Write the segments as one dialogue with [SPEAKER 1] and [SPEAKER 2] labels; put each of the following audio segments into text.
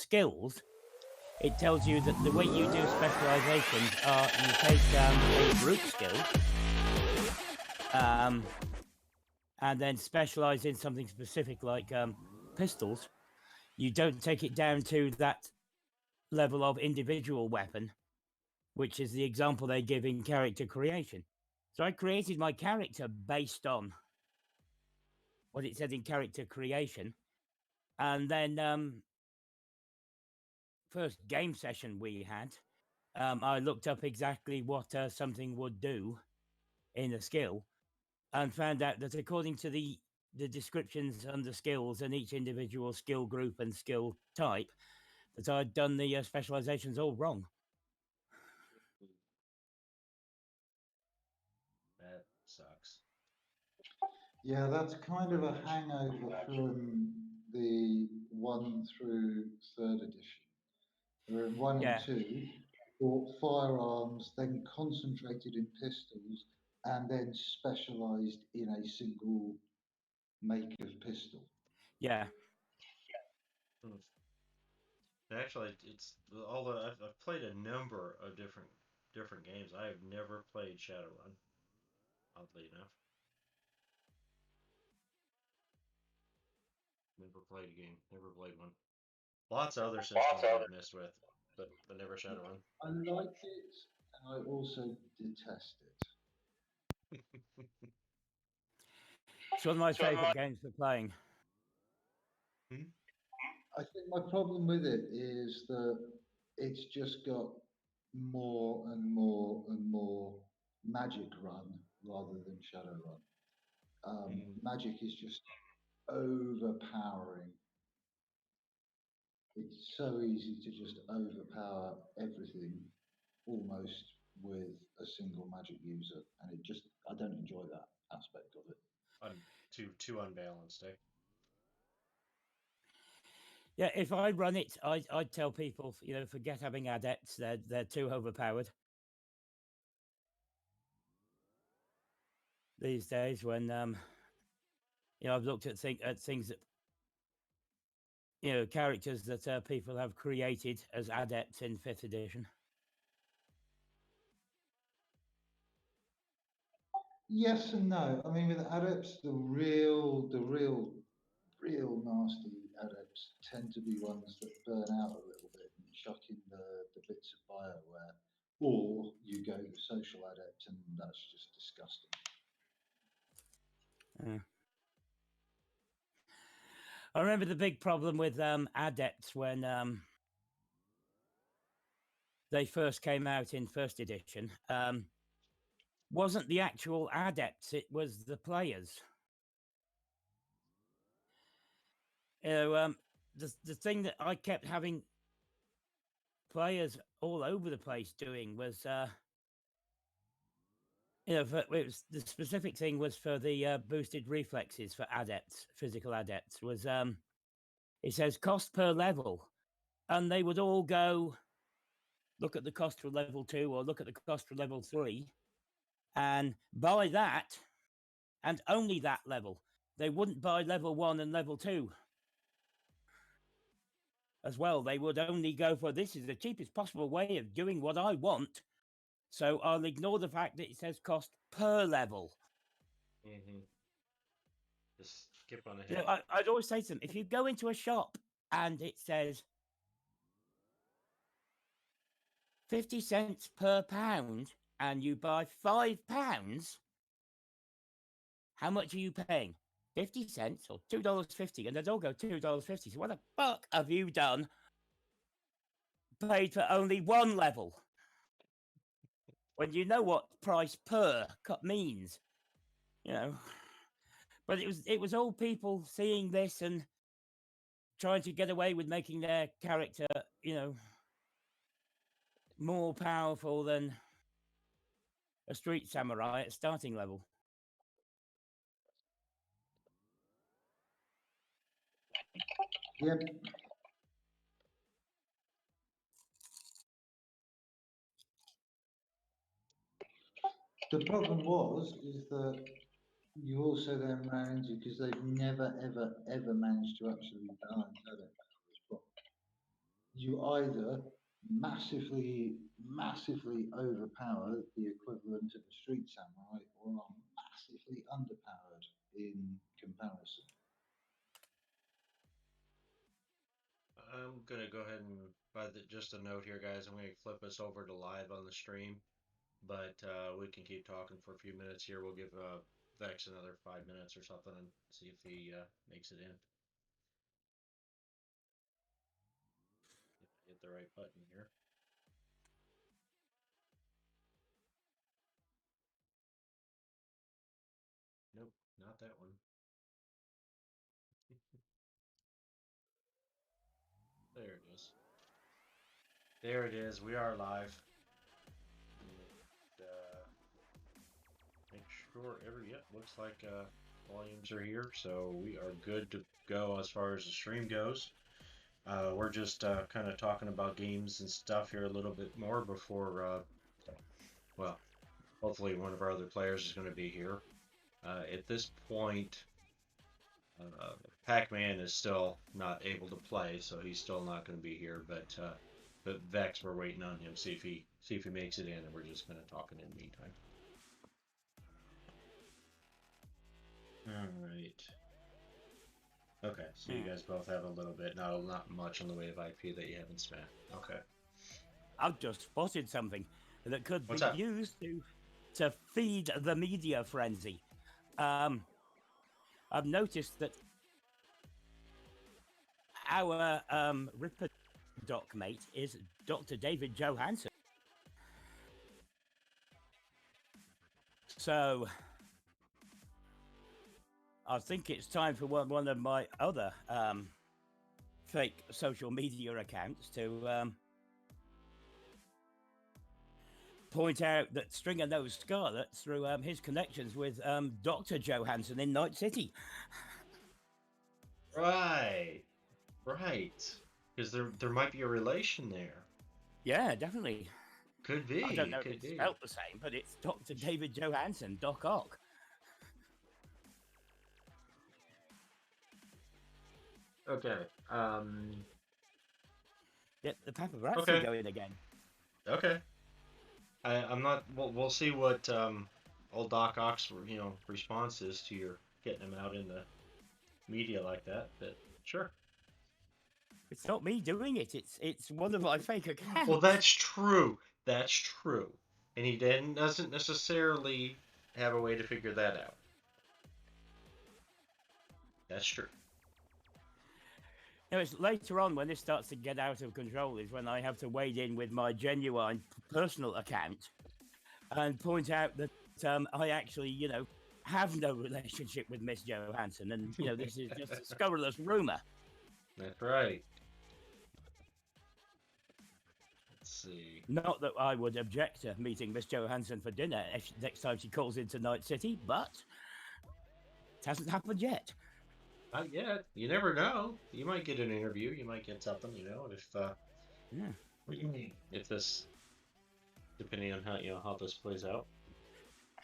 [SPEAKER 1] skills, it tells you that the way you do specializations are you take a group skill and then specialize in something specific like pistols. You don't take it down to that level of individual weapon, which is the example they give in character creation. So I created my character based on what it said in character creation. And then first game session we had, I looked up exactly what something would do in a skill and found out that according to the descriptions under skills and each individual skill group and skill type, that I'd done the specializations all wrong.
[SPEAKER 2] That sucks.
[SPEAKER 3] Yeah, that's kind of a hangover from the 1 through 3rd edition. Where in 1
[SPEAKER 1] Yeah.
[SPEAKER 3] and 2, bought firearms, then concentrated in pistols, and then specialised in a single make of pistol.
[SPEAKER 1] Yeah.
[SPEAKER 2] Actually, it's although I've played a number of different games, I have never played Shadowrun. Oddly enough, never played a game, never played one. Lots of other systems I've messed with, but never Shadowrun.
[SPEAKER 3] I like it, and I also detest it.
[SPEAKER 1] It's one of my favourite games for playing.
[SPEAKER 3] I think my problem with it is that it's just got more and more and more Magic Run rather than Shadowrun. Magic is just overpowering. It's so easy to just overpower everything almost with a single magic user, and I don't enjoy that aspect of it.
[SPEAKER 2] Too unbalanced, eh?
[SPEAKER 1] Yeah, if I run it, I'd tell people, forget having adepts. They're too overpowered these days. When I've looked at things that characters that people have created as adepts in 5th edition.
[SPEAKER 3] Yes and no. I mean, with adepts, the real nasty adepts tend to be ones that burn out a little bit and chuck in the bits of Bioware, or you go the social adept, and that's just disgusting.
[SPEAKER 1] I remember the big problem with adepts when they first came out in 1st edition. Wasn't the actual adepts, it was the players. The thing that I kept having players all over the place doing was, the specific thing was for the boosted reflexes for adepts, physical adepts, was it says cost per level, and they would all go look at the cost for level 2 or look at the cost for level 3 and buy that and only that level. They wouldn't buy level 1 and level 2 as well. They would only go for, this is the cheapest possible way of doing what I want, so I'll ignore the fact that it says cost per level.
[SPEAKER 2] Just skip on ahead.
[SPEAKER 1] I'd always say to them, if you go into a shop and it says 50 cents per pound and you buy £5, how much are you paying? 50 cents or $2.50? And they'd all go $2.50. So what the fuck have you done? Paid for only one level. When you know what price per cut means. But it was all people seeing this and trying to get away with making their character, more powerful than a street samurai at starting level.
[SPEAKER 3] Yep. The problem is that you also then ran into, because they've never, ever, ever managed to actually balance adepts properly. you either massively overpower the equivalent of a street samurai, or are massively underpowered in comparison.
[SPEAKER 2] I'm gonna go ahead and, just a note here, guys. I'm gonna flip us over to live on the stream, but we can keep talking for a few minutes here. We'll give Vex another 5 minutes or something and see if he makes it in. Hit the right button here. Nope, not that one. There it is. There it is. We are live. And, make sure yep, looks like volumes are here, so we are good to go as far as the stream goes. We're just kind of talking about games and stuff here a little bit more before, well, hopefully one of our other players is going to be here. At this point, Pac-Man is still not able to play, so he's still not going to be here. But Vex, we're waiting on him, see if he makes it in, and we're just kind of talking in the meantime. All right. Okay, so you guys both have a little bit, not much in the way of IP that you haven't spent. Okay.
[SPEAKER 1] I've just spotted something that could
[SPEAKER 2] What's
[SPEAKER 1] be
[SPEAKER 2] up?
[SPEAKER 1] used to feed the media frenzy. I've noticed that our Ripper doc mate is Dr. David Johansen. So I think it's time for one of my other fake social media accounts to point out that Stringer knows Scarlet through his connections with Dr. Johansen in Night City.
[SPEAKER 2] Right. Because there might be a relation there.
[SPEAKER 1] Yeah, definitely.
[SPEAKER 2] Could be.
[SPEAKER 1] I don't know if
[SPEAKER 2] Could
[SPEAKER 1] it's
[SPEAKER 2] be.
[SPEAKER 1] spelled the same, but it's Dr. David Johansen, Doc Ock.
[SPEAKER 2] Okay.
[SPEAKER 1] Get the paparazzi
[SPEAKER 2] Okay.
[SPEAKER 1] going again.
[SPEAKER 2] Okay. I'm not. We'll see what old Doc Ock's response is to your getting him out in the media like that. But sure.
[SPEAKER 1] It's not me doing it. It's one of my fake accounts.
[SPEAKER 2] Well, that's true. That's true. And he doesn't necessarily have a way to figure that out. That's true.
[SPEAKER 1] You know, it's later on when this starts to get out of control is when I have to wade in with my genuine personal account and point out that I actually, have no relationship with Miss Johansson, and this is just a scurrilous rumor.
[SPEAKER 2] That's right. Let's see.
[SPEAKER 1] Not that I would object to meeting Miss Johansson for dinner next time she calls into Night City, but it hasn't happened yet.
[SPEAKER 2] Not yet. You never know. You might get an interview. You might get something. If this, depending on how this plays out,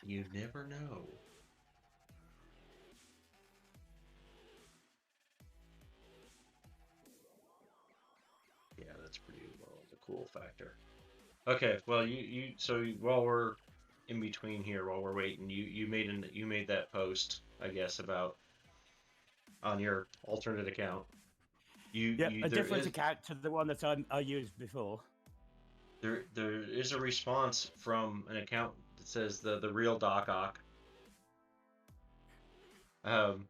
[SPEAKER 2] you never know. Yeah, that's pretty well the cool factor. Okay, well so while we're in between here, while we're waiting, you made that post, I guess, about on your alternate account.
[SPEAKER 1] A different account to the one that I used before.
[SPEAKER 2] There is a response from an account that says the real Doc Ock. And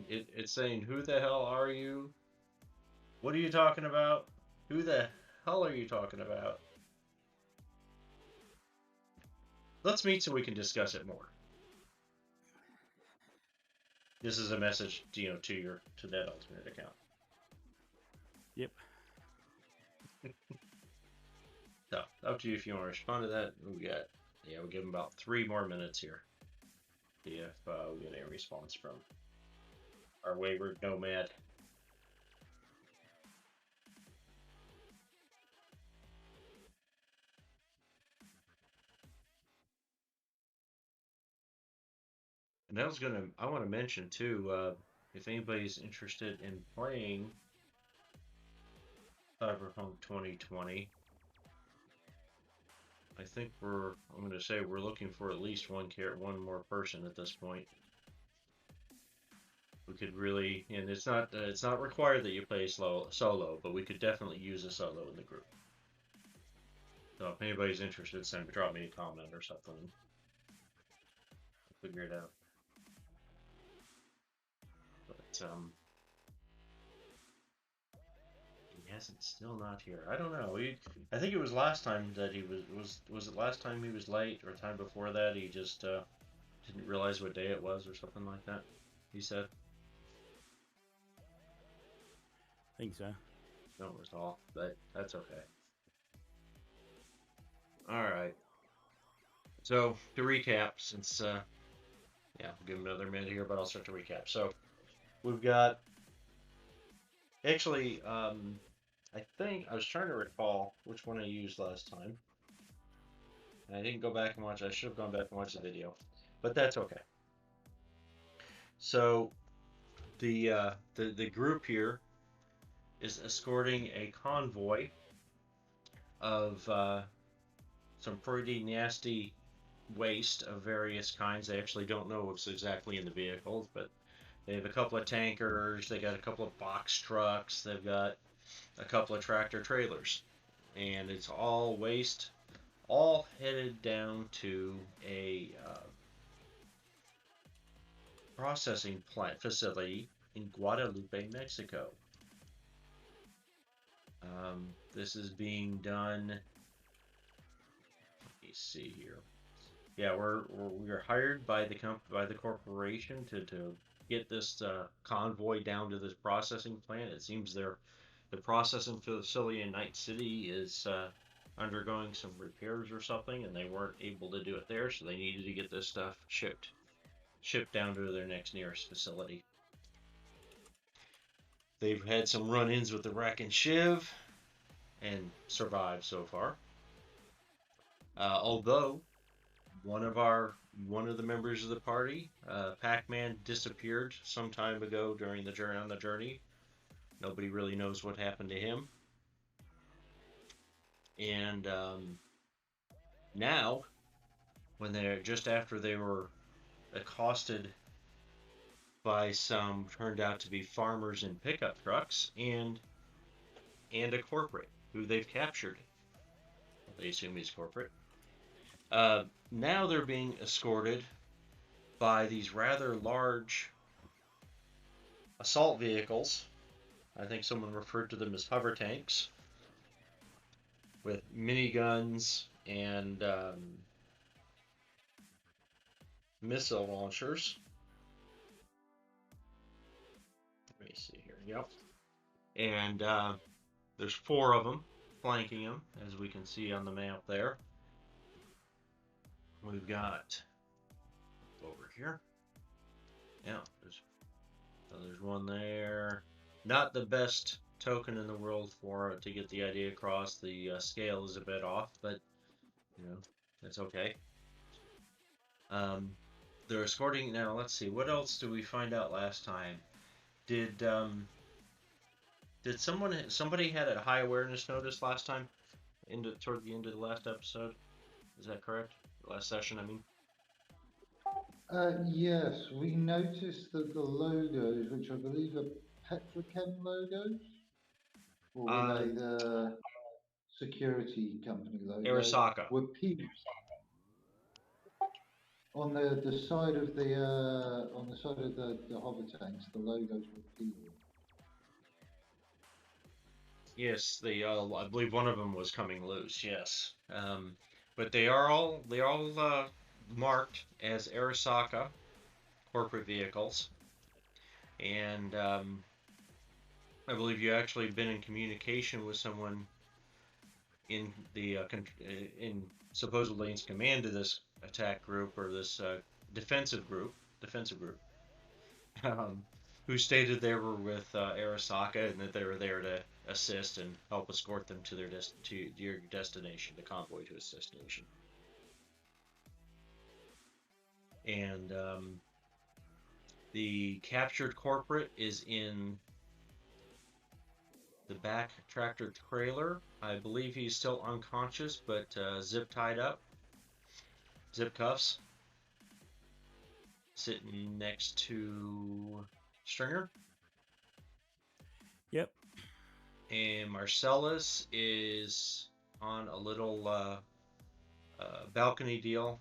[SPEAKER 2] it's saying, "Who the hell are you? What are you talking about? Who the hell are you talking about?" Let's meet so we can discuss it more. This is a message, to that alternate account.
[SPEAKER 1] Yep.
[SPEAKER 2] So, up to you if you want to respond to that. We'll give them about 3 more minutes here. See if we get a response from our wayward nomad. And I want to mention too, if anybody's interested in playing Cyberpunk 2020. I think I'm going to say we're looking for at least one more person at this point. We could really, and it's not required that you play solo, but we could definitely use a solo in the group. So if anybody's interested, drop me a comment or something. Figure it out. But still not here. I don't know. I think it was last time that he was it last time he was late, or time before that he just didn't realize what day it was or something like that, he said.
[SPEAKER 1] I think so.
[SPEAKER 2] Don't recall, but that's okay. Alright. So, to recap, since, yeah, we'll give him another minute here, but I'll start to recap. So, we've got, actually, I think, I was trying to recall which one I used last time. And I didn't go back and watch, I should have gone back and watched the video. But that's okay. So, the group here is escorting a convoy of some pretty nasty waste of various kinds. They actually don't know what's exactly in the vehicles, but they have a couple of tankers, they got a couple of box trucks, they've got a couple of tractor trailers, and it's all waste, all headed down to a processing plant facility in Guadalupe, Mexico. This is being done. Let me see here. Yeah, we're hired by the corporation to get this convoy down to this processing plant. It seems the processing facility in Night City is undergoing some repairs or something, and they weren't able to do it there, so they needed to get this stuff shipped down to their next nearest facility. They've had some run-ins with the Wreck and Shiv, and survived so far. Although one of the members of the party, Pac-Man, disappeared some time ago during the journey. Nobody really knows what happened to him. And now, when just after they were accosted by some turned out to be farmers in pickup trucks and a corporate who they've captured. They assume he's corporate. Now they're being escorted by these rather large assault vehicles. I think someone referred to them as hover tanks, with miniguns and missile launchers. Let me see here. Yep. And there's 4 of them flanking him, as we can see on the map there. We've got over here. Yeah, there's one there. Not the best token in the world to get the idea across. The scale is a bit off, but you know, that's okay. They're escorting now. Let's see, what else did we find out last time? Did somebody had a high awareness notice last time, toward the end of the last episode? Is that correct? Last session, I mean.
[SPEAKER 3] Yes, we noticed that the logos, which I believe are Petrochem logos, or were they the security company logo,
[SPEAKER 2] Arasaka.
[SPEAKER 3] were peeled on the side of the hover tanks. The logos were peeled.
[SPEAKER 2] Yes, I believe one of them was coming loose. Yes, but they are all marked as Arasaka corporate vehicles, and I believe you actually been in communication with someone in the supposedly in command of this attack group, or this defensive group, who stated they were with Arasaka and that they were there to assist and help escort them to your destination, the convoy to its destination. And the captured corporate is in the back tractor trailer. I believe he's still unconscious, but zip tied up, zip cuffs, sitting next to Stringer.
[SPEAKER 1] Yep.
[SPEAKER 2] And Marcellus is on a little balcony deal.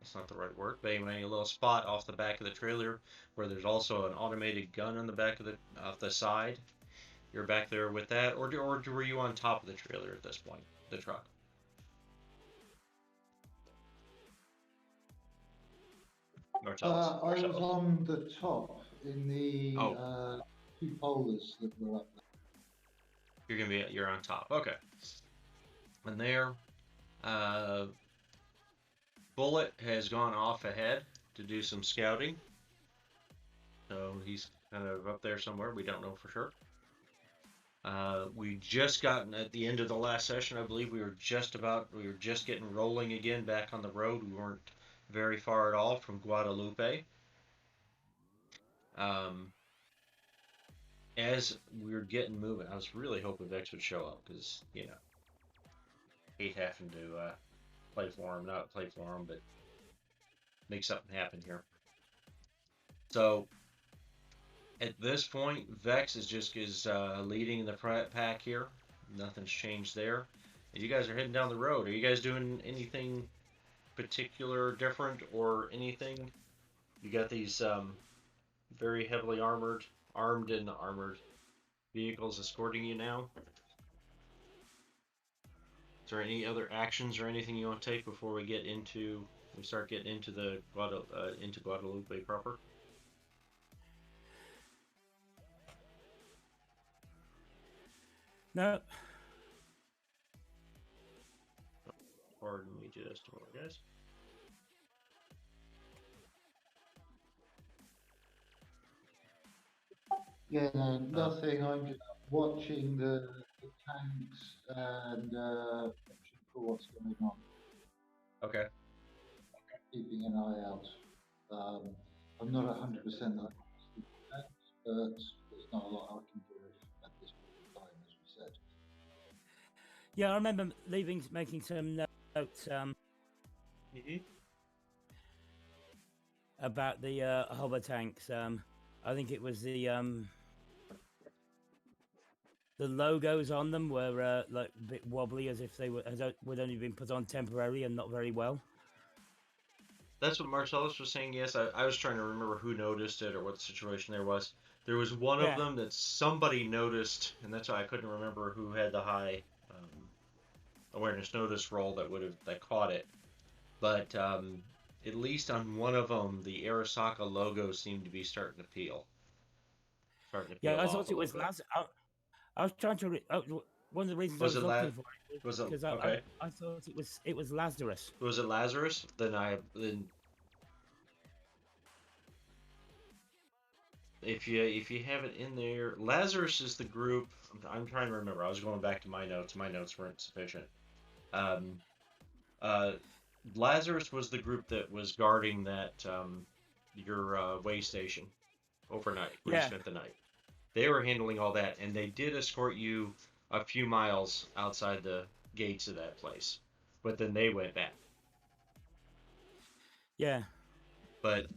[SPEAKER 2] That's not the right word, but anyway, a little spot off the back of the trailer where there's also an automated gun on the back of the side. You're back there with that, or were you on top of the trailer at this point, the truck? Marcellus.
[SPEAKER 3] I was on the top in the
[SPEAKER 2] Oh.
[SPEAKER 3] two polars that were up there.
[SPEAKER 2] You're on top. Okay. And there, Bullet has gone off ahead to do some scouting. So he's kind of up there somewhere. We don't know for sure. We just gotten at the end of the last session. I believe we were just getting rolling again back on the road. We weren't very far at all from Guadalupe. As we were getting moving, I was really hoping Vex would show up because, you know, hate having to not play for him, but make something happen here. So at this point, Vex is leading the pack here. Nothing's changed there. And you guys are heading down the road. Are you guys doing anything particular different or anything? You got these very heavily armed and armored vehicles escorting you now. Is there any other actions or anything you want to take before we start getting into the into Guadalupe proper?
[SPEAKER 1] No.
[SPEAKER 2] Pardon me just a moment, guys.
[SPEAKER 3] Yeah, no, nothing. I'm just watching the tanks and watching for what's going on.
[SPEAKER 2] Okay.
[SPEAKER 3] Keeping an eye out. I'm not 100% that but there's not a lot I can do at this point in time, as we said.
[SPEAKER 1] Yeah, I remember making some notes about the hover tanks. I think it was the logos on them were like a bit wobbly, as if they would only been put on temporarily and not very well.
[SPEAKER 2] That's what Marcellus was saying. Yes, I was trying to remember who noticed it or what the situation there was. There was one of them that somebody noticed, and that's why I couldn't remember who had the high awareness notice roll that caught it. But at least on one of them, the Arasaka logo seemed to be starting to peel.
[SPEAKER 1] Yeah, I thought it was Lazarus. I was trying to. One of the reasons I was looking for it was because I thought it was Lazarus.
[SPEAKER 2] Was it Lazarus? Then if you have it in there, Lazarus is the group. I'm trying to remember. I was going back to my notes. My notes weren't sufficient. Lazarus was the group that was guarding that your way station overnight. Where you spent the night. They were handling all that, and they did escort you a few miles outside the gates of that place, but then they went back.
[SPEAKER 1] Yeah.
[SPEAKER 2] But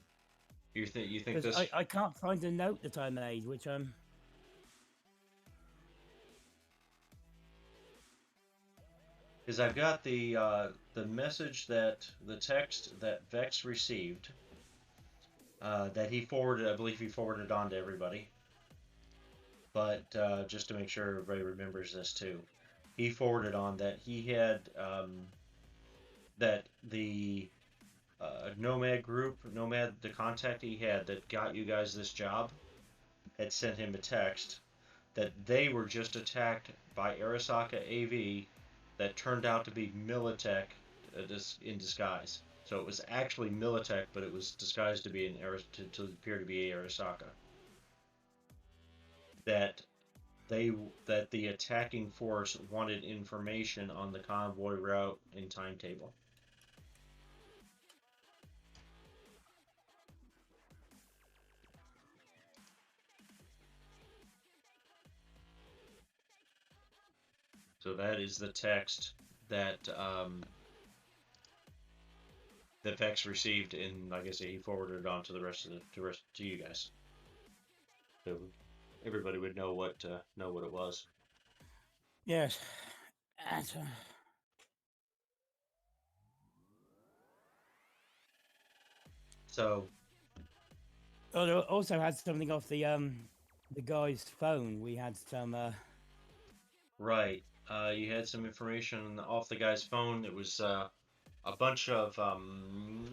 [SPEAKER 2] you think this?
[SPEAKER 1] I can't find the note that I made, which
[SPEAKER 2] Because I've got the message the text that Vex received that he forwarded. I believe he forwarded on to everybody. But just to make sure everybody remembers this too, he forwarded on that he had that the Nomad, the contact he had that got you guys this job, had sent him a text that they were just attacked by Arasaka AV that turned out to be Militech in disguise. So it was actually Militech, but it was disguised to be to appear to be Arasaka. That the attacking force wanted information on the convoy route and timetable. So that is the text that that Vex received, and like I say, he forwarded it on to the rest of to you guys, so everybody would know what it was.
[SPEAKER 1] Yes. And,
[SPEAKER 2] So
[SPEAKER 1] I also had something off the guy's phone. We had some.
[SPEAKER 2] right, you had some information off the guy's phone. It was a bunch of who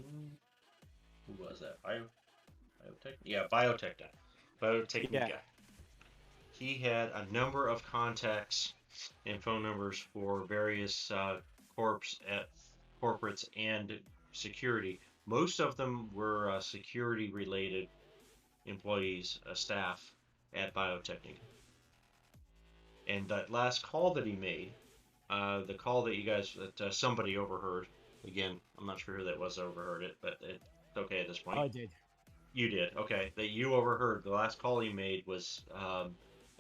[SPEAKER 2] was that? Biotech? Yeah, Biotechnica.
[SPEAKER 1] Yeah.
[SPEAKER 2] He had a number of contacts and phone numbers for various corporates and security. Most of them were security related employees, staff at Biotechnica. And that last call that he made, the call that you guys, that somebody overheard, again, I'm not sure who that was that overheard it, but it's okay at this point.
[SPEAKER 1] I did.
[SPEAKER 2] You did, okay. That you overheard. The last call he made was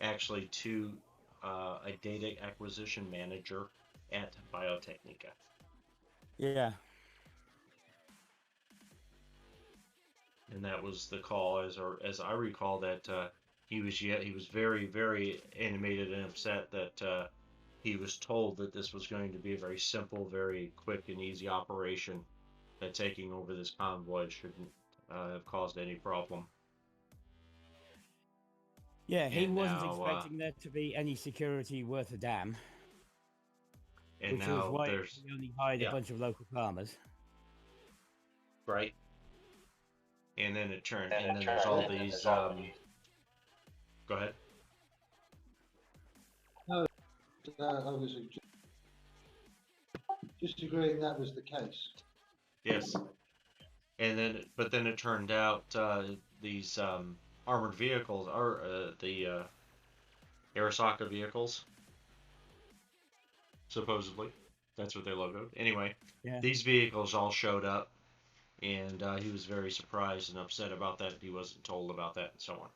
[SPEAKER 2] actually to a data acquisition manager at Biotechnica.
[SPEAKER 1] Yeah.
[SPEAKER 2] And that was the call, as I recall, that he was very, very animated and upset that he was told that this was going to be a very simple, very quick and easy operation, that taking over this convoy shouldn't have caused any problem.
[SPEAKER 1] Yeah, he
[SPEAKER 2] And
[SPEAKER 1] wasn't
[SPEAKER 2] now,
[SPEAKER 1] expecting there to be any security worth a damn.
[SPEAKER 2] And
[SPEAKER 1] which was
[SPEAKER 2] now
[SPEAKER 1] why
[SPEAKER 2] there's
[SPEAKER 1] he only hired a bunch of local farmers.
[SPEAKER 2] Right. And then it turned, and then there's all these. Go ahead.
[SPEAKER 3] No, I was just agreeing that was the case.
[SPEAKER 2] Yes. And then, but then it turned out these armored vehicles are the Arasaka vehicles. Supposedly, that's what they logoed. Anyway,
[SPEAKER 1] Yeah.
[SPEAKER 2] These vehicles all showed up, and he was very surprised and upset about that. He wasn't told about that, and so on.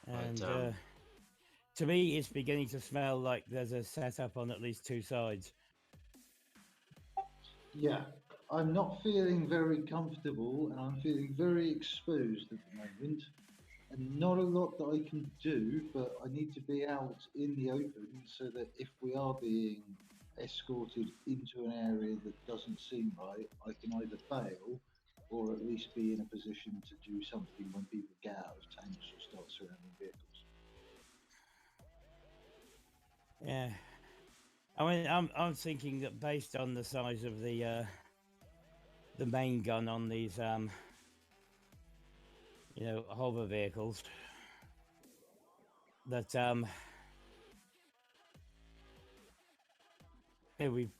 [SPEAKER 1] And
[SPEAKER 2] But,
[SPEAKER 1] to me, it's beginning to smell like there's a setup on at least two sides.
[SPEAKER 3] Yeah, I'm not feeling very comfortable and I'm feeling very exposed at the moment. And not a lot that I can do, but I need to be out in the open so that if we are being escorted into an area that doesn't seem right, I can either bail or at least be in a position to do something when people get out of tanks or start surrounding vehicles.
[SPEAKER 1] Yeah. I mean, I'm thinking that based on the size of the main gun on these hover vehicles, that we've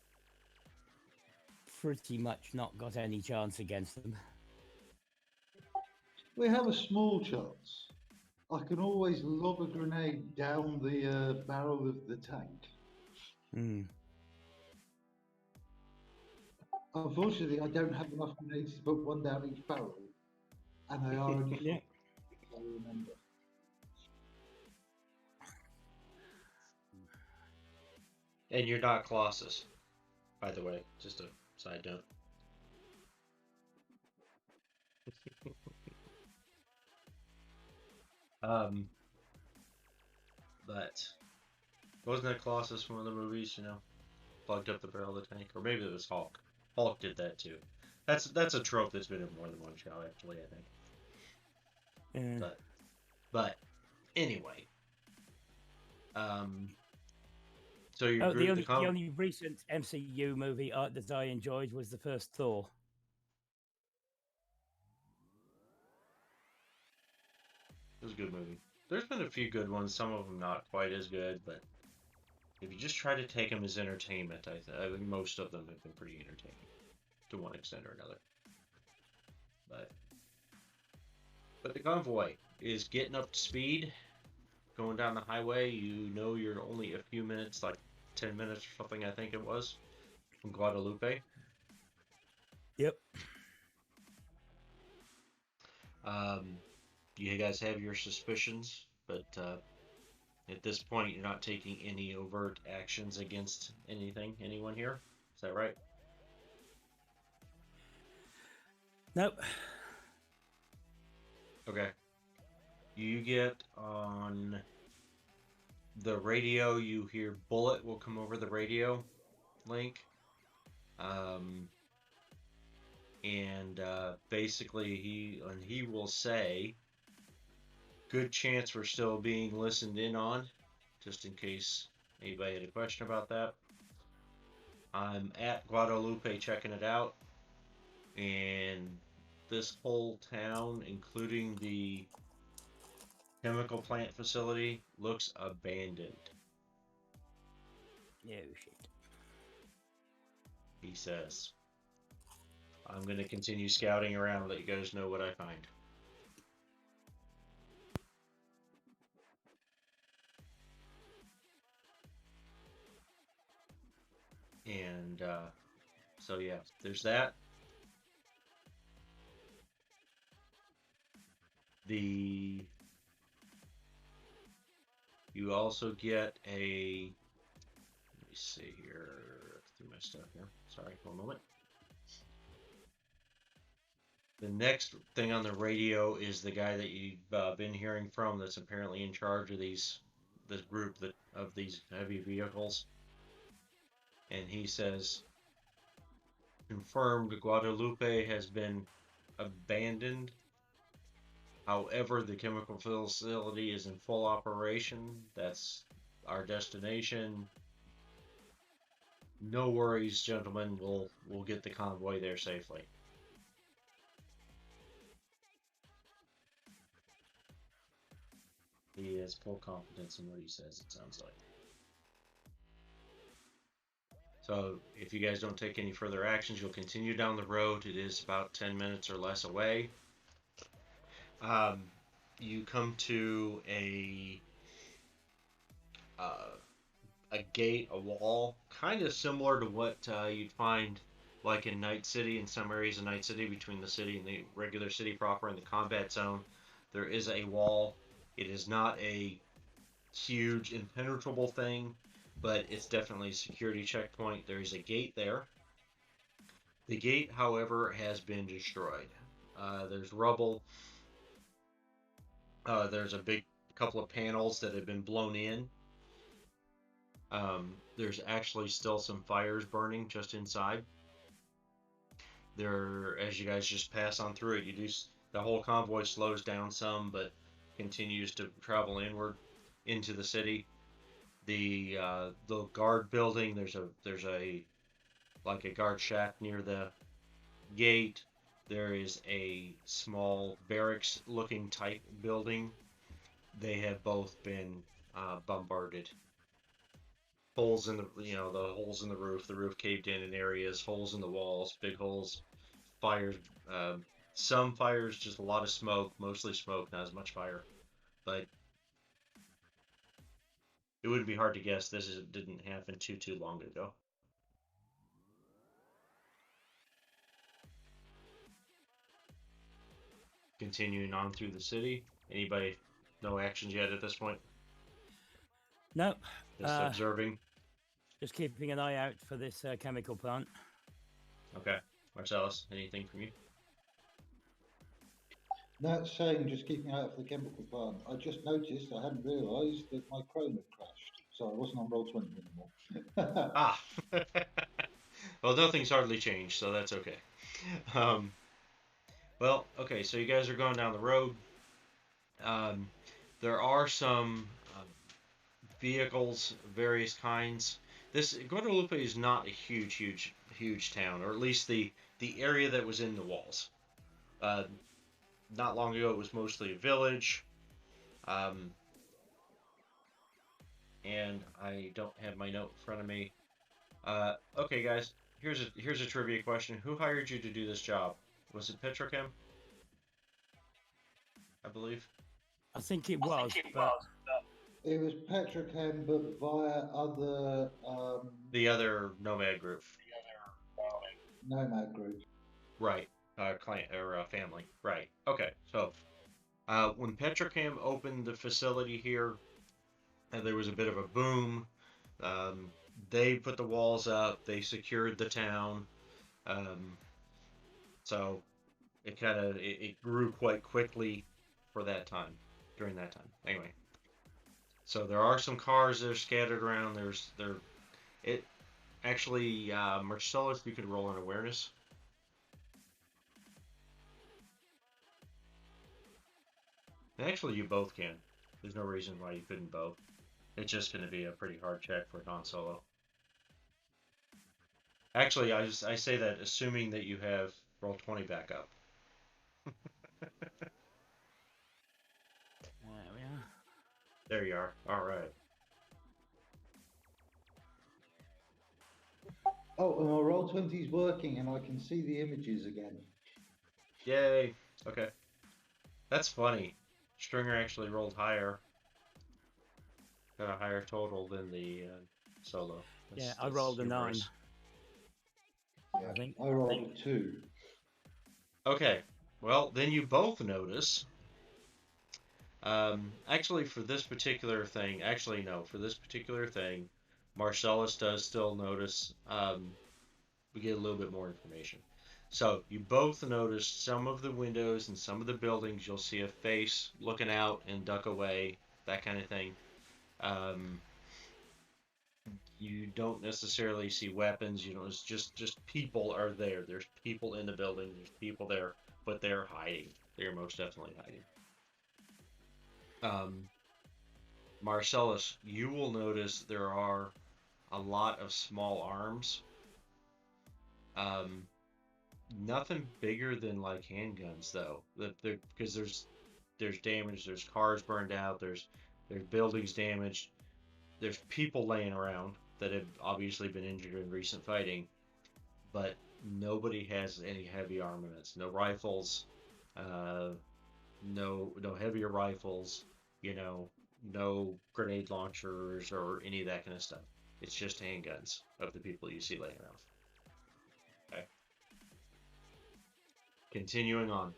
[SPEAKER 1] pretty much not got any chance against them.
[SPEAKER 3] We have a small chance. I can always lob a grenade down the barrel of the tank. Unfortunately, I don't have enough grenades to put one down each barrel, and they are only
[SPEAKER 1] Yeah.
[SPEAKER 3] I remember.
[SPEAKER 2] and you're not Colossus, by the way. Just a side note. But wasn't that Colossus from one of the movies? Plugged up the barrel of the tank, or maybe it was Hulk. Hulk did that too. That's a trope that's been in more than one show, actually. I think.
[SPEAKER 1] Yeah.
[SPEAKER 2] But anyway, so your
[SPEAKER 1] the
[SPEAKER 2] group,
[SPEAKER 1] only recent MCU movie that I enjoyed was the first Thor.
[SPEAKER 2] It was a good movie. There's been a few good ones, some of them not quite as good, but if you just try to take them as entertainment, I think most of them have been pretty entertaining, to one extent or another. But the convoy is getting up to speed, going down the highway. You're only a few minutes, like 10 minutes or something, I think it was, from Guadalupe.
[SPEAKER 1] Yep.
[SPEAKER 2] You guys have your suspicions, but at this point, you're not taking any overt actions against anyone here. Is that right?
[SPEAKER 1] Nope.
[SPEAKER 2] Okay. You get on the radio, you hear Bullet will come over the radio link. And basically he will say, good chance we're still being listened in on, just in case anybody had a question about that. I'm at Guadalupe checking it out, and this whole town, including the chemical plant facility, looks abandoned.
[SPEAKER 1] No shit.
[SPEAKER 2] He says, I'm going to continue scouting around and let you guys know what I find. And so yeah, there's that. You also get a, let me see here, through my stuff here. Sorry, one moment. The next thing on the radio is the guy that you've been hearing from that's apparently in charge of this group of these heavy vehicles. And he says, confirmed, Guadalupe has been abandoned. However, the chemical facility is in full operation. That's our destination. No worries, gentlemen. We'll get the convoy there safely. He has full confidence in what he says, it sounds like. So if you guys don't take any further actions, you'll continue down the road. It is about 10 minutes or less away. You come to a gate, a wall, kind of similar to what you'd find like in Night City, in some areas of Night City, between the city and the regular city proper and the combat zone. There is a wall. It is not a huge impenetrable thing, but it's definitely a security checkpoint. There is a gate there. The gate, however, has been destroyed. There's rubble. There's a big couple of panels that have been blown in. There's actually still some fires burning just inside. There, as you guys just pass on through it, the whole convoy slows down some, but continues to travel inward into the city. The guard building, there's a like a guard shack near the gate. There is a small barracks looking type building. They have both been bombarded. Holes in the the holes in the roof caved in areas, holes in the walls, big holes, fires, some fires, just a lot of smoke, mostly smoke, not as much fire, but it wouldn't be hard to guess didn't happen too long ago. Continuing on through the city, anybody, no actions yet at this point?
[SPEAKER 1] Nope.
[SPEAKER 2] Just observing.
[SPEAKER 1] Just keeping an eye out for this chemical plant.
[SPEAKER 2] Okay. Marcellus, anything from you?
[SPEAKER 3] No, same, just keeping out for the chemical plant. I just noticed, I hadn't realised that my Chrome had crashed, so I wasn't on Roll20 anymore.
[SPEAKER 2] Ah! Well, nothing's hardly changed, so that's okay. Well, okay, so you guys are going down the road. There are some vehicles, various kinds. This Guadalupe is not a huge town, or at least the area that was in the walls. Not long ago, it was mostly a village. And I don't have my note in front of me. Okay, guys, here's a trivia question. Who hired you to do this job? Was it Petrochem? I believe.
[SPEAKER 1] I think it was.
[SPEAKER 3] It was Petrochem, but via other...
[SPEAKER 2] the other Nomad group.
[SPEAKER 3] Nomad group.
[SPEAKER 2] Right. client or family. Right. Okay. So when Petrochem opened the facility here, there was a bit of a boom. Um, they put the walls up. They secured the town. Um, so it grew quite quickly for that time during that time. Anyway, so there are some cars that are scattered around. It actually Marcellus, you could roll an awareness. Actually, you both can. There's no reason why you couldn't both. It's just going to be a pretty hard check for non-solo. Actually, I say that assuming that you have roll 20 back up.
[SPEAKER 1] There we are.
[SPEAKER 2] There you are. All right.
[SPEAKER 3] Oh, and my Roll20 is working, and I can see the images again.
[SPEAKER 2] Yay. Okay. That's funny. Stringer actually rolled higher. Got a higher total than the solo.
[SPEAKER 1] Yeah, I rolled a 9.
[SPEAKER 3] Yeah,
[SPEAKER 1] I think.
[SPEAKER 3] I rolled a 2.
[SPEAKER 2] Okay. Well, then you both notice. Actually, for this particular thing, for this particular thing, Marcellus does still notice. We get a little bit more information. So you both notice some of the windows and some of the buildings. You'll see a face looking out and duck away, that kind of thing. You don't necessarily see weapons. You know, it's just people are there. There's people in the building. There's people there, but they're hiding. They're most definitely hiding. Marcellus, you will notice there are a lot of small arms. Nothing bigger than like handguns though. Because there's damage. There's cars burned out. There's buildings damaged. There's people laying around that have obviously been injured in recent fighting, but nobody has any heavy armaments. No rifles. No heavier rifles. You know, no grenade launchers or any of that kind of stuff. It's just handguns of the people you see laying around. Okay. Continuing on.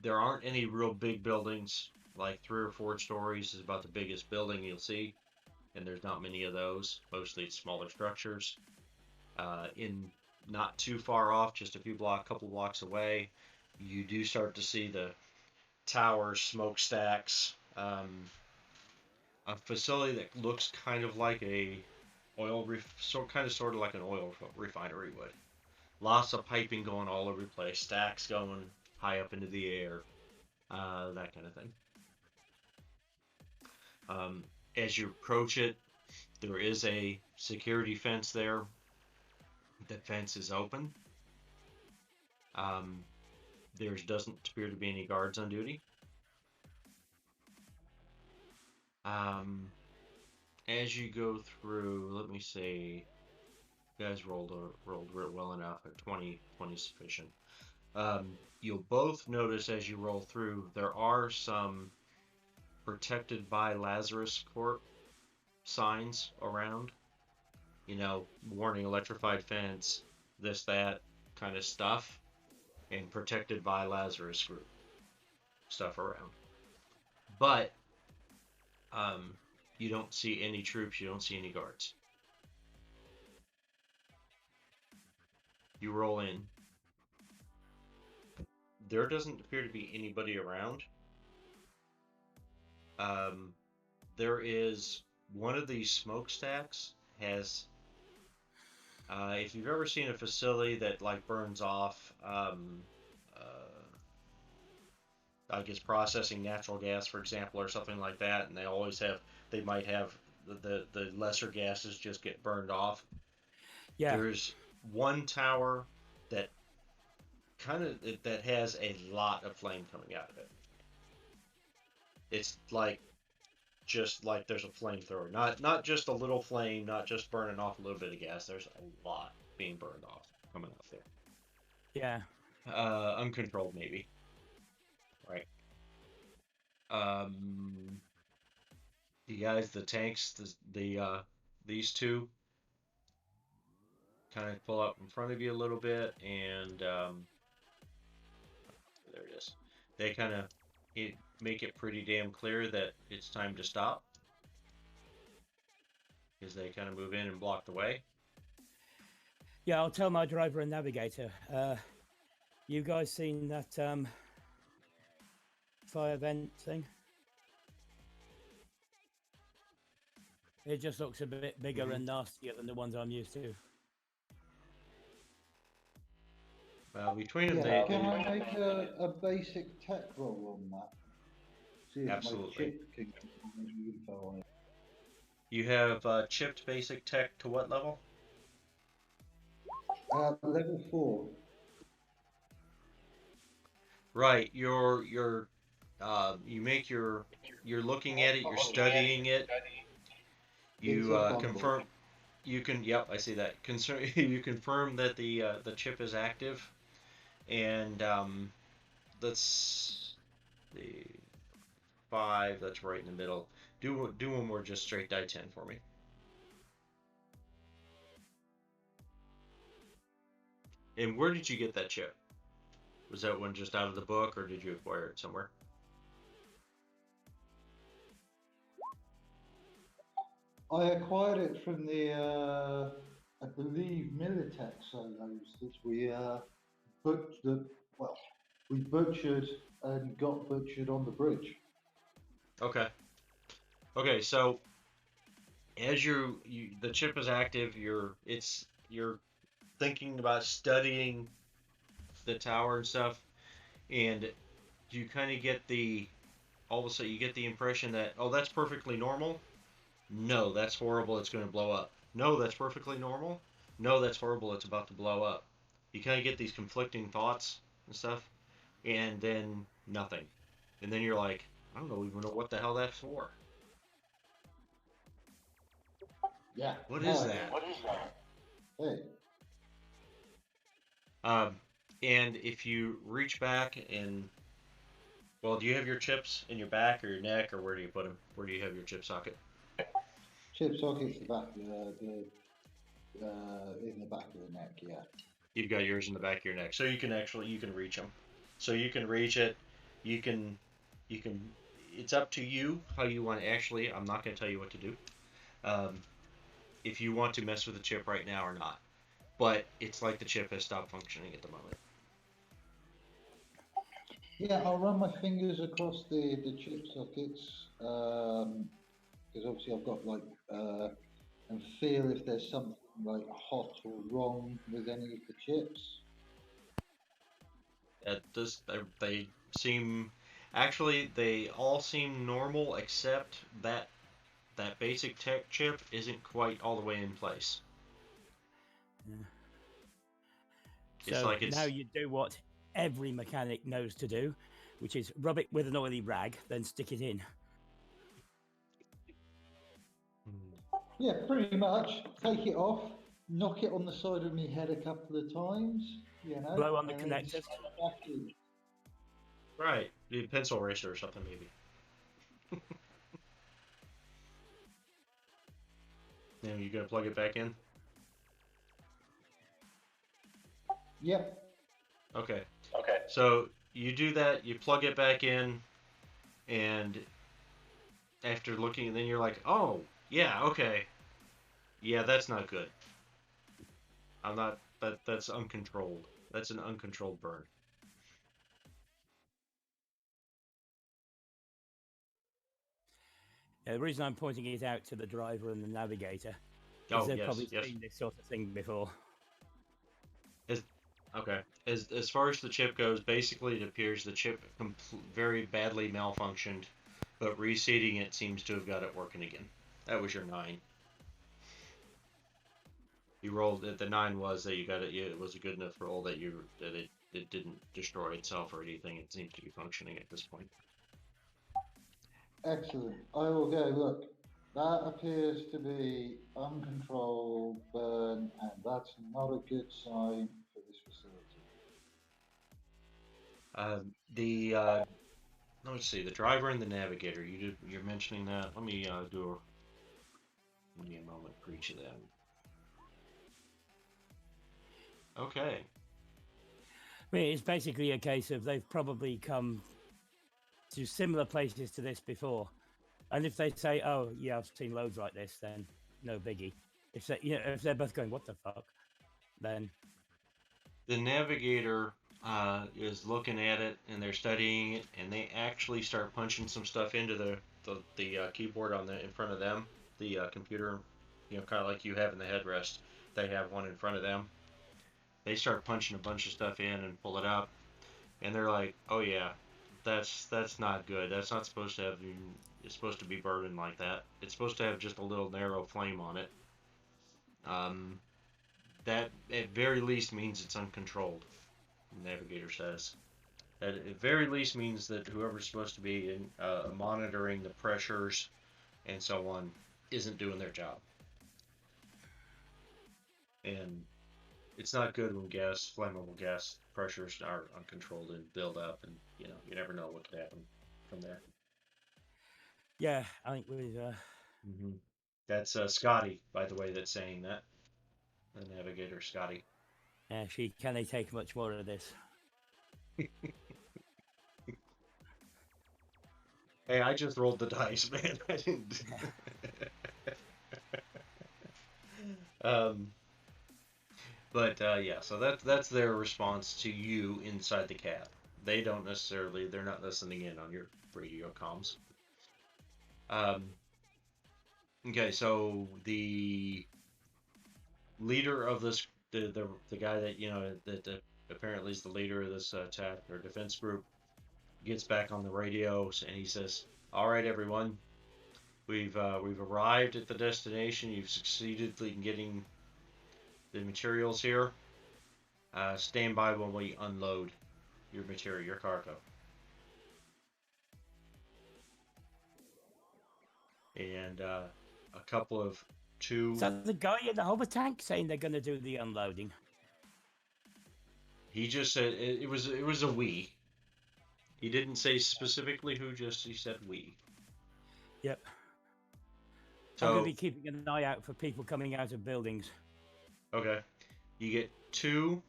[SPEAKER 2] There aren't any real big buildings, like 3 or 4 stories is about the biggest building you'll see, and there's not many of those. Mostly it's smaller structures. In not too far off, just couple blocks away, you do start to see the towers, smokestacks, a facility that looks kind of like a sort of like an oil refinery would. Lots of piping going all over the place, stacks going high up into the air, that kind of thing. As you approach it, there is a security fence there. The fence is open. There doesn't appear to be any guards on duty. As you go through, let me see. You guys rolled well enough at 20 sufficient. You'll both notice as you roll through, there are some protected by Lazarus Corp signs around. You know, warning electrified fence, this, that kind of stuff, and protected by Lazarus Group stuff around. But you don't see any troops, you don't see any guards. You roll in. There doesn't appear to be anybody around. There is one of these smokestacks has. If you've ever seen a facility that like burns off, I guess processing natural gas, for example, or something like that, and they might have the lesser gases just get burned off.
[SPEAKER 1] Yeah.
[SPEAKER 2] There's one tower that that has a lot of flame coming out of it. It's like just like there's a flamethrower, not just a little flame, not just burning off a little bit of gas. There's a lot being burned off coming off there.
[SPEAKER 1] Yeah.
[SPEAKER 2] Uncontrolled maybe. Right. You guys, the tanks, these two kind of pull up in front of you a little bit, and there it is. They kind of make it pretty damn clear that it's time to stop, because they kind of move in and block the way.
[SPEAKER 1] Yeah, I'll tell my driver and navigator. You guys seen that fire vent thing? It just looks a bit bigger and nastier than the ones I'm used to.
[SPEAKER 2] Between them,
[SPEAKER 3] Yeah, can I make a basic tech roll on that? See if
[SPEAKER 2] Absolutely.
[SPEAKER 3] my chip can get any info on it.
[SPEAKER 2] You have chipped basic tech to what level?
[SPEAKER 3] Level 4.
[SPEAKER 2] Right. You make you're looking at it. You're studying it. You confirm. You can. Yep, I see that. You confirm that the chip is active, and that's the 5. That's right in the middle. Do one more just straight die 10 for me. And where did you get that chip? Was that one just out of the book, or did you acquire it somewhere?
[SPEAKER 3] I acquired it from the, I believe, Militech solos that we we butchered and got butchered on the bridge.
[SPEAKER 2] Okay. Okay, so as the chip is active, you're thinking about studying the tower and stuff, and you kind of get all of a sudden you get the impression that, oh, that's perfectly normal. No, that's horrible. It's going to blow up. No, that's perfectly normal. No, that's horrible. It's about to blow up. You kind of get these conflicting thoughts and stuff, and then nothing. And then you're like, I don't even know what the hell that's for.
[SPEAKER 3] Yeah.
[SPEAKER 2] What is that?
[SPEAKER 3] Hey.
[SPEAKER 2] And if you reach back and, well, do you have your chips in your back or your neck, or where do you put them? Where do you have your chip socket?
[SPEAKER 3] Chip socket's the back, in the back of the neck, yeah.
[SPEAKER 2] You've got yours in the back of your neck, so you can reach them. So you can reach it. You can. It's up to you how you want to actually. I'm not going to tell you what to do. If you want to mess with the chip right now or not, but it's like the chip has stopped functioning at the moment.
[SPEAKER 3] Yeah, I'll run my fingers across the chip sockets, because obviously I've got and feel if there's something like hot or wrong with any of the chips.
[SPEAKER 2] They seem, actually, they all seem normal except that basic tech chip isn't quite all the way in place.
[SPEAKER 1] Yeah.
[SPEAKER 2] It's
[SPEAKER 1] So
[SPEAKER 2] like it's...
[SPEAKER 1] now you do what every mechanic knows to do, which is rub it with an oily rag, then stick it in.
[SPEAKER 3] Yeah, pretty much. Take it off, knock it on the side of my head a couple of times,
[SPEAKER 1] Blow on the
[SPEAKER 3] and then
[SPEAKER 1] connectors.
[SPEAKER 3] slide it back in.
[SPEAKER 2] Right, a pencil eraser or something maybe. Now you gonna plug it back in?
[SPEAKER 3] Yep.
[SPEAKER 2] Okay. So you do that, you plug it back in, and after looking, then you're like, oh, yeah, okay. Yeah, that's not good. I'm not, that's uncontrolled. That's an uncontrolled burn.
[SPEAKER 1] The reason I'm pointing it out to the driver and the navigator is
[SPEAKER 2] Oh,
[SPEAKER 1] they've
[SPEAKER 2] yes,
[SPEAKER 1] probably
[SPEAKER 2] yes.
[SPEAKER 1] seen this sort of thing before.
[SPEAKER 2] Okay. As far as the chip goes, basically it appears the chip very badly malfunctioned, but reseating it seems to have got it working again. That was your 9. You rolled it. The 9 was that you got it. Yeah, it was a good enough roll that it didn't destroy itself or anything. It seems to be functioning at this point.
[SPEAKER 3] Excellent. I will go, look, that appears to be uncontrolled burn, and that's not a good sign for this facility.
[SPEAKER 2] Let me see, the driver and the navigator. You're mentioning that. Let me give me a moment for each of them. Okay.
[SPEAKER 1] I mean, it's basically a case of they've probably come to similar places to this before, and if they say, "Oh, yeah, I've seen loads like this," then no biggie. If they, if they're both going, "What the fuck," then
[SPEAKER 2] The navigator is looking at it, and they're studying it, and they actually start punching some stuff into the keyboard on the in front of them, the computer, kind of like you have in the headrest. They have one in front of them. They start punching a bunch of stuff in and pull it up, and they're like, "Oh yeah, that's not good. That's not supposed to have. It's supposed to be burning like that. It's supposed to have just a little narrow flame on it. Um, that at very least means it's uncontrolled." The navigator says. That at very least means that whoever's supposed to be monitoring the pressures and so on isn't doing their job. And it's not good when flammable gas pressures are uncontrolled and build up, and you never know what could happen from there.
[SPEAKER 1] yeah, I think we.
[SPEAKER 2] That's Scotty, by the way, that's saying that. The navigator, Scotty.
[SPEAKER 1] Can they take much more of this?
[SPEAKER 2] Hey, I just rolled the dice, man. I didn't. But yeah, so that's their response to you inside the cab. They're not listening in on your radio comms. Okay, so the leader of this, the guy that that apparently is the leader of this attack or defense group, gets back on the radio and he says, "All right, everyone, we've arrived at the destination. You've succeeded in getting the materials here. Stand by when we unload your material, your cargo." And a couple of two.
[SPEAKER 1] So the guy in the hover tank saying they're going to do the unloading.
[SPEAKER 2] He just said it was a we. He didn't say specifically who. He said we.
[SPEAKER 1] Yep.
[SPEAKER 2] So
[SPEAKER 1] I'm going to be keeping an eye out for people coming out of buildings.
[SPEAKER 2] okay, you get two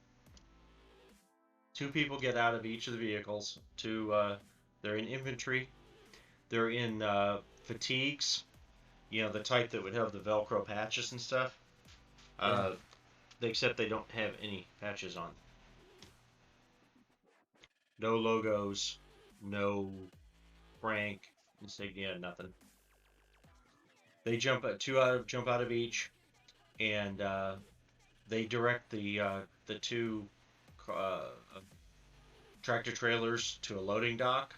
[SPEAKER 2] people get out of each of the vehicles. They're in infantry. They're in fatigues. The type that would have the Velcro patches and stuff. Except they don't have any patches on. No logos, no rank, insignia, nothing. They jump out of each, and they direct the two tractor trailers to a loading dock.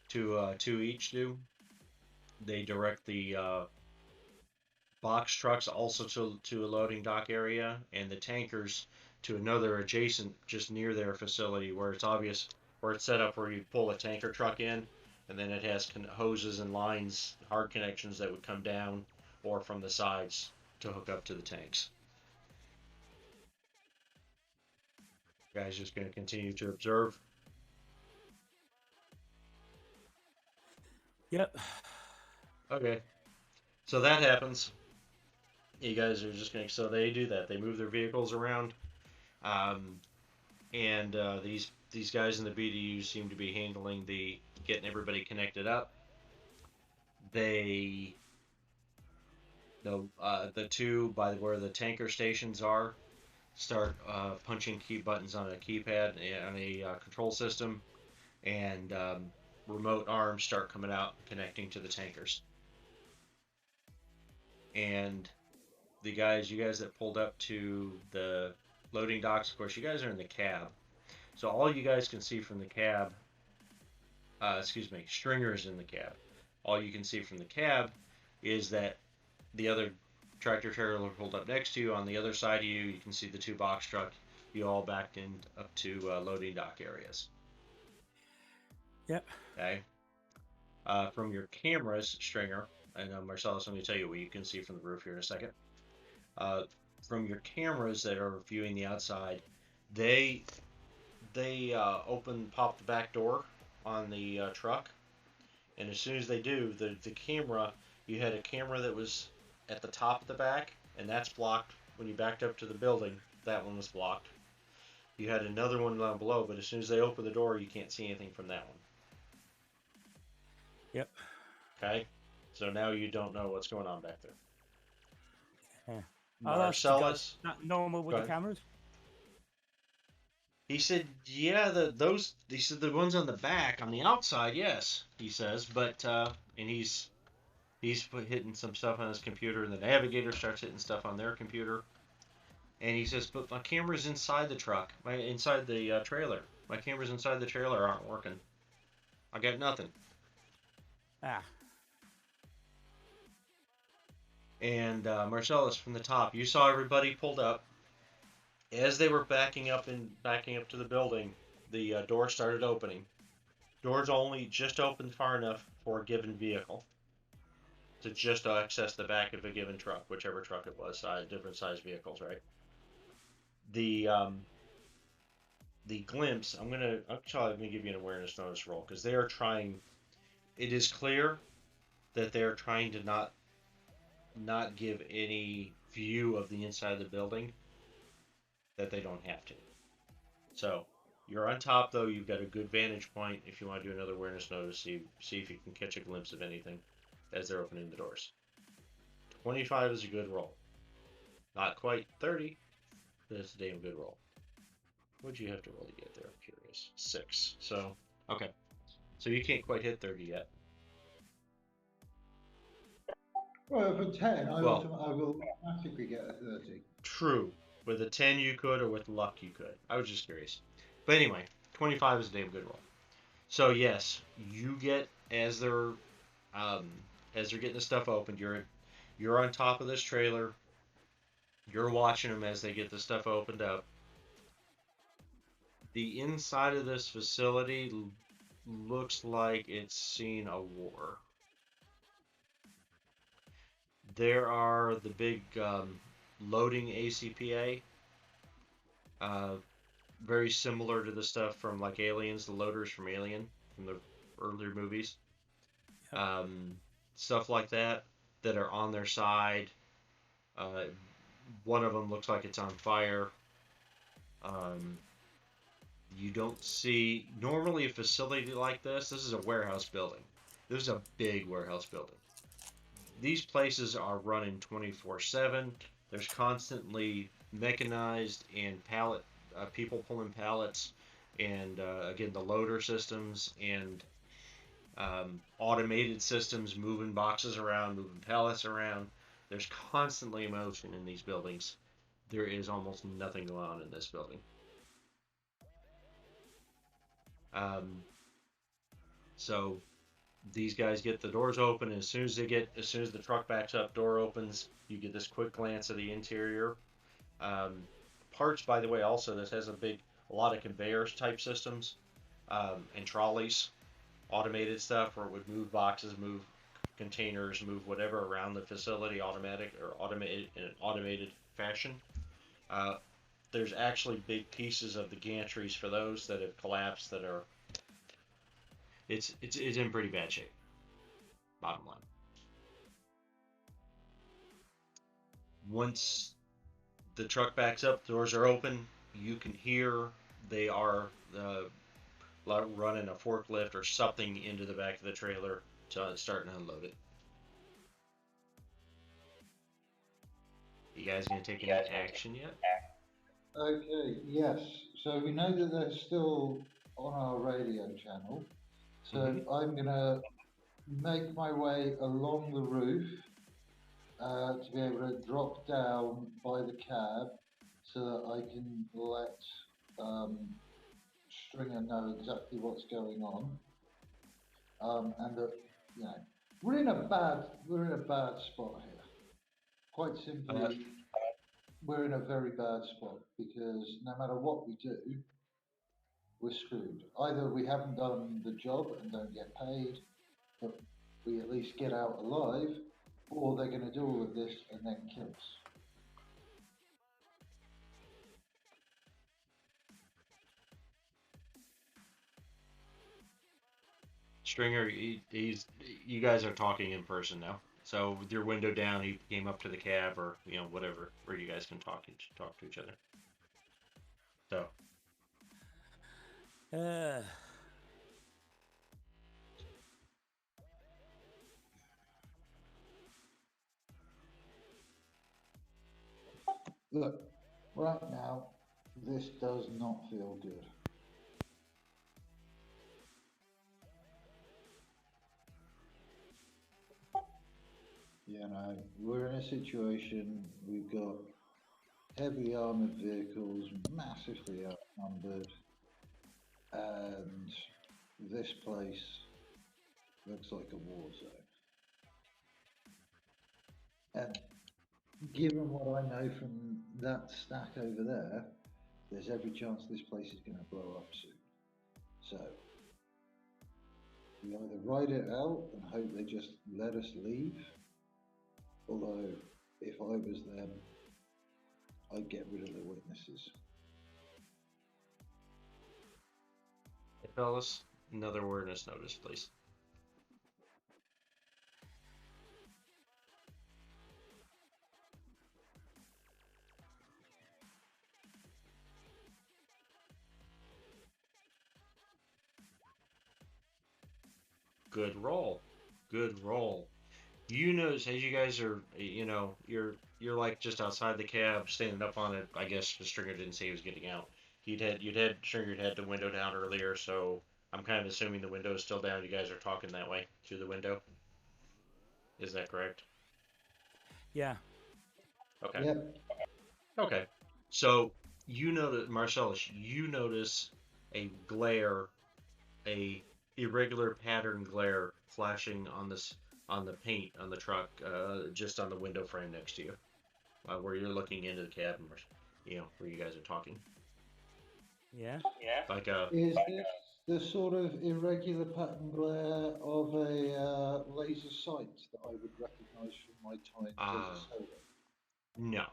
[SPEAKER 2] Two each do. They direct the box trucks also to a loading dock area, and the tankers to another adjacent, just near their facility, where it's obvious where it's set up where you pull a tanker truck in, and then it has hoses and lines, hard connections that would come down or from the sides to hook up to the tanks. Guys, just going to continue to observe.
[SPEAKER 1] Yep.
[SPEAKER 2] Okay, so that happens. You guys are just going to, so they do that. They move their vehicles around, and these guys in the BDU seem to be handling getting everybody connected up. The two by where the tanker stations are start punching key buttons on a keypad on a control system, and remote arms start coming out and connecting to the tankers. And you guys that pulled up to the loading docks, of course, you guys are in the cab. So all you guys can see from the cab, Stringer's in the cab. All you can see from the cab is that the other tractor trailer pulled up next to you. On the other side of you, you can see the two box truck. You all backed in up to loading dock areas.
[SPEAKER 1] Yep.
[SPEAKER 2] Okay. From your cameras, Stringer, and Marcellus, let me tell you what you can see from the roof here in a second. From your cameras that are viewing the outside, they pop the back door on the truck, and as soon as they do, the camera, you had a camera that was at the top of the back, and that's blocked when you backed up to the building, that one was blocked. You had another one down below, but as soon as they open the door, you can't see anything from that one.
[SPEAKER 1] Yep.
[SPEAKER 2] Okay? So now you don't know what's going on back there.
[SPEAKER 1] Yeah.
[SPEAKER 2] Marcellus.
[SPEAKER 1] That normal with
[SPEAKER 2] Go
[SPEAKER 1] the
[SPEAKER 2] ahead.
[SPEAKER 1] cameras?
[SPEAKER 2] He said, yeah, he said the ones on the back, on the outside, yes, he says, but, and he's hitting some stuff on his computer, and the navigator starts hitting stuff on their computer. And he says, but my camera's inside the truck, inside the trailer. My cameras inside the trailer aren't working. I got nothing.
[SPEAKER 1] Ah.
[SPEAKER 2] And Marcellus, from the top, you saw everybody pulled up. As they were backing up to the building, the door started opening. Doors only just opened far enough for a given vehicle to just access the back of a given truck, whichever truck it was, different size vehicles, right? The glimpse, I'm gonna give you an awareness notice roll, because they are trying. It is clear that they are trying to not give any view of the inside of the building that they don't have to. So you're on top, though. You've got a good vantage point if you want to do another awareness notice. See if you can catch a glimpse of anything as they're opening the doors. 25 is a good roll. Not quite 30, but it's a damn good roll. What'd you have to roll to get there? I'm curious. 6. So, okay. So you can't quite hit 30 yet.
[SPEAKER 3] Well, for 10, I
[SPEAKER 2] Well-
[SPEAKER 3] will automatically get a 30.
[SPEAKER 2] True. With a 10 you could, or with luck you could. I was just curious. But anyway, 25 is a damn good roll. So yes, you get, as they're getting the stuff opened, you're on top of this trailer. You're watching them as they get the stuff opened up. The inside of this facility looks like it's seen a war. There are the big loading ACPA, very similar to the stuff from like Aliens, the loaders from Alien, from the earlier movies.
[SPEAKER 1] Yep.
[SPEAKER 2] Stuff like that are on their side. One of them looks like it's on fire. You don't see, normally a facility like this is a warehouse building. This is a big warehouse building. These places are running 24/7. There's constantly mechanized and people pulling pallets, and again, the loader systems and automated systems moving boxes around, moving pallets around. There's constantly motion in these buildings. There is almost nothing going on in this building. So these guys get the doors open, and as soon as the truck backs up, door opens, you get this quick glance of the interior. Parts, by the way, also this has a lot of conveyors type systems, and trolleys, automated stuff where it would move boxes, move containers, move whatever around the facility, automated in an automated fashion. There's actually big pieces of the gantries for those that have collapsed that are. It's in pretty bad shape. Bottom line. Once the truck backs up, doors are open. You can hear they are running a forklift or something into the back of the trailer to start and unload it. You guys gonna take any action yet?
[SPEAKER 3] Okay, yes. So we know that they're still on our radio channel. So I'm going to make my way along the roof to be able to drop down by the cab so that I can let Stringer know exactly what's going on. And that, you know, we're in a bad spot here. Quite simply, we're in a very bad spot because no matter what we do, we're screwed. Either we haven't done the job and don't get paid, but we at least get out alive, or they're going to do all of this and then kill us.
[SPEAKER 2] Stringer, you guys are talking in person now, So with your window down, he came up to the cab, or whatever, where you guys can talk to each other. So
[SPEAKER 3] Look, right now, this does not feel good. We're in a situation, we've got heavy armored vehicles, massively outnumbered, and this place looks like a war zone. And given what I know from that stack over there, there's every chance this place is going to blow up soon. So, we either ride it out and hope they just let us leave, although if I was them, I'd get rid of the witnesses.
[SPEAKER 2] hey, fellas, another awareness notice, please. Good roll. Good roll. You notice as you guys are, you're like just outside the cab, standing up on it. I guess the Stringer didn't say he was getting out. Stringer had the window down earlier, so I'm kind of assuming the window is still down. You guys are talking that way through the window. Is that correct?
[SPEAKER 1] Yeah.
[SPEAKER 2] Okay.
[SPEAKER 3] Yep.
[SPEAKER 2] Okay. So you notice, Marcellus, you notice a glare, a irregular pattern glare flashing on the paint on the truck, just on the window frame next to you, where you're looking into the cabin, where you guys are talking.
[SPEAKER 1] Yeah.
[SPEAKER 2] Like
[SPEAKER 3] Is this the sort of irregular pattern glare of a laser sight that I would recognise from my time as a solo?
[SPEAKER 2] No,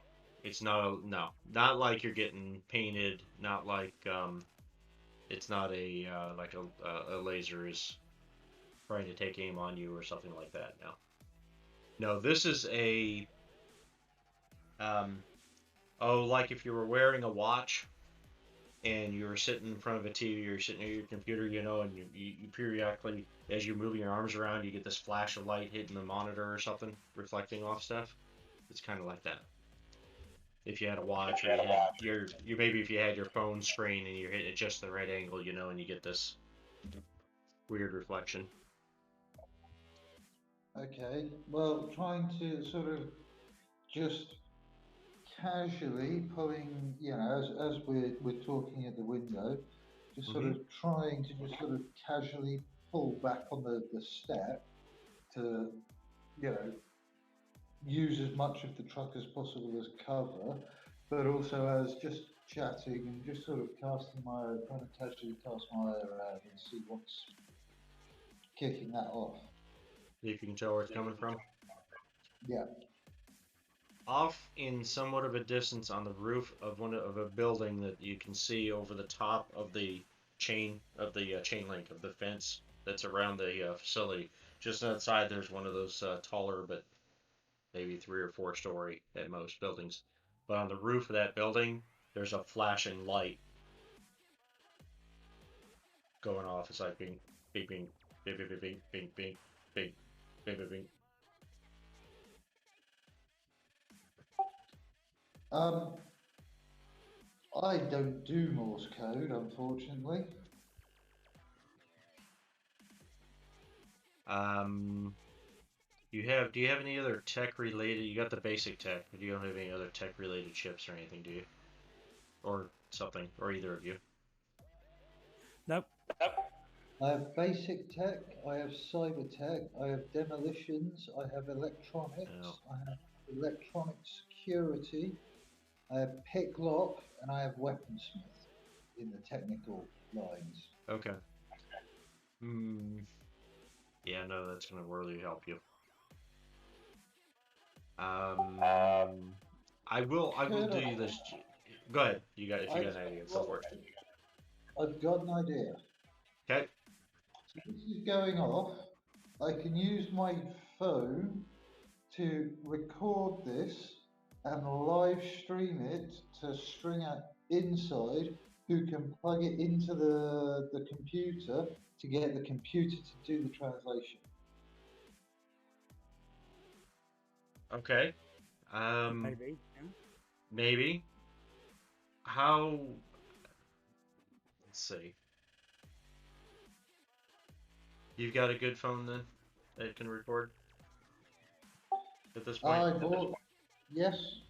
[SPEAKER 2] it's not not like you're getting painted. Not like it's not a like a laser is trying to take aim on you or something like that. No, this is a like if you were wearing a watch and you're sitting in front of a TV, or you're sitting at your computer, and you periodically, as you're moving your arms around, you get this flash of light hitting the monitor or something, reflecting off stuff. It's kind of like that. If you had a watch, or you maybe if you had your phone screen and you're hitting it just the right angle, and you get this weird reflection.
[SPEAKER 3] Okay, well, trying to sort of just casually pulling, as we're talking at the window, just sort of trying to just sort of casually pull back on the step to, use as much of the truck as possible as cover, but also as just chatting and just sort of trying to casually cast my eye around and see what's kicking that off.
[SPEAKER 2] See if you can tell where it's coming from.
[SPEAKER 3] Yeah.
[SPEAKER 2] Off in somewhat of a distance on the roof of a building that you can see over the top of the chain link of the fence that's around the facility. Just outside, there's one of those taller but maybe 3 or 4 story at most buildings. But on the roof of that building, there's a flashing light going off. It's like bing, bing, bing, bing, bing, bing, bing, bing, bing, bing, bing, bing.
[SPEAKER 3] I don't do Morse code, unfortunately.
[SPEAKER 2] Do you have any other tech related? You got the basic tech, but you don't have any other tech related chips or anything, do you? Or something, or either of you?
[SPEAKER 1] Nope.
[SPEAKER 3] I have basic tech, I have cyber tech, I have demolitions, I have electronics,
[SPEAKER 2] No.
[SPEAKER 3] I have electronic security, I have pick lock, and I have weaponsmith in the technical lines.
[SPEAKER 2] Okay. Yeah, no, that's gonna really help you. I will do you this. Go ahead. If you got an idea, go for it.
[SPEAKER 3] I've got an idea.
[SPEAKER 2] Okay.
[SPEAKER 3] So this is going off. I can use my phone to record this and live stream it to Stringer inside, who can plug it into the computer to get the computer to do the translation.
[SPEAKER 2] Okay.
[SPEAKER 1] Maybe. Yeah.
[SPEAKER 2] Maybe. How? Let's see. You've got a good phone then that can record at this point.
[SPEAKER 3] I bought. Yes.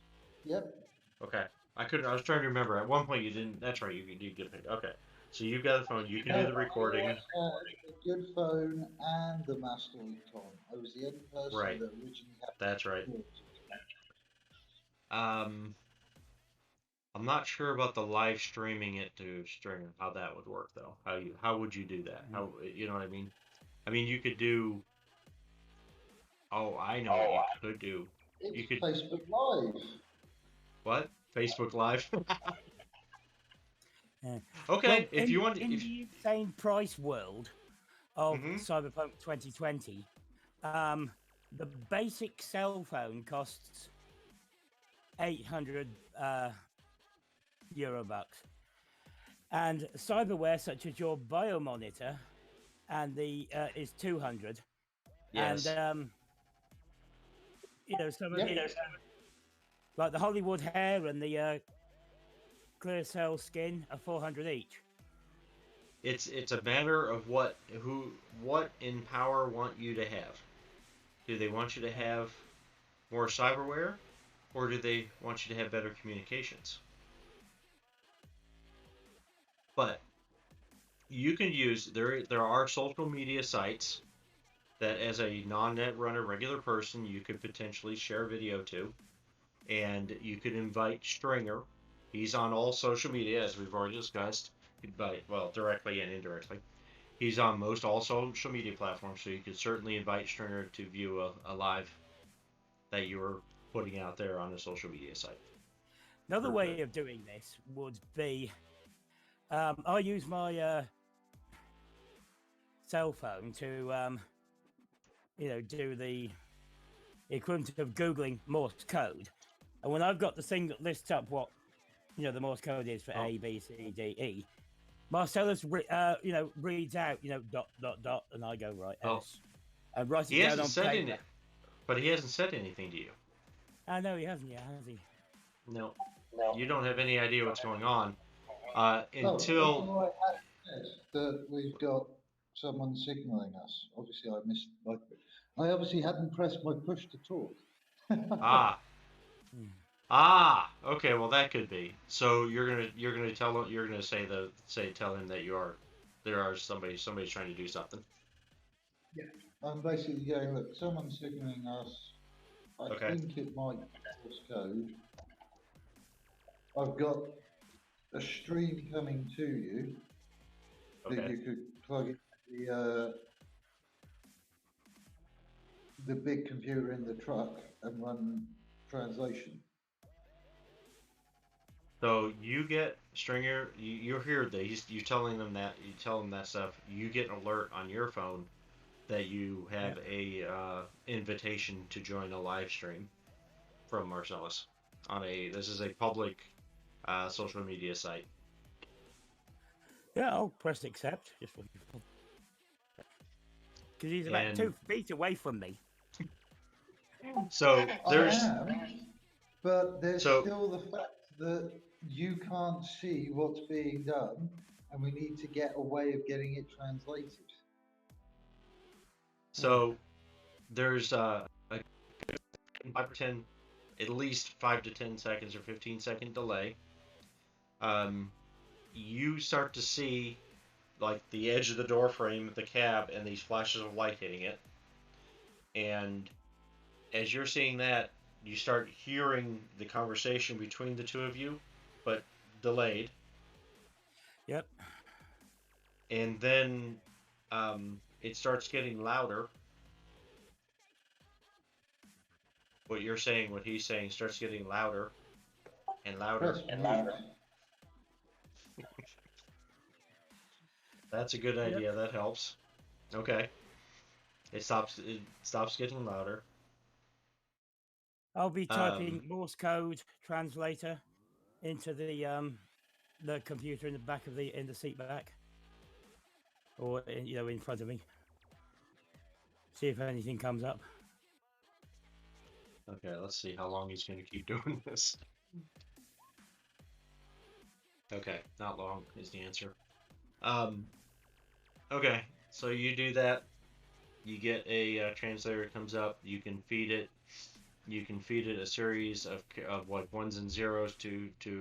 [SPEAKER 3] Yep.
[SPEAKER 2] Okay. I was trying to remember. At one point you didn't. That's right. You did get paid. Okay. So you've got a phone. You can do the recording.
[SPEAKER 3] I had a good phone and the master with Tom. I was the only person
[SPEAKER 2] Right.
[SPEAKER 3] that originally had.
[SPEAKER 2] That's right. I'm not sure about the live streaming it to Stringer. How that would work though. How would you do that? How, you know what I mean? I mean, you could do. Oh, I know what you could do.
[SPEAKER 3] It's
[SPEAKER 2] You could
[SPEAKER 3] Facebook Live.
[SPEAKER 2] what? Facebook Live.
[SPEAKER 1] Yeah.
[SPEAKER 2] Okay,
[SPEAKER 1] Well,
[SPEAKER 2] if you want,
[SPEAKER 1] in the insane price world of
[SPEAKER 2] Mhm.
[SPEAKER 1] Cyberpunk 2020, the basic cell phone costs 800 euro bucks, and cyberware such as your biomonitor and the is 200.
[SPEAKER 2] yes,
[SPEAKER 1] And you know, some of
[SPEAKER 3] Yep.
[SPEAKER 1] the like the Hollywood hair and the clear cell skin are 400 each.
[SPEAKER 2] it's a matter of what in power want you to have. Do they want you to have more cyberware, or do they want you to have better communications? But you can use there are social media sites that as a non-net runner regular person you could potentially share video to, and you could invite Stringer. He's on all social media as we've already discussed, well, directly and indirectly. He's on most all social media platforms, so you could certainly invite Stringer to view a live that you were putting out there on a social media site.
[SPEAKER 1] Another way of doing this would be I use my cell phone to do the equivalent of Googling Morse code. And when I've got the thing that lists up what the Morse code is for A, B, C, D, E, Marcellus reads out dot, and I go right S and write it down on paper.
[SPEAKER 2] But he hasn't said anything to you.
[SPEAKER 1] I know he hasn't yet, has he?
[SPEAKER 2] No. You don't have any idea what's going on
[SPEAKER 3] until I had said that we've got someone signaling us. Obviously, I obviously hadn't pressed my push to talk.
[SPEAKER 2] Okay. Well, that could be. So you're gonna tell him that there are somebody's trying to do something.
[SPEAKER 3] Yeah. I'm basically going, look, someone's signaling us. I think it might be Morse code. I've got a stream coming to you that you could plug in the big computer in the truck and run translation.
[SPEAKER 2] So you get Stringer. You hear that you telling them that stuff. You get an alert on your phone that you have a invitation to join a live stream from Marcellus this is a public social media site.
[SPEAKER 1] Yeah, I'll press accept just because he's about 2 feet away from me.
[SPEAKER 2] So there's
[SPEAKER 3] but there's still the fact that you can't see what's being done, and we need to get a way of getting it translated.
[SPEAKER 2] So there's a 5 or 10, at least 5 to 10 seconds or 15-second delay. You start to see like the edge of the door frame of the cab and these flashes of light hitting it. And as you're seeing that, you start hearing the conversation between the two of you, but delayed.
[SPEAKER 1] Yep.
[SPEAKER 2] And then it starts getting louder. What you're saying, what he's saying, starts getting louder and louder and louder. That's a good idea. That helps. Okay. It stops getting louder.
[SPEAKER 1] I'll be typing Morse code translator into the computer in the back of the seat back, or in front of me. See if anything comes up.
[SPEAKER 2] Okay, let's see how long he's going to keep doing this. Okay, not long is the answer. Okay, so you do that. You get a translator comes up. You can feed it. You can feed it a series of like ones and zeros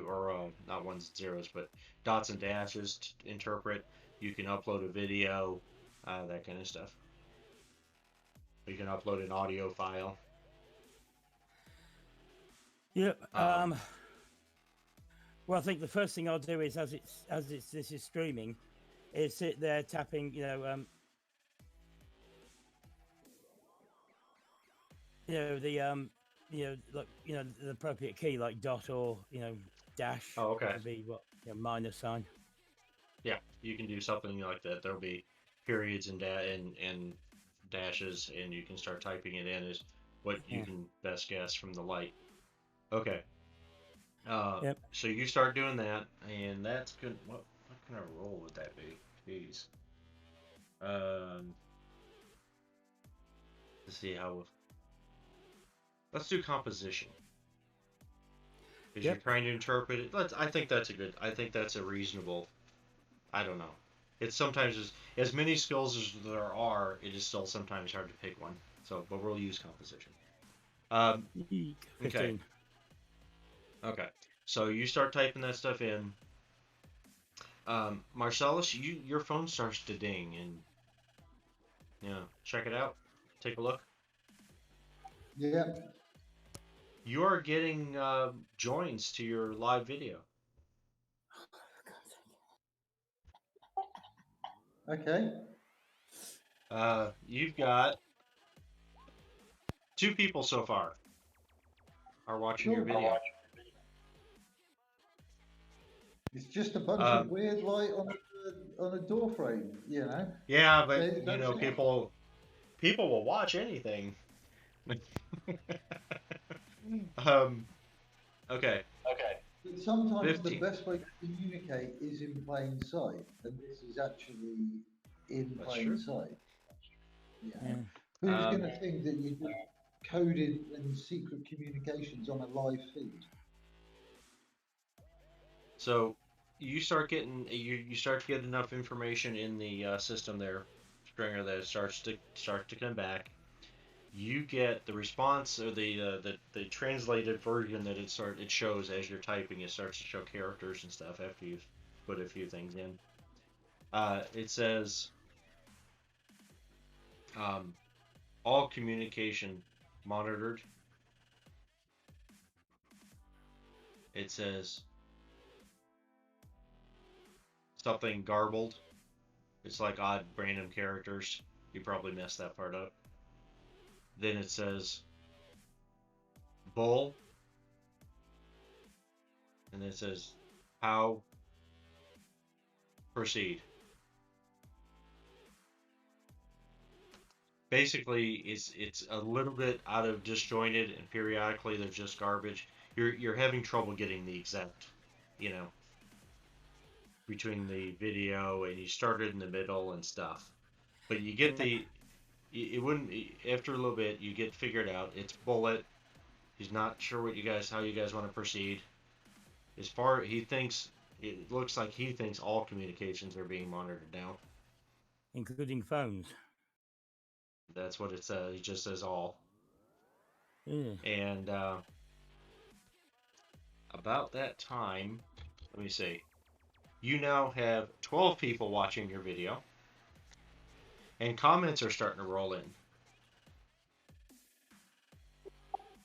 [SPEAKER 2] or not ones and zeros, but dots and dashes to interpret. You can upload a video, that kind of stuff. You can upload an audio file.
[SPEAKER 1] Yep. Well, I think the first thing I'll do is, this is streaming, is sit there tapping, the the appropriate key like dot or dash.
[SPEAKER 2] Oh, okay.
[SPEAKER 1] Would be what minus sign.
[SPEAKER 2] Yeah, you can do something like that. There'll be periods and dashes, and you can start typing it in as what you can best guess from the light. Okay.
[SPEAKER 1] Yep.
[SPEAKER 2] So you start doing that, and that's good. What kind of roll would that be? Jeez. Let's see how. Let's do composition. Because you're trying to interpret it. I think that's a reasonable. I don't know. It's sometimes as many skills as there are, it is still sometimes hard to pick one. So, but we'll use composition. Okay. Okay. So you start typing that stuff in. Marcellus, your phone starts to ding, and check it out. Take a look.
[SPEAKER 3] Yeah.
[SPEAKER 2] You are getting joins to your live video.
[SPEAKER 3] Okay.
[SPEAKER 2] You've got 2 people so far are watching your video.
[SPEAKER 3] It's just a bunch of weird light on a door frame,
[SPEAKER 2] Yeah, but people will watch anything. Okay.
[SPEAKER 3] But sometimes
[SPEAKER 2] 15.
[SPEAKER 3] the best way to communicate is in plain sight, and this is actually in plain sight. Yeah. Who's going to think that you do coded and secret communications on a live feed?
[SPEAKER 2] So you start getting you start to get enough information in the system there, Stringer, that it starts to come back. You get the response or the translated version that it shows as you're typing. It starts to show characters and stuff after you've put a few things in. It says all communication monitored. It says something garbled. It's like odd random characters. You probably messed that part up. Then it says bull. And then it says how proceed. Basically, it's a little bit out of disjointed, and periodically there's just garbage. You're having trouble getting the exact, between the video, and you started in the middle and stuff. But you get it wouldn't, after a little bit, you get figured out. It's bullet. He's not sure how you guys want to proceed. It looks like he thinks all communications are being monitored now,
[SPEAKER 1] including phones.
[SPEAKER 2] That's what it says. It just says all.
[SPEAKER 1] Yeah.
[SPEAKER 2] And about that time, let me see. You now have 12 people watching your video, and comments are starting to roll in.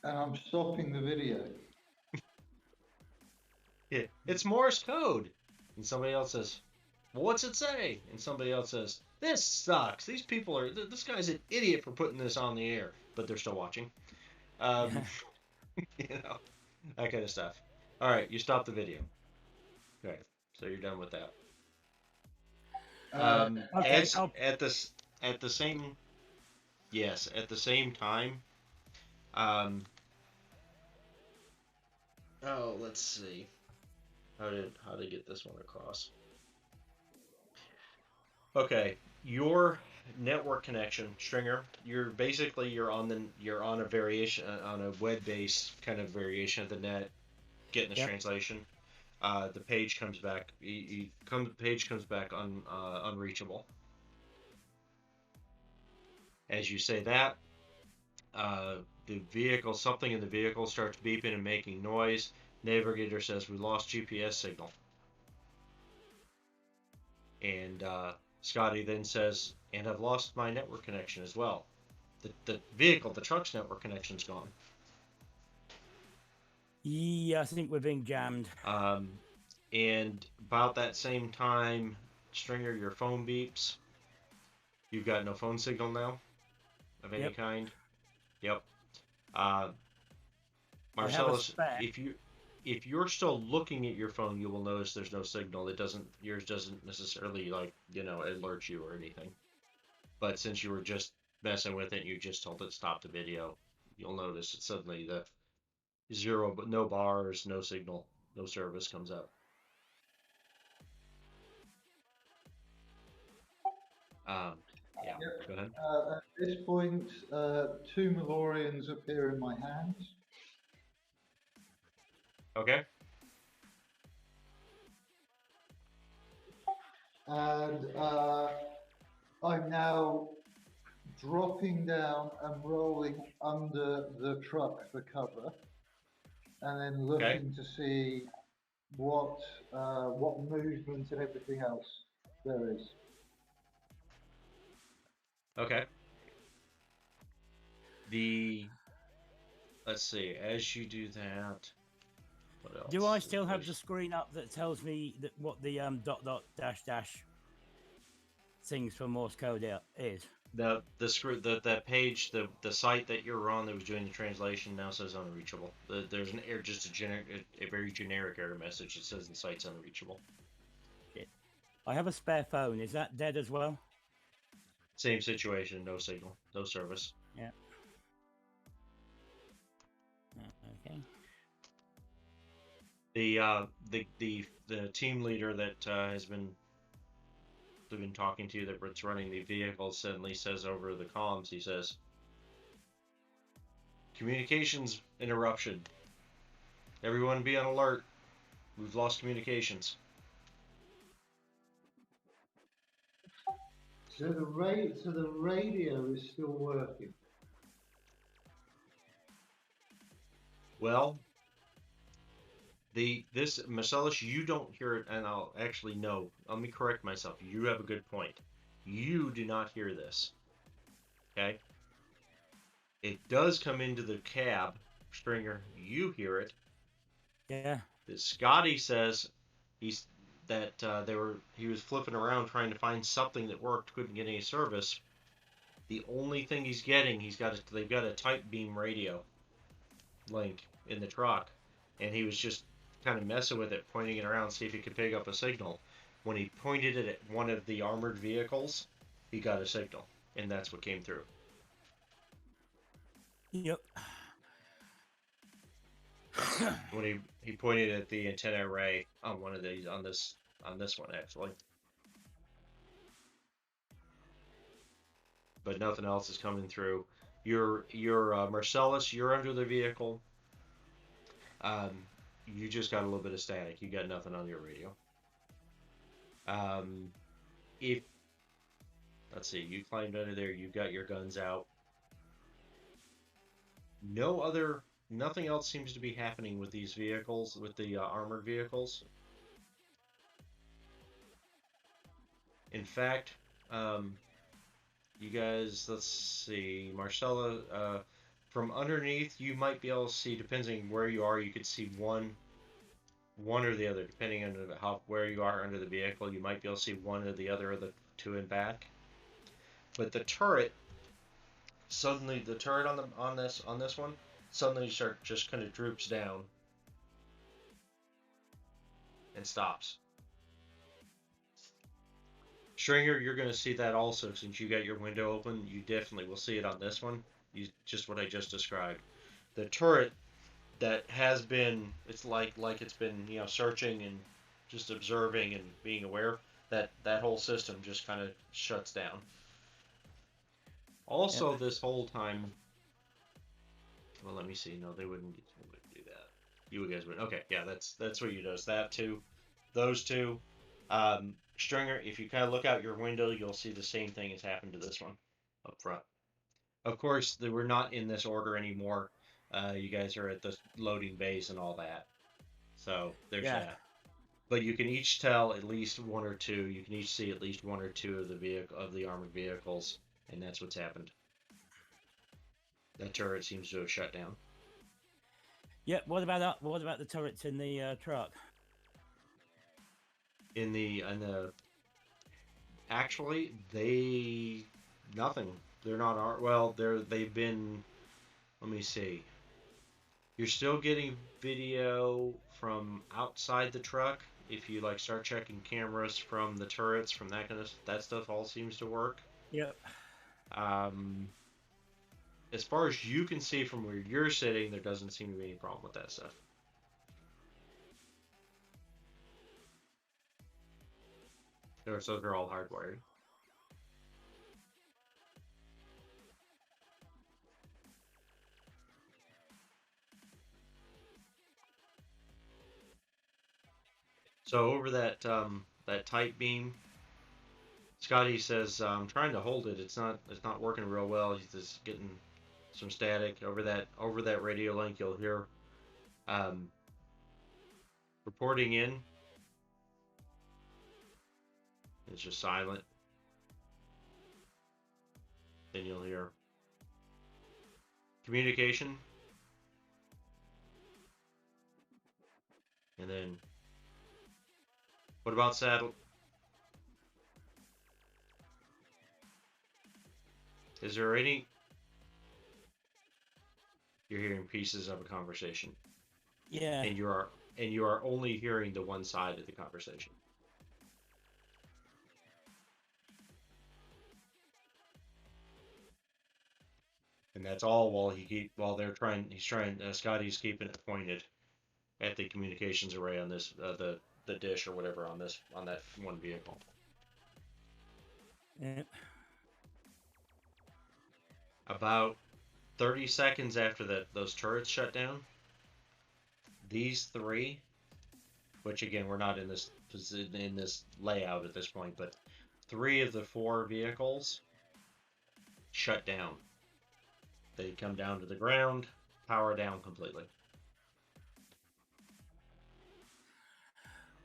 [SPEAKER 3] And I'm stopping the video.
[SPEAKER 2] Yeah, it's Morse code. And somebody else says, well, what's it say? And somebody else says, this sucks. This guy's an idiot for putting this on the air. But they're still watching. That kind of stuff. All right, you stop the video. Okay, so you're done with that.
[SPEAKER 1] Okay.
[SPEAKER 2] At the same time, Oh, let's see. How to get this one across? Okay, your network connection, Stringer. You're on a variation on a web-based kind of variation of the net, getting this
[SPEAKER 1] Yep.
[SPEAKER 2] translation. The page comes back. The page comes back unreachable. As you say that, something in the vehicle starts beeping and making noise. Navigator says we lost GPS signal. And Scotty then says, and I've lost my network connection as well. The truck's network connection's gone.
[SPEAKER 1] Yeah, I think we're being jammed.
[SPEAKER 2] And about that same time, Stringer, your phone beeps. You've got no phone signal now of any
[SPEAKER 1] Yep.
[SPEAKER 2] kind. Yep.
[SPEAKER 1] I have a
[SPEAKER 2] Marcellus,
[SPEAKER 1] spare.
[SPEAKER 2] if you're still looking at your phone, you will notice there's no signal. Yours doesn't necessarily alert you or anything. But since you were just messing with it, and you just told it to stop the video, you'll notice that suddenly the zero, but no bars, no signal, no service comes up. Yeah,
[SPEAKER 3] Yep.
[SPEAKER 2] go ahead.
[SPEAKER 3] At this point, 2 Malorians appear in my hands.
[SPEAKER 2] Okay.
[SPEAKER 3] And I'm now dropping down and rolling under the truck for cover, and then looking to see what movement and everything else there is.
[SPEAKER 2] Okay. Let's see, as you do that, what else?
[SPEAKER 1] Do I still have the screen up that tells me that what the dot dot dash dash things for Morse code is?
[SPEAKER 2] That page, the site that you're on that was doing the translation now says unreachable. There's an error, just a very generic error message that says the site's unreachable.
[SPEAKER 1] Shit. I have a spare phone. Is that dead as well?
[SPEAKER 2] Same situation, no signal, no service.
[SPEAKER 1] Yeah. Okay.
[SPEAKER 2] The team leader that has been talking to you, that's running the vehicle, suddenly says over the comms, he says, communications interruption. Everyone be on alert. We've lost communications.
[SPEAKER 3] So the radio is still working.
[SPEAKER 2] Well, Marcellus, you don't hear it, and I'll actually no. Let me correct myself. You have a good point. You do not hear this. Okay? It does come into the cab, Stringer. You hear it.
[SPEAKER 1] Yeah.
[SPEAKER 2] Scotty says he was flipping around trying to find something that worked, couldn't get any service. The only thing he's getting, they've got a Type Beam radio link in the truck, and he was just kind of messing with it, pointing it around, see if he could pick up a signal. When he pointed it at one of the armored vehicles, he got a signal, and that's what came through.
[SPEAKER 1] Yep.
[SPEAKER 2] When he pointed at the antenna array on one of these, on this one actually, but nothing else is coming through. You're Marcellus, you're under the vehicle. You just got a little bit of static. You got nothing on your radio. Let's see, you climbed under there. You've got your guns out. Nothing else seems to be happening with these vehicles, with the armored vehicles. In fact, you guys, let's see, Marcella, from underneath, you might be able to see, depending where you are, you could see one or the other, depending on where you are under the vehicle. You might be able to see one or the other of the two in back. But the turret, suddenly, the turret on this one, suddenly just kind of droops down and stops. Stringer, you're going to see that also, since you got your window open. You definitely will see it on this one. Just what I just described. The turret that has been, it's like it's been, searching and just observing and being aware, that whole system just kind of shuts down.
[SPEAKER 1] Yep.
[SPEAKER 2] Also, this whole time, well, let me see. No, they wouldn't do that. You guys would. Okay, yeah, that's what you does. That too, those two. Stringer, if you kind of look out your window, you'll see the same thing has happened to this one up front. Of course, we're not in this order anymore. You guys are at the loading base and all that. So there's
[SPEAKER 1] Yeah.
[SPEAKER 2] that. But you can each tell at least one or two. You can each see at least one or two of the armored vehicles, and that's what's happened. That turret seems to have shut down.
[SPEAKER 1] Yeah. What about that? What about the turrets in the truck?
[SPEAKER 2] In the actually they nothing. They're not well. They've been. Let me see. You're still getting video from outside the truck. If you like start checking cameras from the turrets, from that stuff, all seems to work.
[SPEAKER 1] Yep.
[SPEAKER 2] As far as you can see from where you're sitting, there doesn't seem to be any problem with that stuff. Those are all hardwired. So over that tight beam, Scotty says, "I'm trying to hold it. It's not working real well. He's just getting some static over that radio link. You'll hear um, reporting in. It's just silent. Then you'll hear communication, and then what about satellite? Is there any? You're hearing pieces of a conversation,
[SPEAKER 1] Yeah.
[SPEAKER 2] and you are only hearing the one side of the conversation. And that's all while Scotty's keeping it pointed at the communications array on this the dish or whatever on that one vehicle.
[SPEAKER 1] Yep.
[SPEAKER 2] About 30 seconds after those turrets shut down, these three, which again we're not in this layout at this point, but 3 of the 4 vehicles shut down. They come down to the ground, power down completely.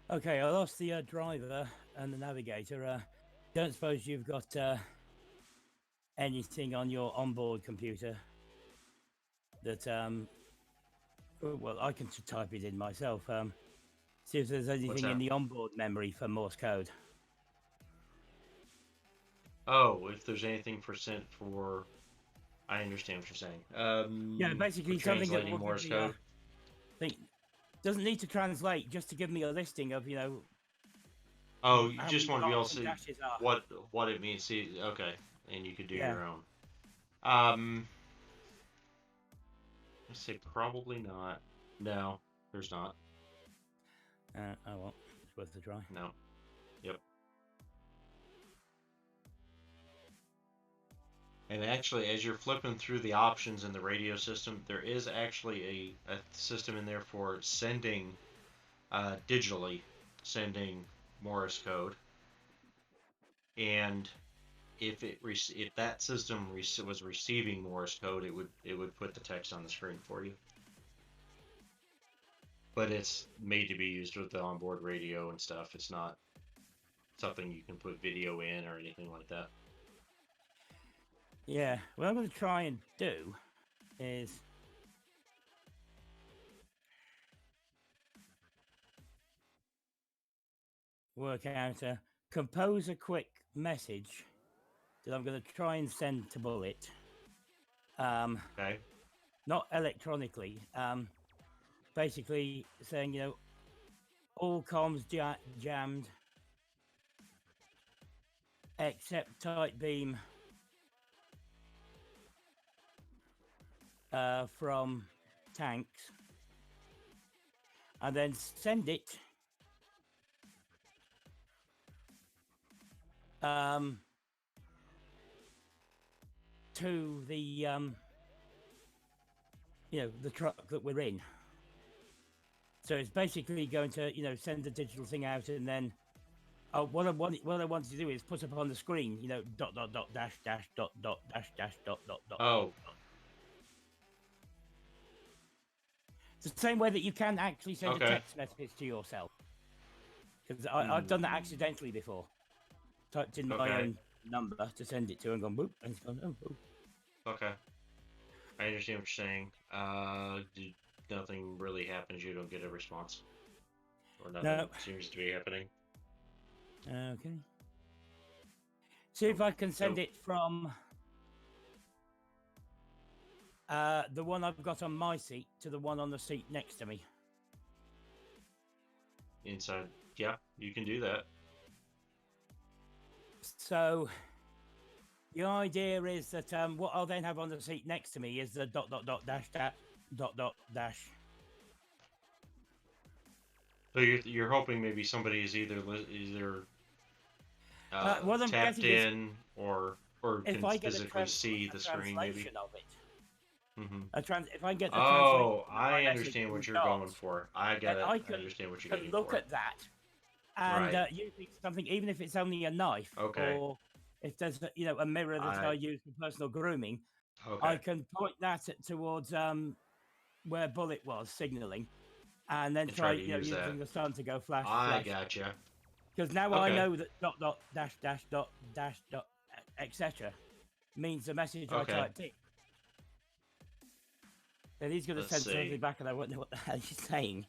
[SPEAKER 1] Okay, I lost the driver and the navigator. Don't suppose you've got anything on your onboard computer that well, I can type it in myself. See if there's anything in the onboard memory for Morse code.
[SPEAKER 2] Oh, if there's anything for I understand what you're saying.
[SPEAKER 1] Yeah, basically
[SPEAKER 2] for
[SPEAKER 1] something that
[SPEAKER 2] translating
[SPEAKER 1] will
[SPEAKER 2] Morse
[SPEAKER 1] give me,
[SPEAKER 2] code.
[SPEAKER 1] doesn't need to translate, just to give me a listing of
[SPEAKER 2] Oh, you
[SPEAKER 1] how
[SPEAKER 2] just
[SPEAKER 1] many
[SPEAKER 2] want to be able to
[SPEAKER 1] dots and
[SPEAKER 2] see
[SPEAKER 1] dashes are.
[SPEAKER 2] what it means. See, okay, and you could do
[SPEAKER 1] Yeah.
[SPEAKER 2] your own. Let's say probably not. No, there's not.
[SPEAKER 1] Oh well, it's worth a try.
[SPEAKER 2] No. Yep. And actually, as you're flipping through the options in the radio system, there is actually a system in there for sending digitally, sending Morse code. And if that system was receiving Morse code, it would put the text on the screen for you. But it's made to be used with the onboard radio and stuff. It's not something you can put video in or anything like that.
[SPEAKER 1] Yeah, what I'm going to try and do is work out compose a quick message that I'm going to try and send to Bullet.
[SPEAKER 2] Okay.
[SPEAKER 1] Not electronically. Basically saying, all comms jammed except tight beam from tanks. and then send it to the the truck that we're in. So it's basically going to send the digital thing out, and then what I want to do is put up on the screen, dot dot dot dash dash dot dot dash dash dot dot dot.
[SPEAKER 2] Oh.
[SPEAKER 1] It's the same way that you can actually send a text message to yourself. Because I've done that accidentally before. Typed in my own number to send it to, and gone boop, and it's gone oh.
[SPEAKER 2] Okay. I understand what you're saying. Nothing really happens. You don't get a response, or nothing seems to be happening.
[SPEAKER 1] Okay. See if I can send it from the one I've got on my seat to the one on the seat next to me.
[SPEAKER 2] Inside, yeah, you can do that.
[SPEAKER 1] So the idea is that what I'll then have on the seat next to me is the dot dot dot dash dash dot dot dash.
[SPEAKER 2] So you're hoping maybe somebody is either
[SPEAKER 1] what I'm
[SPEAKER 2] tapped
[SPEAKER 1] getting
[SPEAKER 2] in or can physically see the screen, maybe.
[SPEAKER 1] Of it.
[SPEAKER 2] Mm-hmm.
[SPEAKER 1] If I get the
[SPEAKER 2] translation, I understand what you're going for. I get it. I understand what you're getting
[SPEAKER 1] look
[SPEAKER 2] for.
[SPEAKER 1] At that and using something, even if it's only a knife, or if there's a mirror that I use for personal grooming, I can point that towards where Bullet was signaling, and then try using the sun to go flash.
[SPEAKER 2] I gotcha.
[SPEAKER 1] Because now I know that dot dot dash dash dot dash dot etc. means the message I typed in. Then he's going to send something back, and I won't know what the hell he's saying.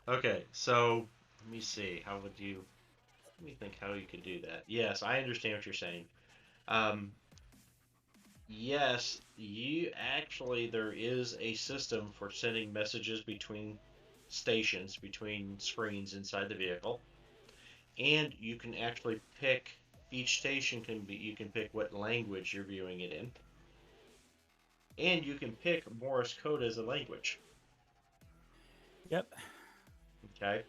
[SPEAKER 2] Okay, so let me see. Let me think how you could do that. Yes, I understand what you're saying. Yes, there is a system for sending messages between stations, between screens inside the vehicle, and you can actually pick. Each station you can pick what language you're viewing it in. And you can pick Morse code as a language.
[SPEAKER 1] Yep.
[SPEAKER 2] Okay.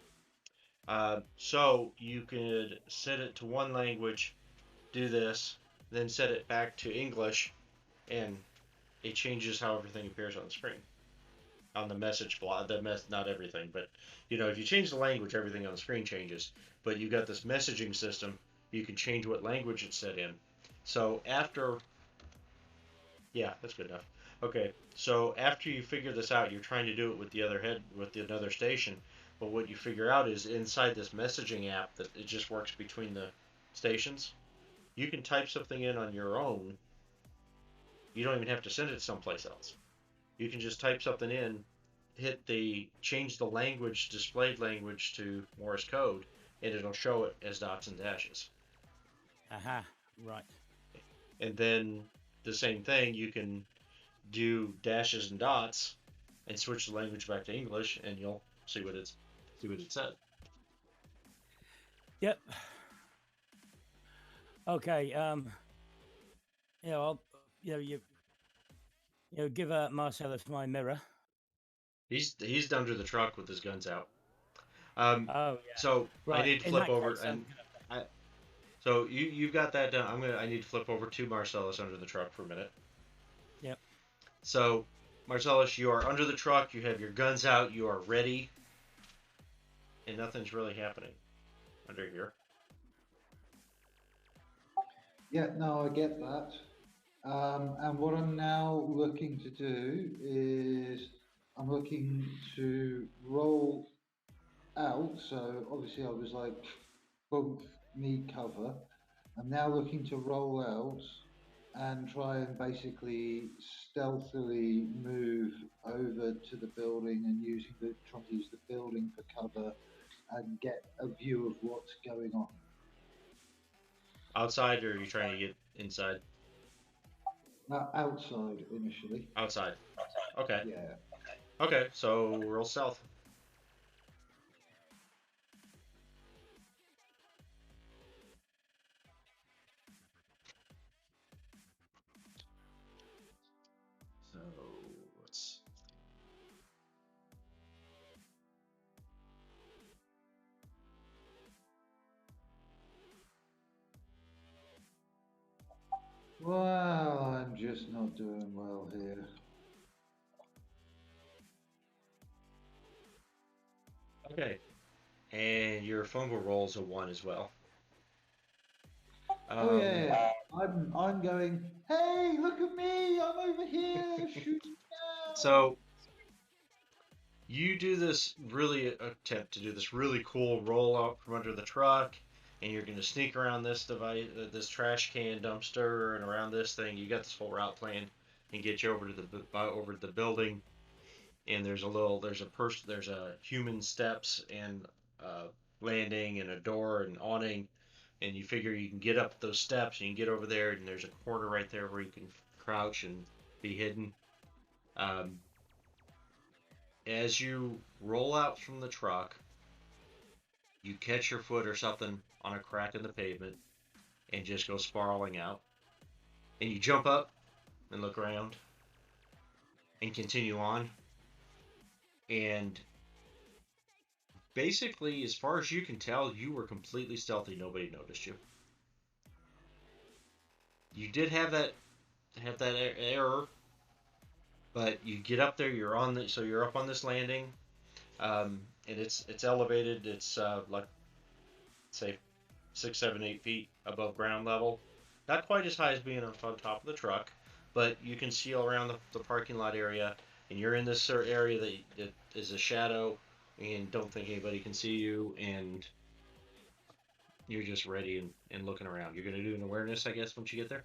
[SPEAKER 2] So you could set it to one language, do this, then set it back to English, and it changes how everything appears on the screen. On the message block, not everything, but if you change the language, everything on the screen changes. But you got this messaging system, you can change what language it's set in. So that's good enough. Okay, so after you figure this out, you're trying to do it with another station. But what you figure out is inside this messaging app that it just works between the stations. You can type something in on your own. You don't even have to send it someplace else. You can just type something in, change the language, displayed language to Morse code, and it'll show it as dots and dashes.
[SPEAKER 1] Aha, right.
[SPEAKER 2] And then the same thing, you can do dashes and dots and switch the language back to English, and you'll see what it said.
[SPEAKER 1] Yep. Okay. I'll give Marcellus my mirror.
[SPEAKER 2] He's under the truck with his guns out.
[SPEAKER 1] Yeah.
[SPEAKER 2] So
[SPEAKER 1] right.
[SPEAKER 2] I need to flip over, so you've got that done. I need to flip over to Marcellus under the truck for a minute.
[SPEAKER 1] Yep.
[SPEAKER 2] So, Marcellus, you are under the truck. You have your guns out. You are ready, and nothing's really happening under here.
[SPEAKER 3] Yeah, no, I get that. And what I'm now looking to do is I'm looking to roll out. So obviously I was like, bump, need cover. I'm now looking to roll out and try and basically stealthily move over to the building and trying to use the building for cover and get a view of what's going on.
[SPEAKER 2] Outside, or are you trying to get inside?
[SPEAKER 3] Outside initially.
[SPEAKER 2] Outside. Okay.
[SPEAKER 3] Yeah.
[SPEAKER 2] Okay, so roll stealth. So let's.
[SPEAKER 3] Well, I'm just not doing well here.
[SPEAKER 2] Okay. And your fungal roll's a 1 as well.
[SPEAKER 3] Oh yeah, I'm going. Hey, look at me! I'm over here shooting down.
[SPEAKER 2] So you do this really attempt to do this really cool roll out from under the truck, and you're going to sneak around this device, this trash can dumpster, and around this thing. You got this whole route planned, and get you over to the building. And there's a human steps and landing and a door and awning, and you figure you can get up those steps and you can get over there, and there's a corner right there where you can crouch and be hidden. Um, as you roll out from the truck, you catch your foot or something on a crack in the pavement and just go spiraling out. And you jump up and look around and continue on. And basically, as far as you can tell, you were completely stealthy. Nobody noticed you. You did have that error, but you get up there. So you're up on this landing, and it's elevated. It's like say 6, 7, 8 feet above ground level. Not quite as high as being on top of the truck, but you can see all around the parking lot area, and you're in this area that is a shadow, and don't think anybody can see you, and you're just ready and looking around. You're going to do an awareness, I guess, once you get there?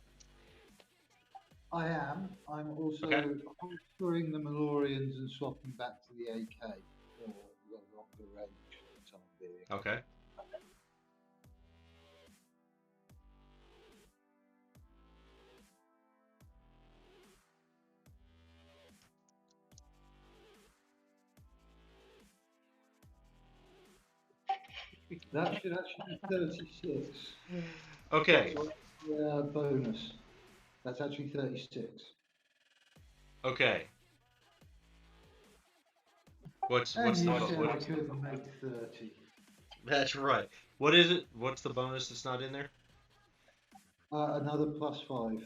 [SPEAKER 3] I am. I'm also
[SPEAKER 2] Okay.
[SPEAKER 3] holstering the Malorians and swapping back to the AK for the longer range for the time being.
[SPEAKER 2] Okay.
[SPEAKER 3] That should actually be 36.
[SPEAKER 2] Okay.
[SPEAKER 3] Bonus. That's actually 36.
[SPEAKER 2] Okay. What's
[SPEAKER 3] And you
[SPEAKER 2] the
[SPEAKER 3] said
[SPEAKER 2] what?
[SPEAKER 3] I couldn't make 30.
[SPEAKER 2] That's right. What is it? What's the bonus that's not in there?
[SPEAKER 3] Another +5.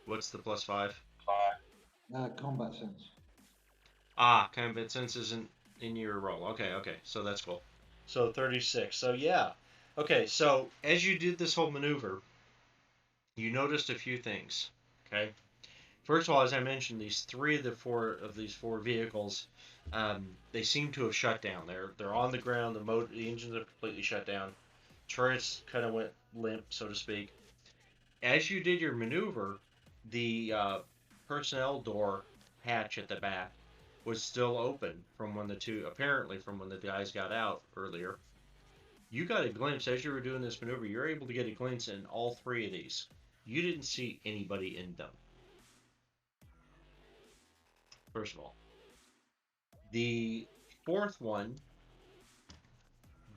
[SPEAKER 2] What's the +5?
[SPEAKER 3] Combat sense.
[SPEAKER 2] Combat sense isn't in your roll. Okay. So that's cool. So 36. So yeah. Okay, so as you did this whole maneuver, you noticed a few things. Okay. First of all, as I mentioned, these four vehicles, they seem to have shut down. They're on the ground. The engines are completely shut down. Turrets kind of went limp, so to speak. As you did your maneuver, the personnel door hatch at the back was still open from when the guys got out earlier. You got a glimpse as you were doing this maneuver. You're able to get a glimpse in all three of these. You didn't see anybody in them. First of all, the fourth one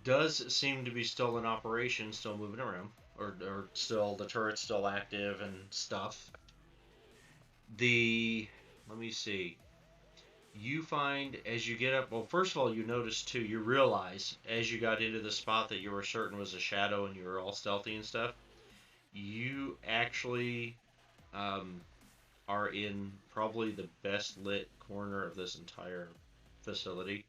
[SPEAKER 2] does seem to be still in operation, still moving around, or still the turret's still active and stuff. Let me see. You find as you get up, well, first of all, you realize as you got into the spot that you were certain was a shadow and you were all stealthy and stuff, you actually are in probably the best lit corner of this entire facility.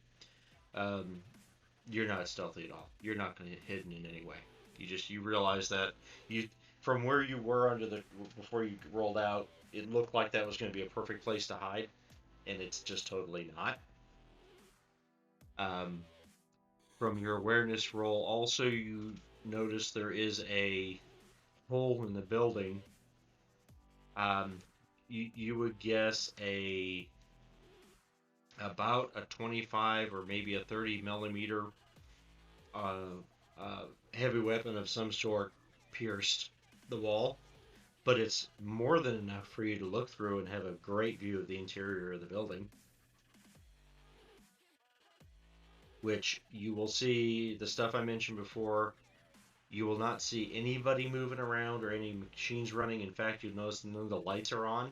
[SPEAKER 2] You're not stealthy at all. You're not going to get hidden in any way. You realize that from where you were before you rolled out, it looked like that was going to be a perfect place to hide, and it's just totally not. From your awareness roll, also you notice there is a hole in the building. You would guess about a 25 or maybe a 30 millimeter heavy weapon of some sort pierced the wall, but it's more than enough for you to look through and have a great view of the interior of the building, which you will see the stuff I mentioned before. You will not see anybody moving around or any machines running. In fact, you'll notice none of the lights are on.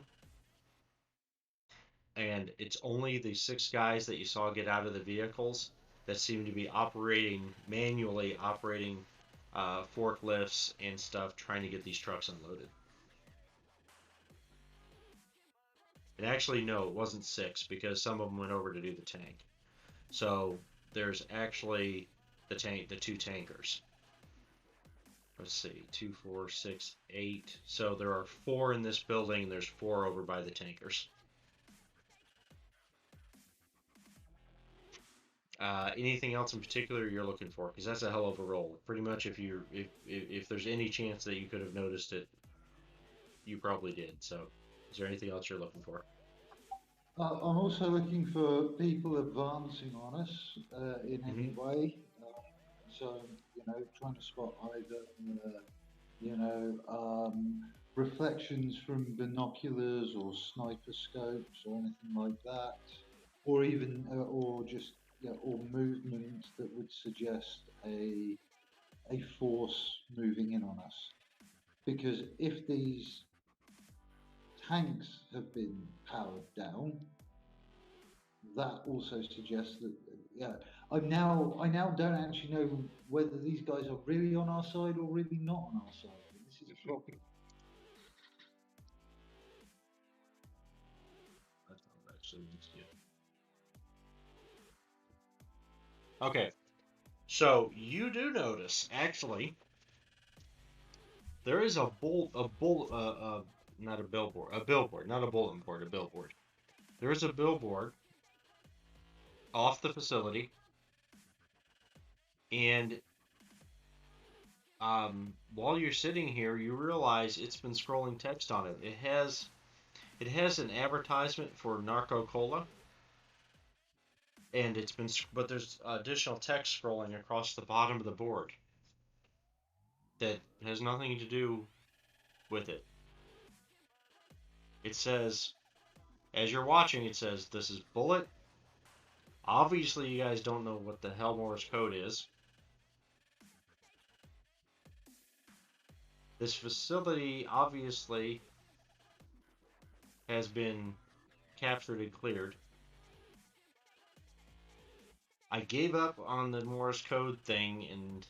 [SPEAKER 2] And it's only the 6 guys that you saw get out of the vehicles that seem to be manually operating forklifts and stuff, trying to get these trucks unloaded. And actually, no, it wasn't 6 because some of them went over to do the tank. So there's actually the 2 tankers. Let's see, 2, 4, 6, 8. So there are 4 in this building, and there's 4 over by the tankers. Anything else in particular you're looking for? Because that's a hell of a roll. Pretty much, if there's any chance that you could have noticed it, you probably did. So, is there anything else you're looking for?
[SPEAKER 3] I'm also looking for people advancing on us in any way. So, trying to spot either, reflections from binoculars or sniper scopes or anything like that, or even, or just, or movement that would suggest a force moving in on us. Because if these tanks have been powered down, that also suggests that, I now don't actually know whether these guys are really on our side or really not on our side. And this is a problem.
[SPEAKER 2] That's not actually good. Okay, so you do notice actually there is not a billboard, not a bulletin board, a billboard. There is a billboard off the facility, and while you're sitting here, you realize it's been scrolling text on it. It has an advertisement for Narco Cola, and but there's additional text scrolling across the bottom of the board that has nothing to do with it. It says, as you're watching, it says, "This is Bullet." Obviously, you guys don't know what the hell Morse code is. This facility obviously has been captured and cleared. I gave up on the Morse code thing and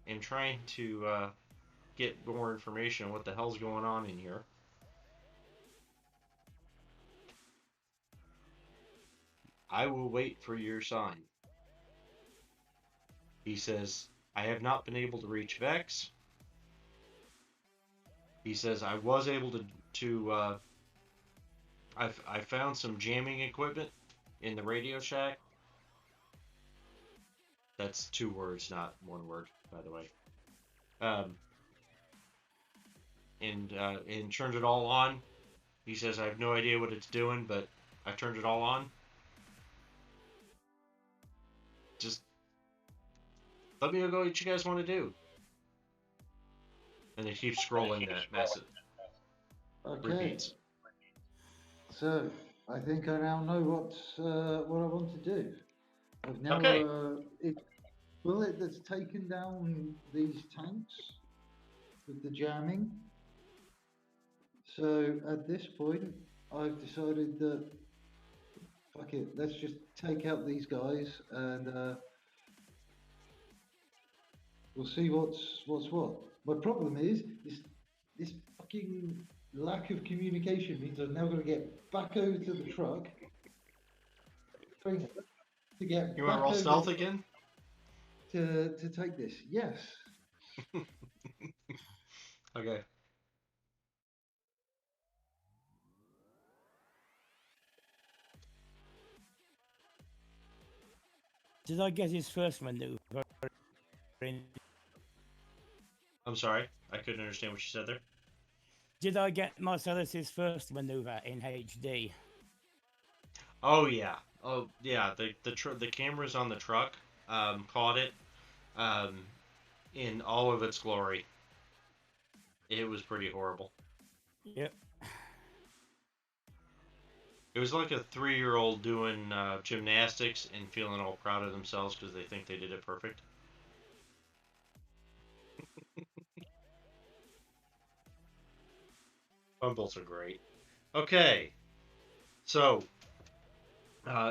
[SPEAKER 2] am trying to get more information on what the hell's going on in here. I will wait for your sign. He says, I have not been able to reach Vex. He says, I was able to I found some jamming equipment in the Radio Shack. That's 2 words, not 1 word, by the way. And turned it all on. He says, I have no idea what it's doing, but I turned it all on. Just let me know what you guys want to do. And they keep scrolling that message.
[SPEAKER 3] Okay.
[SPEAKER 2] Repeats.
[SPEAKER 3] So I think I now know what I want to do. I've now
[SPEAKER 2] Okay.
[SPEAKER 3] Bullet that's taken down these tanks with the jamming. So at this point, I've decided that fuck it, let's just take out these guys and we'll see what's what. My problem is this fucking lack of communication means I'm now going to get back over to the truck. To get
[SPEAKER 2] You want to roll stealth again?
[SPEAKER 3] To take this, yes.
[SPEAKER 2] Okay.
[SPEAKER 1] Did I get his first maneuver?
[SPEAKER 2] I'm sorry, I couldn't understand what you said there.
[SPEAKER 1] Did I get Marcellus's first maneuver in HD?
[SPEAKER 2] Oh yeah, the cameras on the truck caught it in all of its glory. It was pretty horrible.
[SPEAKER 1] Yep.
[SPEAKER 2] It was like a 3-year-old doing gymnastics and feeling all proud of themselves because they think they did it perfect. Fumbles are great. Okay, so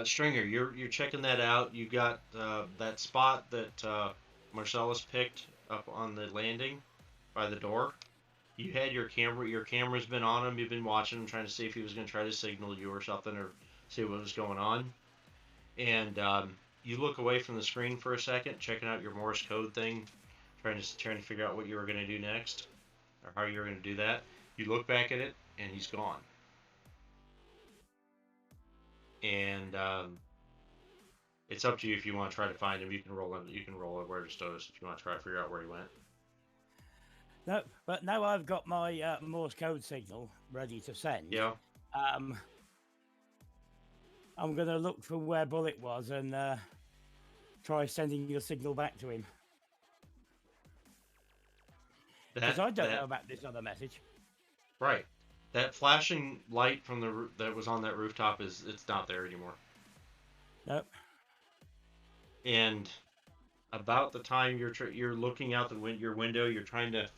[SPEAKER 2] Stringer, you're checking that out. You got that spot that Marcellus picked up on the landing by the door. you had your camera. Your camera's been on him. You've been watching him, trying to see if he was going to try to signal you or something, or see what was going on. And you look away from the screen for a second, checking out your Morse code thing, trying to figure out what you were going to do next, or how you were going to do that. You look back at it, and he's gone. And it's up to you if you want to try to find him. You can roll him. You can roll awareness notice if you want to try to figure out where he went.
[SPEAKER 1] No, but now I've got my Morse code signal ready to send.
[SPEAKER 2] Yeah.
[SPEAKER 1] I'm going to look for where Bullet was and try sending the signal back to him. Because I don't know about this other message.
[SPEAKER 2] Right. That flashing light from the that was on that rooftop it's not there anymore.
[SPEAKER 1] Nope.
[SPEAKER 2] And about the time you're looking out your window, you're trying to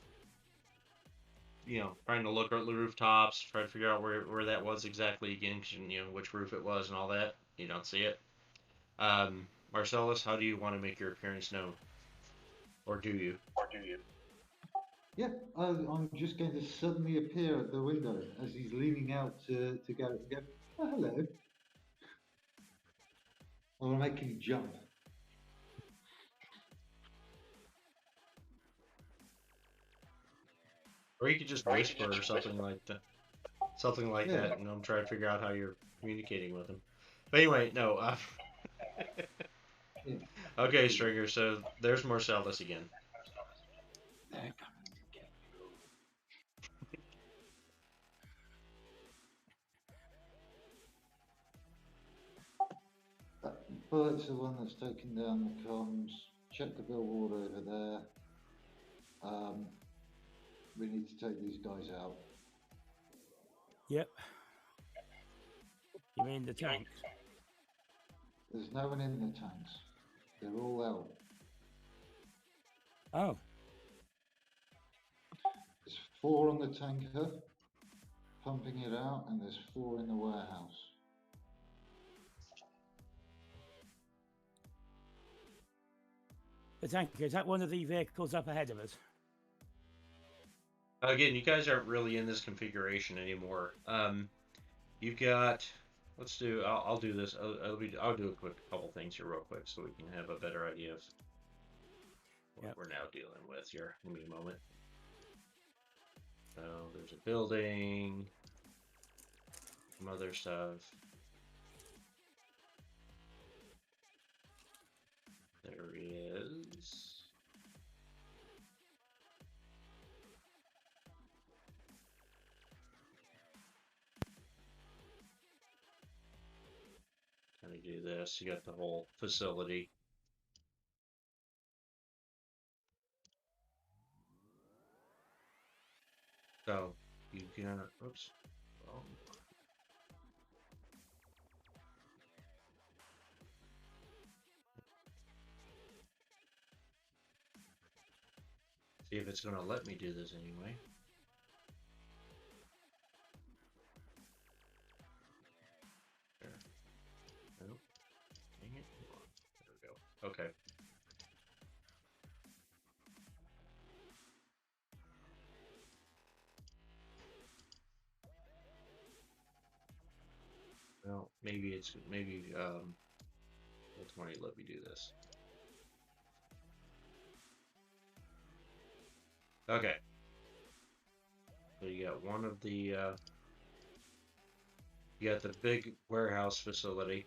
[SPEAKER 2] look at the rooftops, try to figure out where that was exactly again, which roof it was and all that. You don't see it. Marcellus, how do you want to make your appearance known? Or do you?
[SPEAKER 3] Yeah, I'm just going to suddenly appear at the window as he's leaning out to go, oh, hello. I want to make him jump.
[SPEAKER 2] Or you could just whisper or something like that. Something like that, and I'm trying to figure out how you're communicating with him. But anyway, no.
[SPEAKER 3] Yeah.
[SPEAKER 2] Okay, Stringer, so there's Marcellus again.
[SPEAKER 3] They're coming to get you. Bullet's the one that's taken down the comms. Check the billboard over there. We need to take these guys out.
[SPEAKER 1] Yep. You mean the tanks?
[SPEAKER 3] There's no one in the tanks. They're all out.
[SPEAKER 1] Oh.
[SPEAKER 3] There's 4 on the tanker, pumping it out, and there's 4 in the warehouse.
[SPEAKER 1] The tanker, is that one of the vehicles up ahead of us?
[SPEAKER 2] Again, you guys aren't really in this configuration anymore. You got. Let's do. I'll do this. I'll do a couple things here real quick so we can have a better idea of what we're now dealing with here. Give me a moment. So there's a building, some other stuff. There is. Kind of do this. You got the whole facility. So you got. Oops. See if it's going to let me do this anyway. There. Nope. Dang it. Come on. There we go. Okay. Well, maybe let's want to let me do this. Okay. So you got one of the you got the big warehouse facility.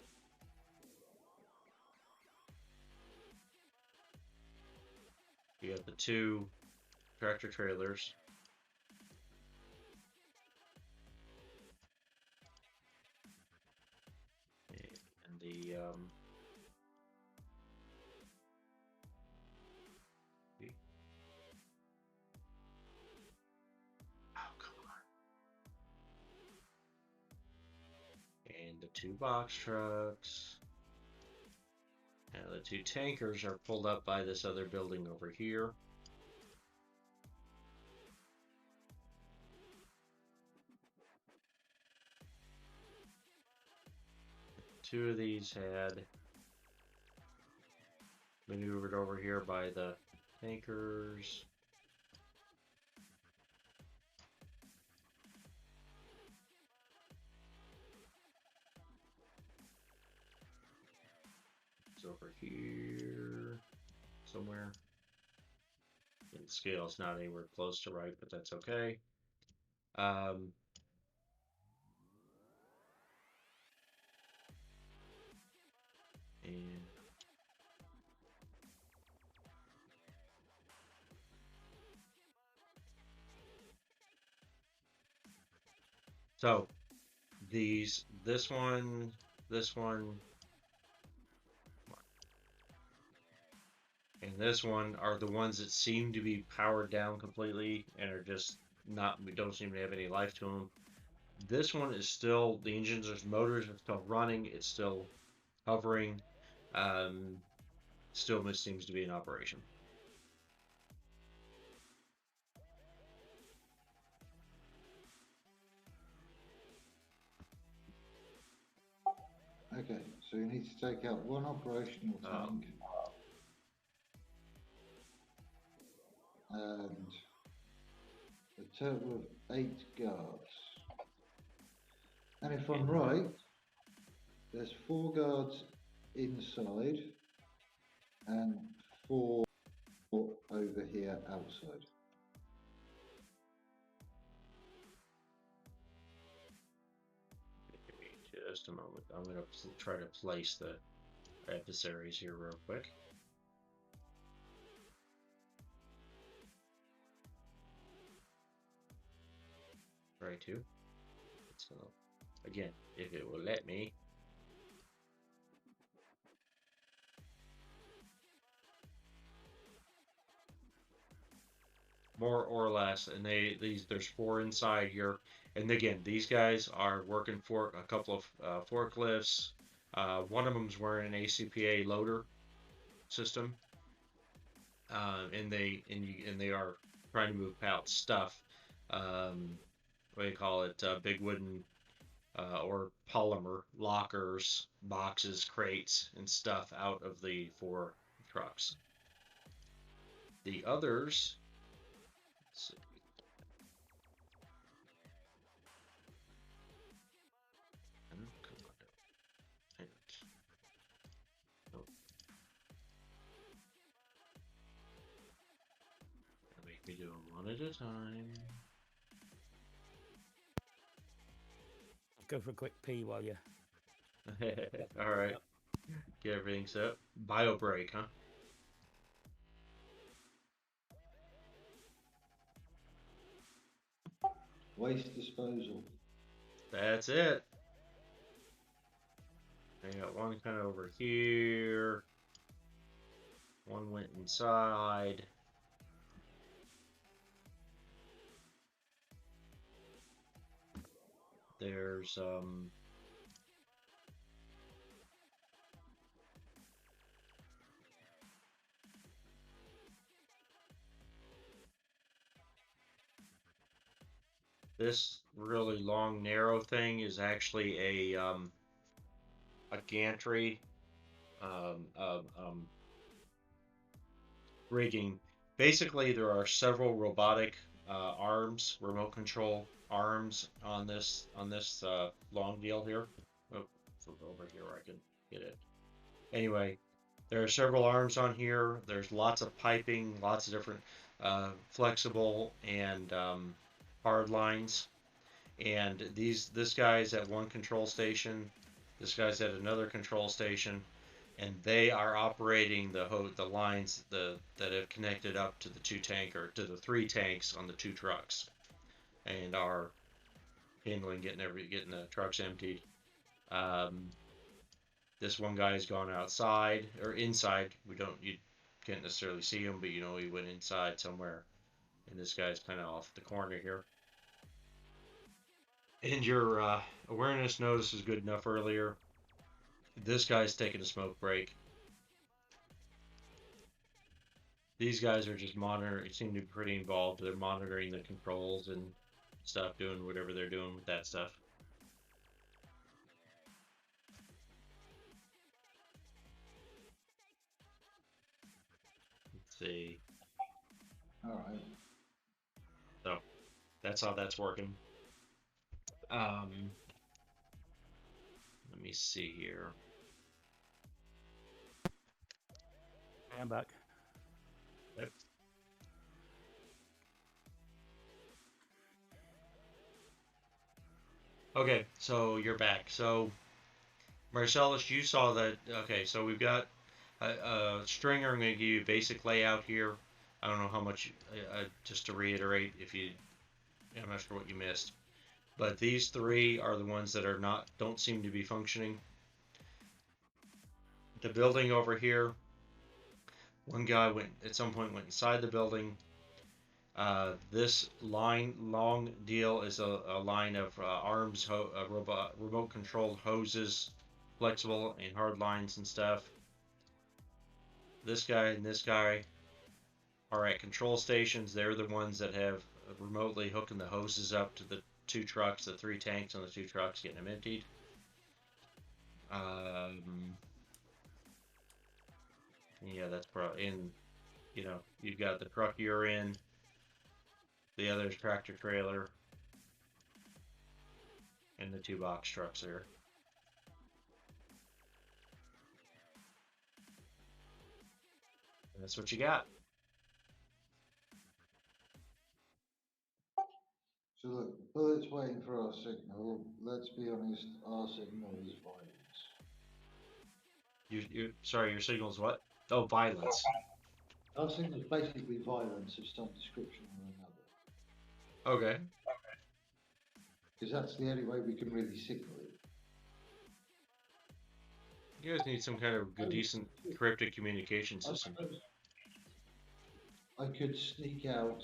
[SPEAKER 2] You got the 2 tractor trailers. And the and the 2 box trucks. And the 2 tankers are pulled up by this other building over here. Two of these had maneuvered over here by the tankers. is over here somewhere. And the scale is not anywhere close to right, but that's okay. And so this one, and this one are the ones that seem to be powered down completely and are just not, we don't seem to have any life to them. This one is still, the engines, there's motors are still running, it's still hovering, still seems to be in operation.
[SPEAKER 3] Okay, so you need to take out one operational tank and a total of 8 guards. And if I'm right, there's 4 guards inside and 4 over here outside.
[SPEAKER 2] Give me just a moment. I'm going to try to place the adversaries here real quick. Try to. So, again, if it will let me. More or less, and there's 4 inside here, and again, these guys are working for a couple of forklifts. One of them's wearing an ACPA loader system, and they are trying to move out stuff. What do you call it? Big wooden or polymer lockers, boxes, crates, and stuff out of the 4 trucks. The others. Let's see. Make me do them one at a time.
[SPEAKER 1] Go for a quick pee while you.
[SPEAKER 2] All right. Get everything set up. Bio break, huh?
[SPEAKER 3] Waste disposal.
[SPEAKER 2] That's it. I got one kind of over here. One went inside. There's this really long narrow thing is actually a gantry rigging. Basically, there are several robotic arms, remote control arms on this long deal here. Oh, flip over here where I can get it. Anyway, there are several arms on here. There's lots of piping, lots of different flexible and hard lines. And this guy's at one control station. This guy's at another control station, and they are operating the lines that have connected up to the 3 tanks on the 2 trucks, and are handling getting the trucks emptied. This one guy's gone outside or inside. You can't necessarily see him, but you know he went inside somewhere. And this guy's kind of off the corner here. And your awareness notice is good enough earlier. This guy's taking a smoke break. These guys are just monitoring. Seem to be pretty involved. They're monitoring the controls and stuff, doing whatever they're doing with that stuff. Let's see.
[SPEAKER 3] All right.
[SPEAKER 2] So that's how that's working. Let me see here.
[SPEAKER 1] I'm back.
[SPEAKER 2] Yep. Okay, so you're back. So, Marcellus, you saw that. Okay, so we've got a stringer. I'm going to give you a basic layout here. I don't know how much, just to reiterate, I'm not sure what you missed. But these three are the ones that don't seem to be functioning. The building over here, one guy at some point went inside the building. This long deal is a line of arms, remote controlled hoses, flexible and hard lines and stuff. This guy and this guy are at control stations. They're the ones that have remotely hooking the hoses up to the two trucks, the 3 tanks on the 2 trucks, getting them emptied. Yeah, that's probably in. You've got the truck you're in. The other's tractor trailer. And the 2 box trucks there. And that's what you got.
[SPEAKER 3] So look, Bullet's waiting for our signal. Let's be honest, our signal is violence.
[SPEAKER 2] Sorry, your signal's what? Oh, violence.
[SPEAKER 3] Our signal is basically violence of some description or another.
[SPEAKER 2] Okay.
[SPEAKER 3] Because that's the only way we can really signal it.
[SPEAKER 2] You guys need some kind of good, decent cryptic communication system.
[SPEAKER 3] I could sneak out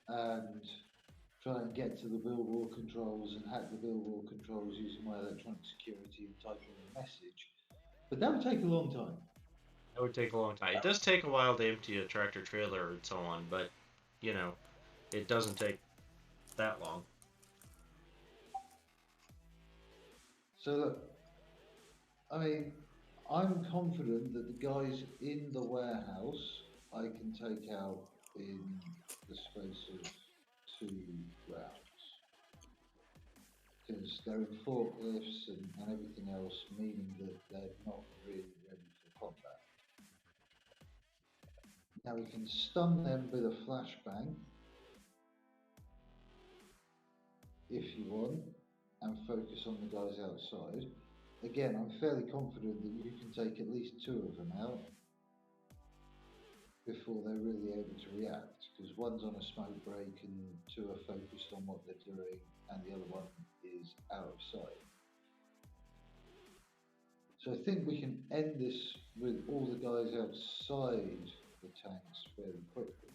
[SPEAKER 3] and try and get to the billboard controls and hack the billboard controls using my electronic security and type in a message. But that would take a long time.
[SPEAKER 2] That would take a long time. It does take a while to empty a tractor trailer and so on, but, it doesn't take that long.
[SPEAKER 3] So look, I mean, I'm confident that the guys in the warehouse I can take out in the space of 2 rounds. Because they're in forklifts and everything else, meaning that they're not really ready for combat. Now we can stun them with a flashbang, if you want, and focus on the guys outside. Again, I'm fairly confident that you can take at least 2 of them out before they're really able to react, because one's on a smoke break and 2 are focused on what they're doing and the other one is out of sight. So I think we can end this with all the guys outside the tanks fairly quickly.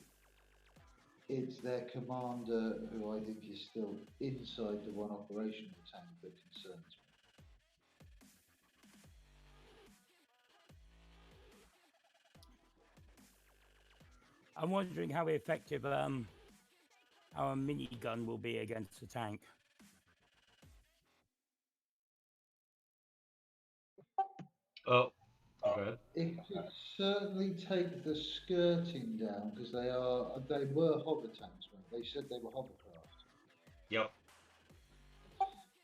[SPEAKER 3] It's their commander, who I think is still inside the one operational tank, that concerns me.
[SPEAKER 1] I'm wondering how effective our minigun will be against the tank.
[SPEAKER 2] Oh, okay.
[SPEAKER 3] It could certainly take the skirting down, because they were hover tanks, weren't they? They said they were hovercraft.
[SPEAKER 2] Yep.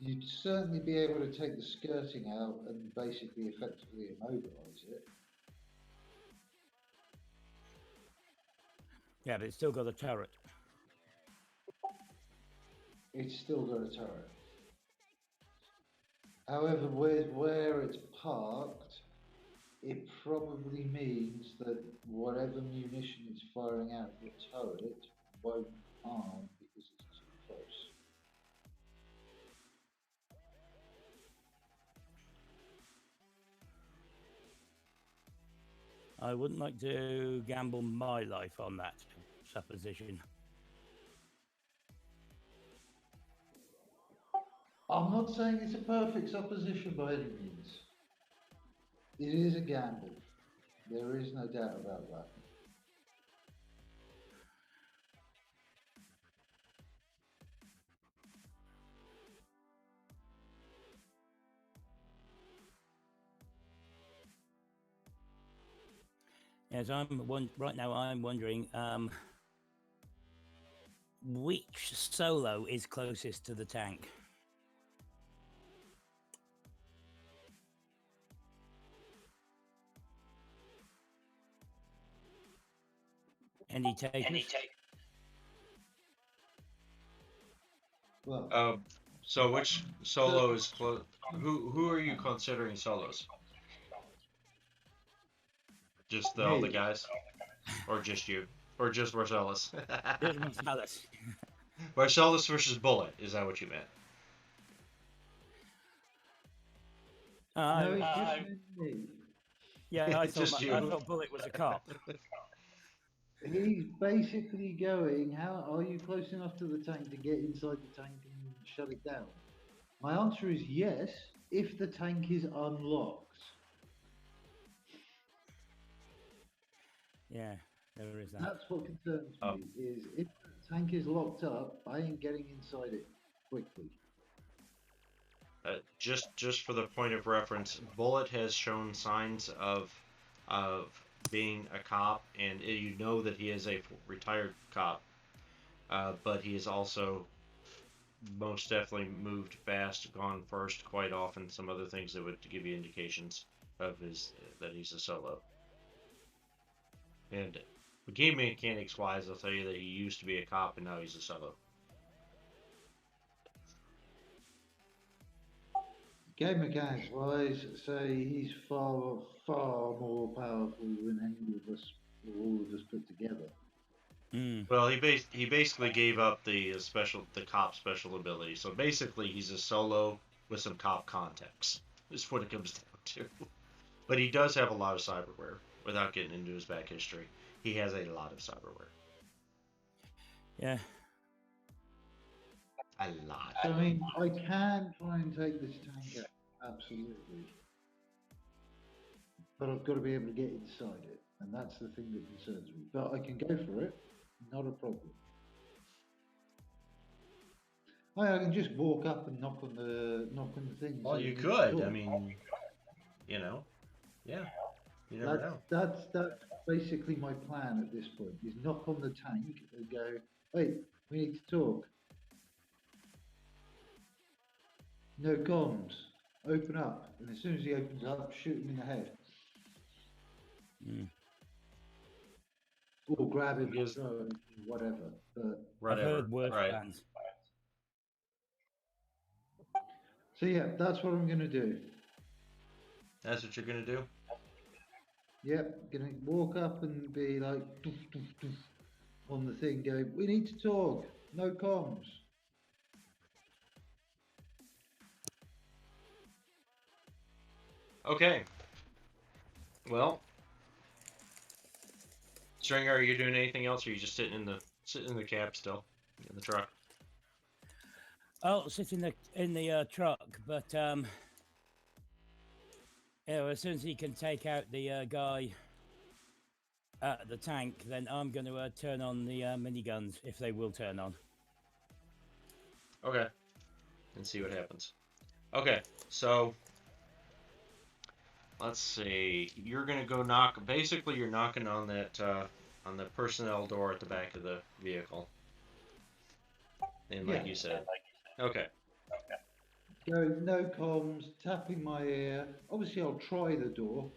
[SPEAKER 3] You'd certainly be able to take the skirting out and basically effectively immobilize it.
[SPEAKER 1] Yeah, but it's still got a turret.
[SPEAKER 3] It's still got a turret. However, where it's parked, it probably means that whatever munition it's firing out of the turret won't harm because it's too close.
[SPEAKER 1] I wouldn't like to gamble my life on that supposition.
[SPEAKER 3] I'm not saying it's a perfect supposition by any means. It is a gamble. There is no doubt about that.
[SPEAKER 1] Yes, right now I'm wondering which solo is closest to the tank. Any takers?
[SPEAKER 3] Well,
[SPEAKER 2] So which solo is close? Who are you considering solos? Just all the
[SPEAKER 3] me.
[SPEAKER 2] guys, or just you, or just Marcellus?
[SPEAKER 1] There's Marcellus.
[SPEAKER 2] Marcellus versus Bullet. Is that what you meant?
[SPEAKER 3] No, it's
[SPEAKER 1] I,
[SPEAKER 3] just me.
[SPEAKER 1] yeah, I
[SPEAKER 2] Just
[SPEAKER 1] thought I
[SPEAKER 2] you.
[SPEAKER 1] thought Bullet was a cop.
[SPEAKER 3] He's basically going, how are you close enough to the tank to get inside the tank and shut it down? My answer is yes, if the tank is unlocked.
[SPEAKER 1] Yeah, there is that.
[SPEAKER 3] That's what concerns
[SPEAKER 2] Oh.
[SPEAKER 3] me, is if the tank is locked up, I ain't getting inside it quickly.
[SPEAKER 2] Just for the point of reference, Bullet has shown signs of being a cop, and you know that he is a retired cop. But he has also most definitely moved fast, gone first quite often. Some other things that would give you indications of his that he's a solo. And game mechanics wise, I'll tell you that he used to be a cop and now he's a solo.
[SPEAKER 3] Game mechanics wise, say he's far, far more powerful than any of us, or all of us put together.
[SPEAKER 1] Mm.
[SPEAKER 2] Well, he basically gave up the cop special ability. So basically, he's a solo with some cop context. Is what it comes down to. But he does have a lot of cyberware. Without getting into his back history, he has a lot of cyberware.
[SPEAKER 1] Yeah.
[SPEAKER 2] A lot.
[SPEAKER 3] So, I mean, I can try and take this tank out, absolutely. But I've got to be able to get inside it, and that's the thing that concerns me. But I can go for it, not a problem. I can just walk up and knock on the thing.
[SPEAKER 2] Well,
[SPEAKER 3] say,
[SPEAKER 2] you
[SPEAKER 3] "Need to
[SPEAKER 2] could.
[SPEAKER 3] talk."
[SPEAKER 2] I mean, yeah. You never know.
[SPEAKER 3] That's basically my plan at this point. Is knock on the tank and go, "Wait, we need to talk." No comms. Open up, and as soon as he opens up, shoot him in the head,
[SPEAKER 1] Mm.
[SPEAKER 3] or grab him,
[SPEAKER 2] Because-
[SPEAKER 3] throw him, whatever. But
[SPEAKER 1] I've heard worse
[SPEAKER 2] right.
[SPEAKER 1] plans.
[SPEAKER 3] so yeah, that's what I'm gonna do.
[SPEAKER 2] That's what you're gonna do.
[SPEAKER 3] Yep, gonna walk up and be like doof, doof, doof, on the thing, go, "We need to talk. No comms."
[SPEAKER 2] Okay. Well, Stringer, are you doing anything else, or are you just sitting in the cab still, in the truck?
[SPEAKER 1] I'll sit in the truck, but as soon as he can take out the guy at the tank, then I'm going to turn on the miniguns if they will turn on.
[SPEAKER 2] Okay. And see what happens. Okay, so let's see. You're gonna go knock. Basically, you're knocking on that on the personnel door at the back of the vehicle. And like
[SPEAKER 3] Yeah.
[SPEAKER 2] you said. Okay.
[SPEAKER 3] Go, no comms, tapping my ear. Obviously, I'll try the door.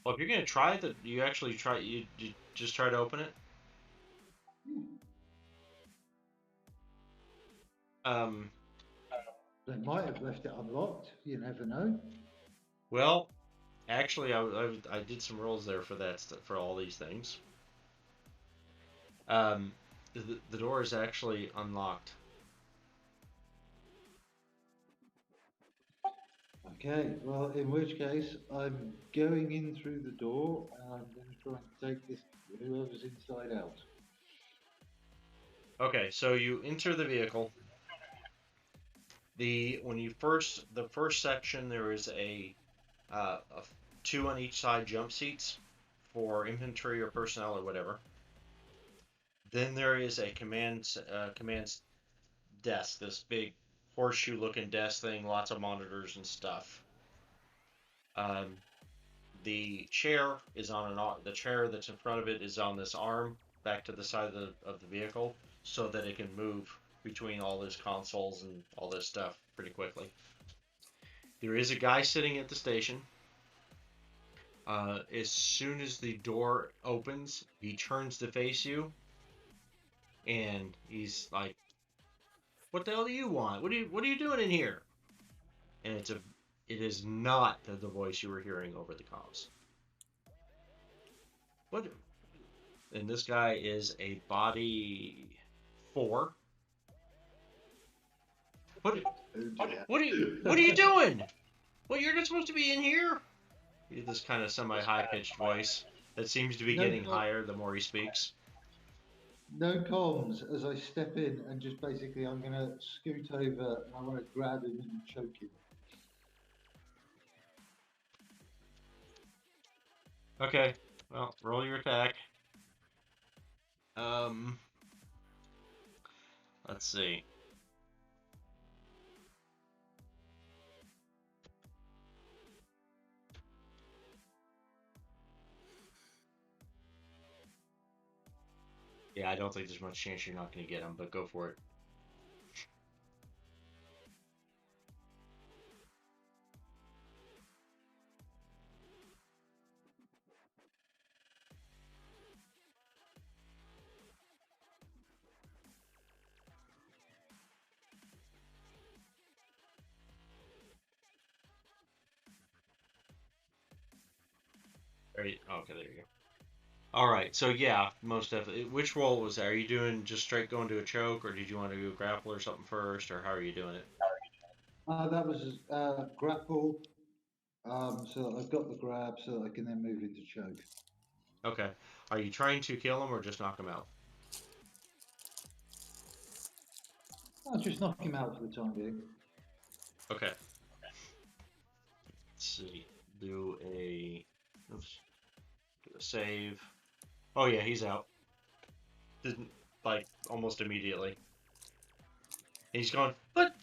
[SPEAKER 2] Well, if you're gonna try that, you actually try. You just try to open it. Um.
[SPEAKER 3] They might have left it unlocked. You never know.
[SPEAKER 2] Well, actually, I did some rolls there for that for all these things. The door is actually unlocked.
[SPEAKER 3] Okay, well, in which case, I'm going in through the door and I'm going to try and take this, whoever's inside out.
[SPEAKER 2] Okay, so you enter the vehicle. The first section, there is a 2 on each side jump seats for infantry or personnel or whatever. Then there is a command desk, this big horseshoe looking desk thing, lots of monitors and stuff. The chair is the chair that's in front of it is on this arm back to the side of the vehicle so that it can move between all these consoles and all this stuff pretty quickly. There is a guy sitting at the station. As soon as the door opens, he turns to face you, and he's like, "What the hell do you want? What are you doing in here?" And it is not the voice you were hearing over the comms. What? And this guy is a body 4. What are you doing? Well, you're not supposed to be in here. This kind of semi-high-pitched voice that seems to be getting higher the more he speaks.
[SPEAKER 3] No comms as I step in and just basically I'm going to scoot over and I want to grab him and choke him.
[SPEAKER 2] Okay, well, roll your attack. Let's see. Yeah, I don't think there's much chance you're not going to get him, but go for it. Right. Okay, there you go. All right. So yeah, most definitely. Which roll was that? Are you doing just straight going to a choke, or did you want to do a grapple or something first, or how are you doing it?
[SPEAKER 3] That was grapple, so that I've got the grab, so that I can then move into choke.
[SPEAKER 2] Okay. Are you trying to kill him or just knock him out?
[SPEAKER 3] I'll just knock him out for the time being.
[SPEAKER 2] Okay. Let's see. Do a save. Oh yeah, he's out. Didn't like almost immediately. And he's going, but,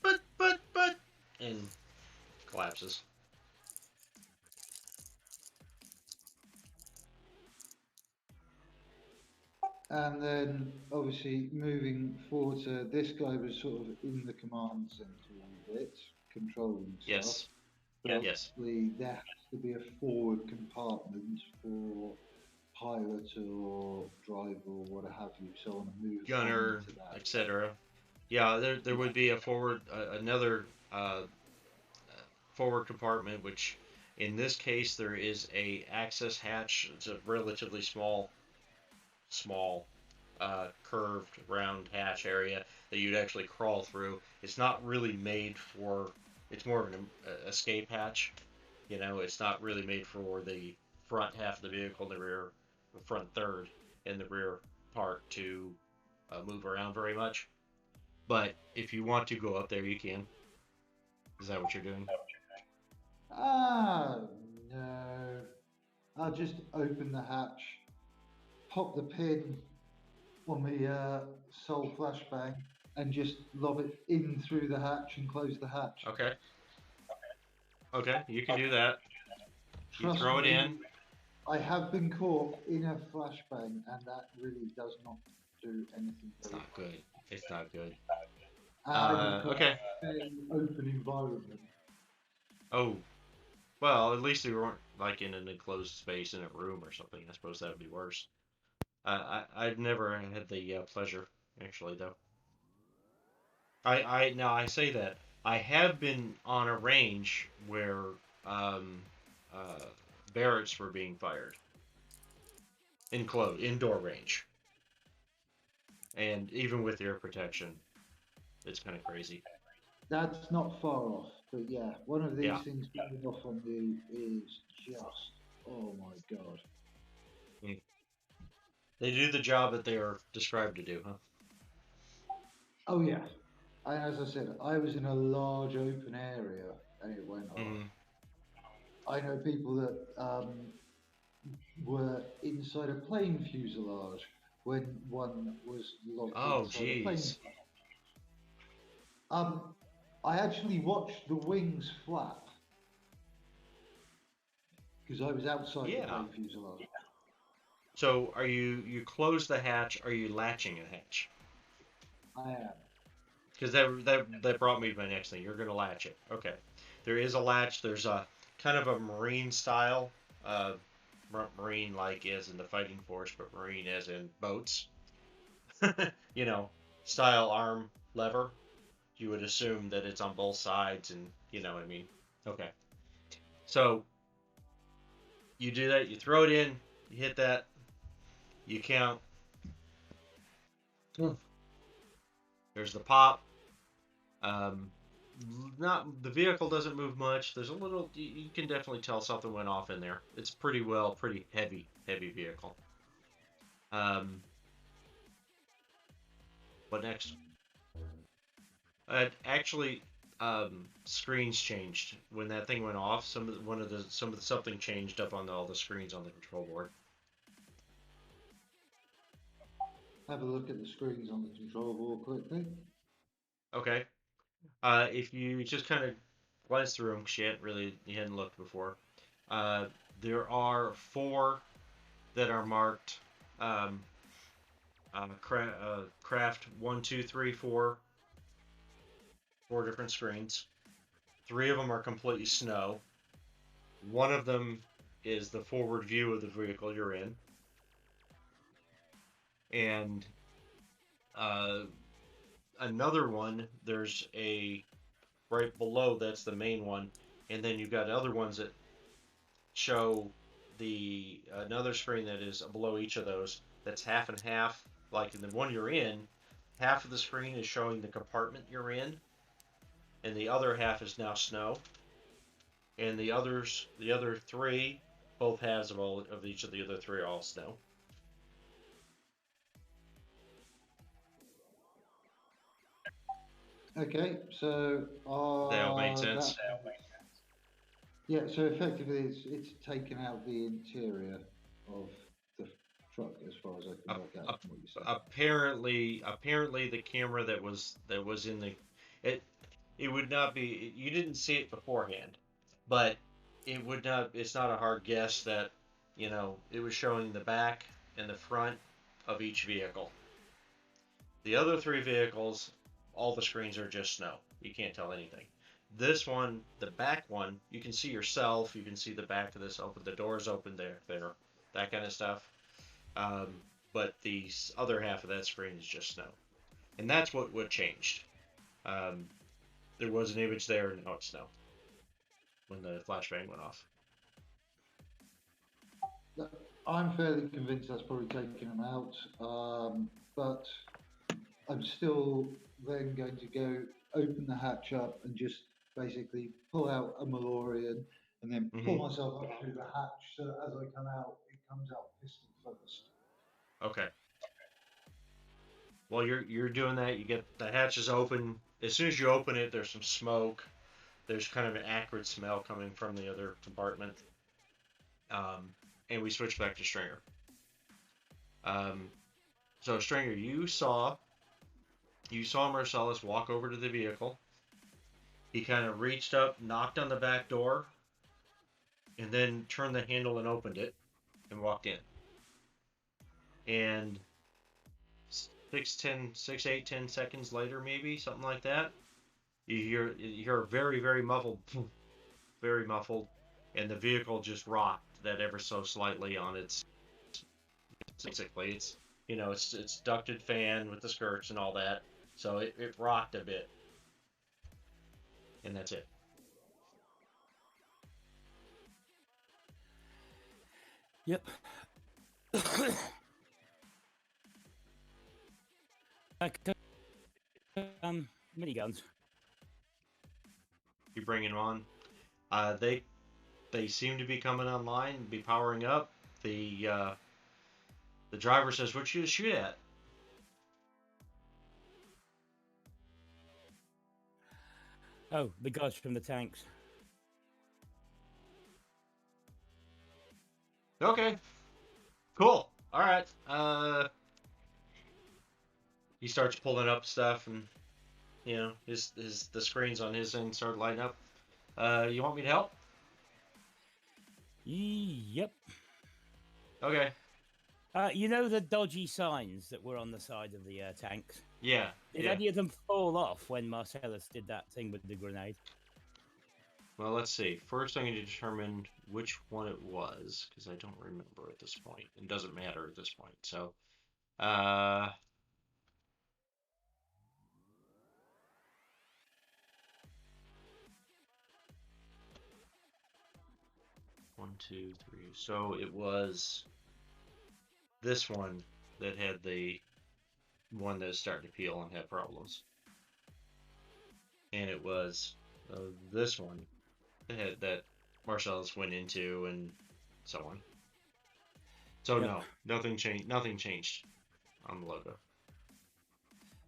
[SPEAKER 2] and collapses.
[SPEAKER 3] And then obviously moving forward to this guy was sort of in the command center a bit, controlling stuff.
[SPEAKER 2] Yes.
[SPEAKER 3] But
[SPEAKER 2] Yes.
[SPEAKER 3] obviously there has to be a forward compartment for pilot or driver or what have you, so I want to move
[SPEAKER 2] Gunner,
[SPEAKER 3] to that.
[SPEAKER 2] etc. Yeah, there would be a forward, another forward compartment, which in this case there is a access hatch. It's a relatively small curved round hatch area that you'd actually crawl through. It's not really made for. It's more of an escape hatch. You know, it's not really made for the front half of the vehicle, the rear, the front third, and the rear part to move around very much. But if you want to go up there, you can. Is that what you're doing?
[SPEAKER 3] Ah, no. I'll just open the hatch, pop the pin on the soul flashbang, and just lob it in through the hatch and close the hatch.
[SPEAKER 2] Okay. Okay, you can do that. You
[SPEAKER 3] Trust
[SPEAKER 2] throw it
[SPEAKER 3] me,
[SPEAKER 2] in.
[SPEAKER 3] I have been caught in a flashbang, and that really does not do anything.
[SPEAKER 2] It's not good. It's not good.
[SPEAKER 3] Okay. An open environment.
[SPEAKER 2] Oh, well, at least we weren't like in an enclosed space in a room or something. I suppose that would be worse. I've never had the pleasure, actually, though. Now I say that I have been on a range where um, uh, Barretts were being fired, indoor range, and even with air protection, it's kind of crazy.
[SPEAKER 3] That's not far off, but yeah, one of these
[SPEAKER 2] Yeah.
[SPEAKER 3] things going off on you is just, oh my god.
[SPEAKER 2] They do the job that they are described to do, huh?
[SPEAKER 3] Oh yeah. As I said, I was in a large open area and it went off. I know people that were inside a plane fuselage when one was locked inside a plane. I actually watched the wings flap because I was outside the plane fuselage.
[SPEAKER 2] So are you close the hatch? Are you latching a hatch?
[SPEAKER 3] I am.
[SPEAKER 2] Because that brought me to my next thing. You're going to latch it. Okay. There is a latch. There's a kind of a marine style Marine like as in the fighting force, but Marine as in boats. You know, style arm lever. You would assume that it's on both sides, and you know what I mean. Okay, so you do that. You throw it in. You hit that. You count. There's the pop. Um, not the vehicle doesn't move much. There's a little. You can definitely tell something went off in there. It's pretty heavy vehicle. What next? Actually, screens changed when that thing went off. Something changed up on all the screens on the control board.
[SPEAKER 3] Have a look at the screens on the control board quickly.
[SPEAKER 2] Okay. If you just kind of glance through them, because you hadn't looked before. There are 4 that are marked craft 1, 2, 3, 4. 4 different screens. 3 of them are completely snow. One of them is the forward view of the vehicle you're in. And another one, there's a right below that's the main one, and then you've got other ones that show another screen that is below each of those that's half and half. Like in the one you're in, half of the screen is showing the compartment you're in, and the other half is now snow. And the other 3, both halves of each of the other 3 are all snow.
[SPEAKER 3] Okay, so
[SPEAKER 2] They all made sense.
[SPEAKER 3] Yeah, so effectively it's taken out the interior of the truck as far as I can work out from what you said.
[SPEAKER 2] Apparently the camera that was in the it would not be, you didn't see it beforehand, but it's not a hard guess that it was showing the back and the front of each vehicle. The other 3 vehicles, all the screens are just snow. You can't tell anything. This one, the back one, you can see yourself. You can see the back of this open. The doors open there, that kind of stuff. But the other half of that screen is just snow, and that's what changed. There was an image there, and now it's snow when the flashbang went off.
[SPEAKER 3] I'm fairly convinced that's probably taken them out, but I'm still then going to go open the hatch up and just basically pull out a Malorian and then pull myself up through the hatch so that as I come out, it comes out piston first.
[SPEAKER 2] Okay. While you're doing that, you get the hatches open. As soon as you open it, there's some smoke. There's kind of an acrid smell coming from the other compartment. And we switch back to Stringer. So Stringer, you saw Marcellus walk over to the vehicle. He kind of reached up, knocked on the back door, and then turned the handle and opened it and walked in. And 6, 8, 10 seconds later, maybe something like that, you hear very, very muffled, very muffled, and the vehicle just rocked that ever so slightly on its. Basically, it's ducted fan with the skirts and all that, so it rocked a bit, and that's it.
[SPEAKER 1] Yep. Miniguns.
[SPEAKER 2] You bringing them on? They seem to be coming online, be powering up. The driver says, "What you shoot at?"
[SPEAKER 1] Oh, the guys from the tanks.
[SPEAKER 2] Okay, cool. All right. He starts pulling up stuff, and the screens on his end start lighting up. You want me to help?
[SPEAKER 1] Yep.
[SPEAKER 2] Okay.
[SPEAKER 1] You know the dodgy signs that were on the side of the tanks?
[SPEAKER 2] Yeah.
[SPEAKER 1] Did any of them fall off when Marcellus did that thing with the grenade?
[SPEAKER 2] Well, let's see. First, I'm going to determine which one it was, because I don't remember at this point. It doesn't matter at this point. So, 1, 2, 3. So it was this one that had the one that's starting to peel and have problems. And it was this one that Marcellus went into and so on. So
[SPEAKER 1] Yep.
[SPEAKER 2] no, nothing changed. Nothing changed on the logo.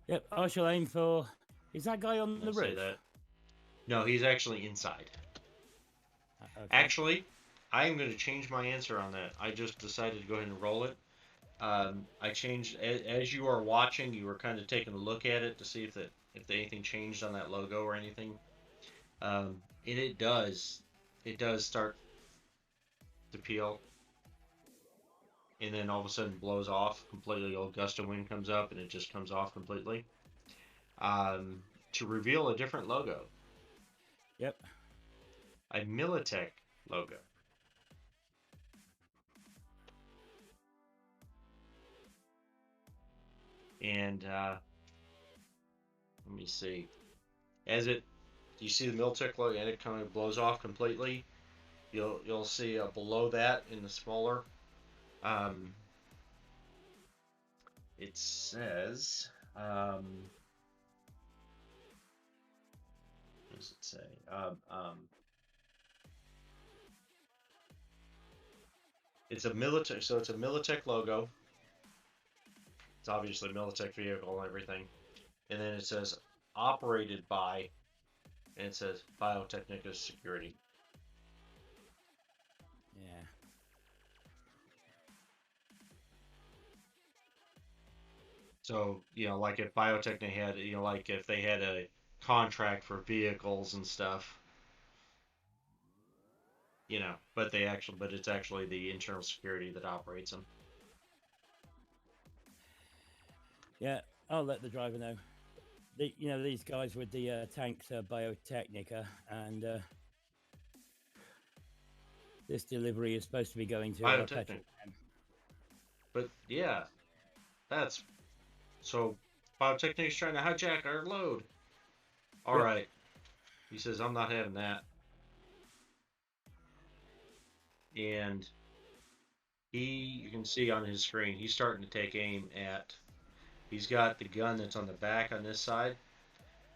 [SPEAKER 1] Yep, I shall aim for. Is that guy on the
[SPEAKER 2] I'll say
[SPEAKER 1] roof?
[SPEAKER 2] that. No, he's actually inside.
[SPEAKER 1] Okay.
[SPEAKER 2] Actually, I'm going to change my answer on that. I just decided to go ahead and roll it. I changed as you are watching. You were kind of taking a look at it to see if anything changed on that logo or anything. And it does start to peel, and then all of a sudden blows off completely. Old gust of wind comes up, and it just comes off completely. To reveal a different logo,
[SPEAKER 1] Yep.
[SPEAKER 2] a Militech logo. And let me see. You see the Militech logo, and it kind of blows off completely. You'll see below that in the smaller. It says. What does it say? It's a Militech, so it's a Militech logo. It's obviously a Militech vehicle and everything. And then it says operated by, and it says Biotechnica Security.
[SPEAKER 1] Yeah.
[SPEAKER 2] So, like if Biotechnica had, like if they had a contract for vehicles and stuff, but it's actually the internal security that operates them.
[SPEAKER 1] Yeah, I'll let the driver know. These guys with the tanks are Biotechnica, and this delivery is supposed to be going to
[SPEAKER 2] Biotechnica. But yeah, so Biotechnica's trying to hijack our load. All
[SPEAKER 1] Yep.
[SPEAKER 2] right. He says, I'm not having that. And you can see on his screen, he's starting to take aim he's got the gun that's on the back on this side,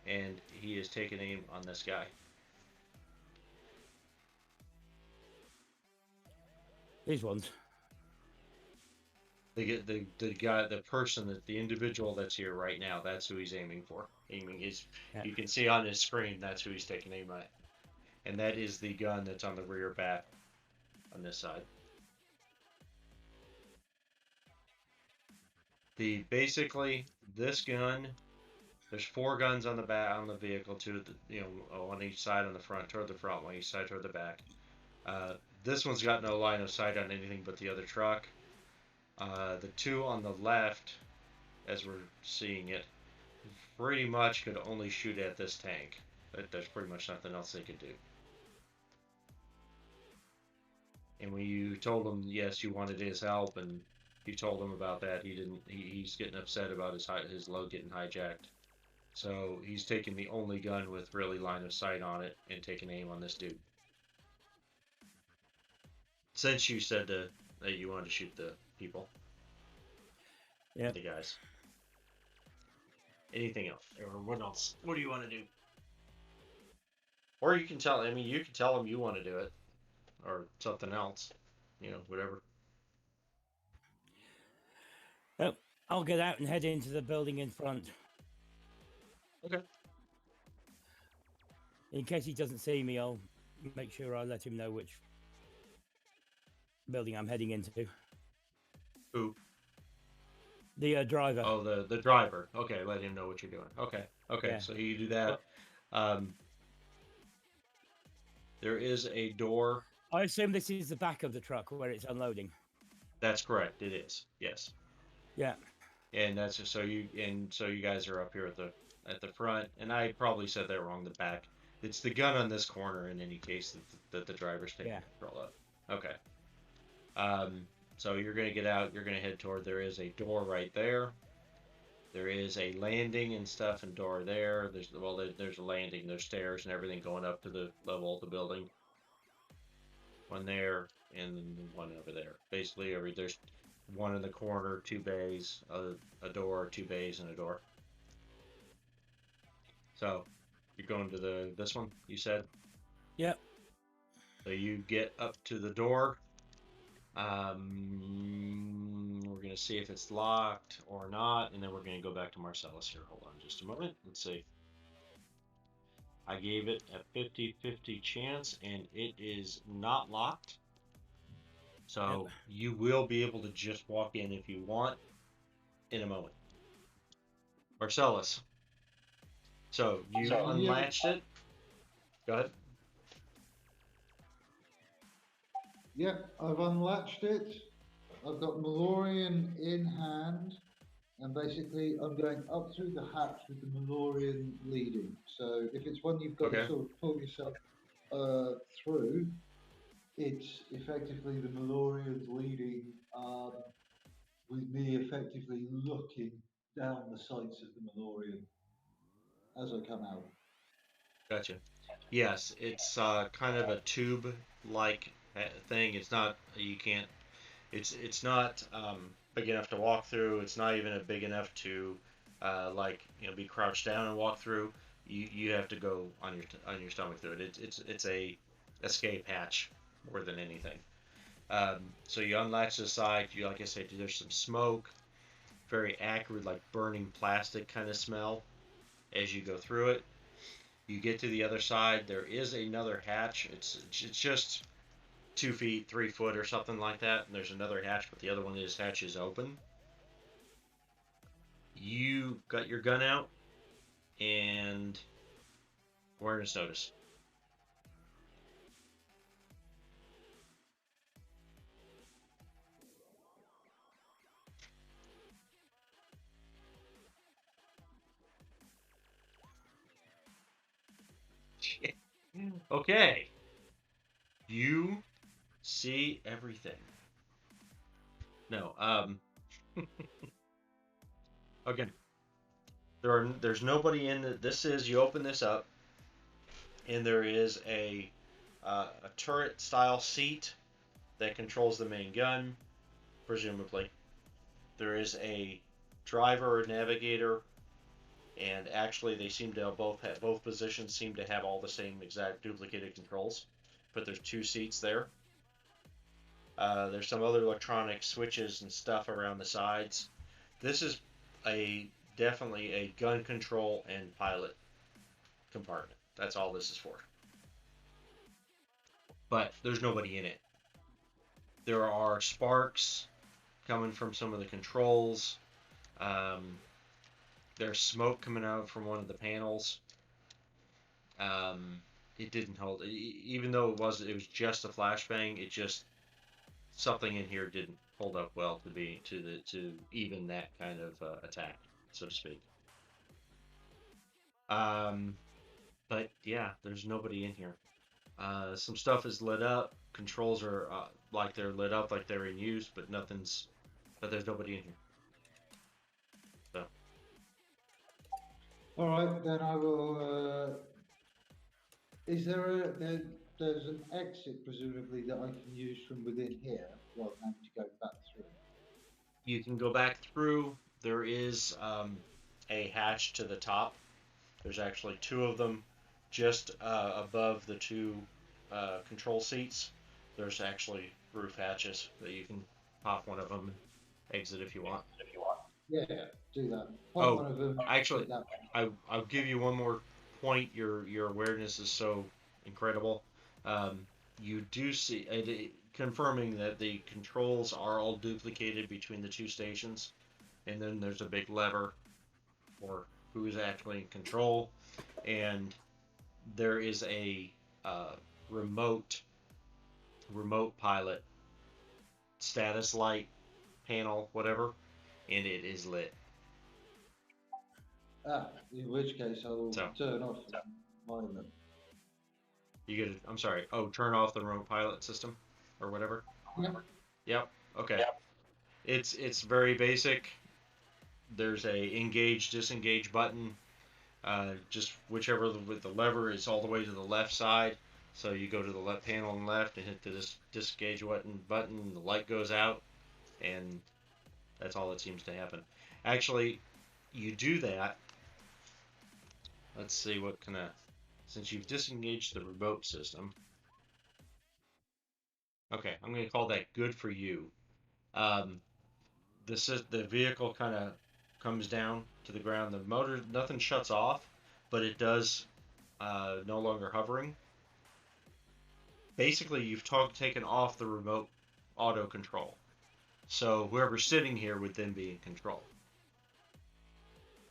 [SPEAKER 2] and he is taking aim on this guy.
[SPEAKER 1] These ones.
[SPEAKER 2] The individual that's here right now, that's who he's aiming for. You can see on his screen, that's who he's taking aim at. And that is the gun that's on the rear back on this side. Basically, this gun, there's 4 guns on the back on the vehicle, on each side on the front, toward the front, one each side toward the back. This one's got no line of sight on anything but the other truck. The 2 on the left, as we're seeing it, pretty much could only shoot at this tank. There's pretty much nothing else they could do. And when you told him, yes, you wanted his help, and you told him about that, he's getting upset about his load getting hijacked. So he's taking the only gun with really line of sight on it and taking aim on this dude. Since you said that you wanted to shoot the people.
[SPEAKER 1] Yeah.
[SPEAKER 2] The guys. Anything else? Or what else? What do you want to do? Or you can tell him you want to do it. Or something else. Whatever.
[SPEAKER 1] Oh, I'll get out and head into the building in front.
[SPEAKER 2] Okay.
[SPEAKER 1] In case he doesn't see me, I'll make sure I let him know which building I'm heading into.
[SPEAKER 2] Who?
[SPEAKER 1] The driver.
[SPEAKER 2] Oh, the driver. Okay, let him know what you're doing. Okay. Yeah. So you do that. There is a door.
[SPEAKER 1] I assume this is the back of the truck where it's unloading.
[SPEAKER 2] That's correct. It is. Yes.
[SPEAKER 1] Yeah.
[SPEAKER 2] And that's just so you guys are up here at the front, and I probably said that wrong. The back. It's the gun on this corner in any case that the driver's taking
[SPEAKER 1] Yeah.
[SPEAKER 2] control of. Okay. So you're going to get out. You're going to head toward. There is a door right there. There is a landing and stuff and door there. There's a landing. There's stairs and everything going up to the level of the building. One there and one over there. Basically, there's one in the corner, 2 bays, a door, 2 bays, and a door. So you're going to this one, you said?
[SPEAKER 1] Yep.
[SPEAKER 2] So you get up to the door. We're going to see if it's locked or not, and then we're going to go back to Marcellus here. Hold on just a moment. Let's see. I gave it a 50-50 chance, and it is not locked. So you will be able to just walk in if you want in a moment. Marcellus. So you unlatched it. Go ahead.
[SPEAKER 3] Yep, I've unlatched it. I've got Malorian in hand, and basically I'm going up through the hatch with the Malorian leading. So if it's one you've got to sort of pull yourself through, it's effectively the Malorians leading, with me effectively looking down the sights of the Malorian as I come out.
[SPEAKER 2] Gotcha. Yes, it's kind of a tube-like thing. It's not. You can't. It's not big enough to walk through. It's not even big enough to be crouched down and walk through. You have to go on your stomach through it. It's a escape hatch more than anything. So you unlatch the side. Like I said, there's some smoke, very acrid, like burning plastic kind of smell as you go through it. You get to the other side. There is another hatch. It's just 2 feet, 3 foot, or something like that. And there's another hatch, but the other one hatch is open. You got your gun out and awareness notice. Okay. You see everything. No, okay. There's nobody in it. You open this up, and there is a turret style seat that controls the main gun, presumably. There is a driver or navigator, and actually they seem to both positions seem to have all the same exact duplicated controls, but there's 2 seats there. There's some other electronic switches and stuff around the sides. This is definitely a gun control and pilot compartment. That's all this is for. But there's nobody in it. There are sparks coming from some of the controls. There's smoke coming out from one of the panels. It didn't hold, even though it was just a flashbang. It just something in here didn't hold up well to even that kind of attack, so to speak. But yeah, there's nobody in here. Some stuff is lit up. Controls are like they're lit up, like they're in use, but there's nobody in here. So.
[SPEAKER 3] All right, then I will. Is there there's an exit presumably that I can use from within here rather than having to go back through?
[SPEAKER 2] You can go back through. There is a hatch to the top. There's actually 2 of them just above the 2 control seats. There's actually roof hatches that you can pop one of them and exit if you want.
[SPEAKER 3] Yeah, do that. Pop one of them.
[SPEAKER 2] Actually, I'll give you one more point. Your awareness is so incredible. You do see, confirming that the controls are all duplicated between the 2 stations, and then there's a big lever for who is actually in control, and there is a remote pilot status light panel, whatever, and it is lit.
[SPEAKER 3] In which case I will turn off the pilot.
[SPEAKER 2] You get it. I'm sorry. Oh, turn off the remote pilot system, or whatever.
[SPEAKER 3] Yep.
[SPEAKER 2] Yep. Okay. It's very basic. There's a engage disengage button. Just whichever with the lever is all the way to the left side. So you go to the left panel on the left and hit the disengage button. The light goes out, and that's all that seems to happen. Actually, you do that. Let's see what kind of. Since you've disengaged the remote system. Okay, I'm going to call that good for you. The vehicle kind of comes down to the ground. The motor, nothing shuts off, but it does no longer hovering. Basically, you've taken off the remote auto control. So whoever's sitting here would then be in control.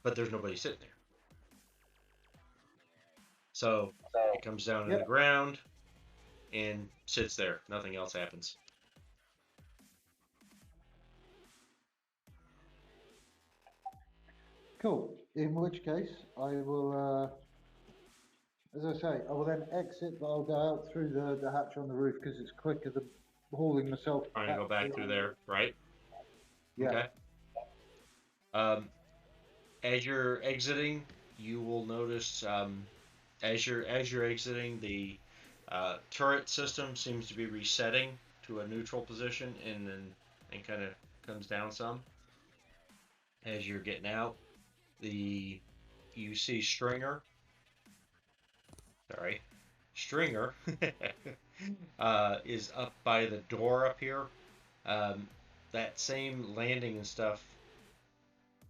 [SPEAKER 2] But there's nobody sitting there. So it comes down to the ground and sits there. Nothing else happens.
[SPEAKER 3] Cool. In which case, I will, as I say, I will then exit, but I'll go out through the hatch on the roof because it's quicker than hauling myself.
[SPEAKER 2] Trying to go back through there, right?
[SPEAKER 3] Yeah.
[SPEAKER 2] Okay. As you're exiting, you will notice as you're exiting, the turret system seems to be resetting to a neutral position, and kind of comes down some. As you're getting out, you see Stringer. Sorry, Stringer is up by the door up here. That same landing and stuff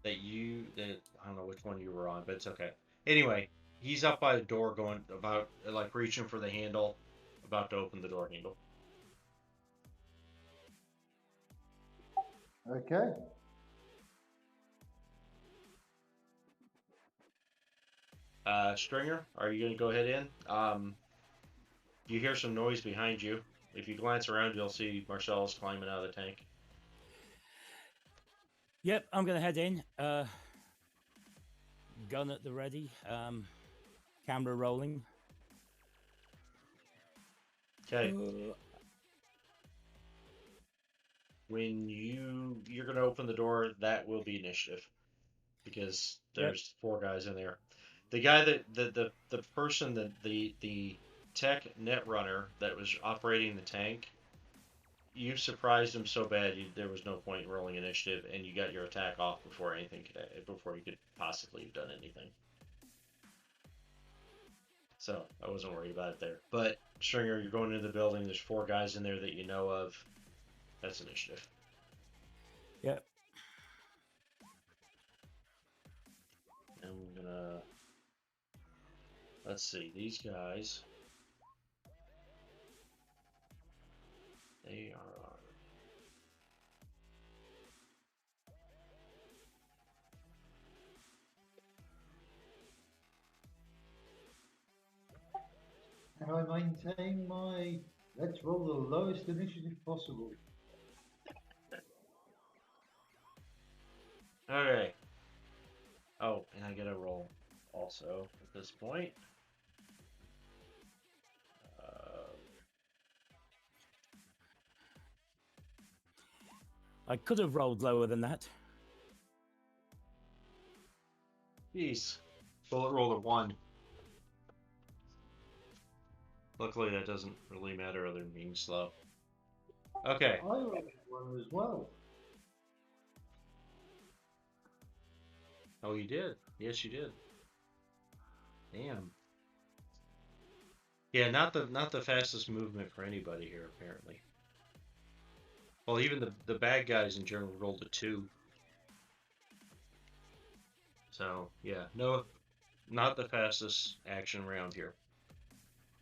[SPEAKER 2] that I don't know which one you were on, but it's okay. Anyway, he's up by the door, going about like reaching for the handle, about to open the door handle.
[SPEAKER 3] Okay.
[SPEAKER 2] Stringer, are you going to go ahead in? You hear some noise behind you. If you glance around, you'll see Marcellus climbing out of the tank.
[SPEAKER 1] Yep, I'm going to head in. Gun at the ready. Camera rolling.
[SPEAKER 2] Okay. When you're going to open the door, that will be initiative, because there's 4 guys in there. The guy the person that the tech net runner that was operating the tank, you surprised him so bad there was no point in rolling initiative, and you got your attack off before you could possibly have done anything. So I wasn't worried about it there. But Stringer, you're going into the building. There's 4 guys in there that you know of. That's initiative.
[SPEAKER 1] Yep.
[SPEAKER 2] I'm gonna. Let's see, these guys. They are.
[SPEAKER 3] And I maintain my let's roll the lowest initiative possible.
[SPEAKER 2] Okay. Oh, and I get a roll also at this point.
[SPEAKER 1] I could have rolled lower than that.
[SPEAKER 2] Jeez. Bullet roll of 1. Luckily, that doesn't really matter other than being slow. Okay.
[SPEAKER 3] I rolled 1 as well.
[SPEAKER 2] Oh, you did? Yes, you did. Damn. Yeah, not the fastest movement for anybody here, apparently. Well, even the bad guys in general rolled a 2. So, yeah, no, not the fastest action round here.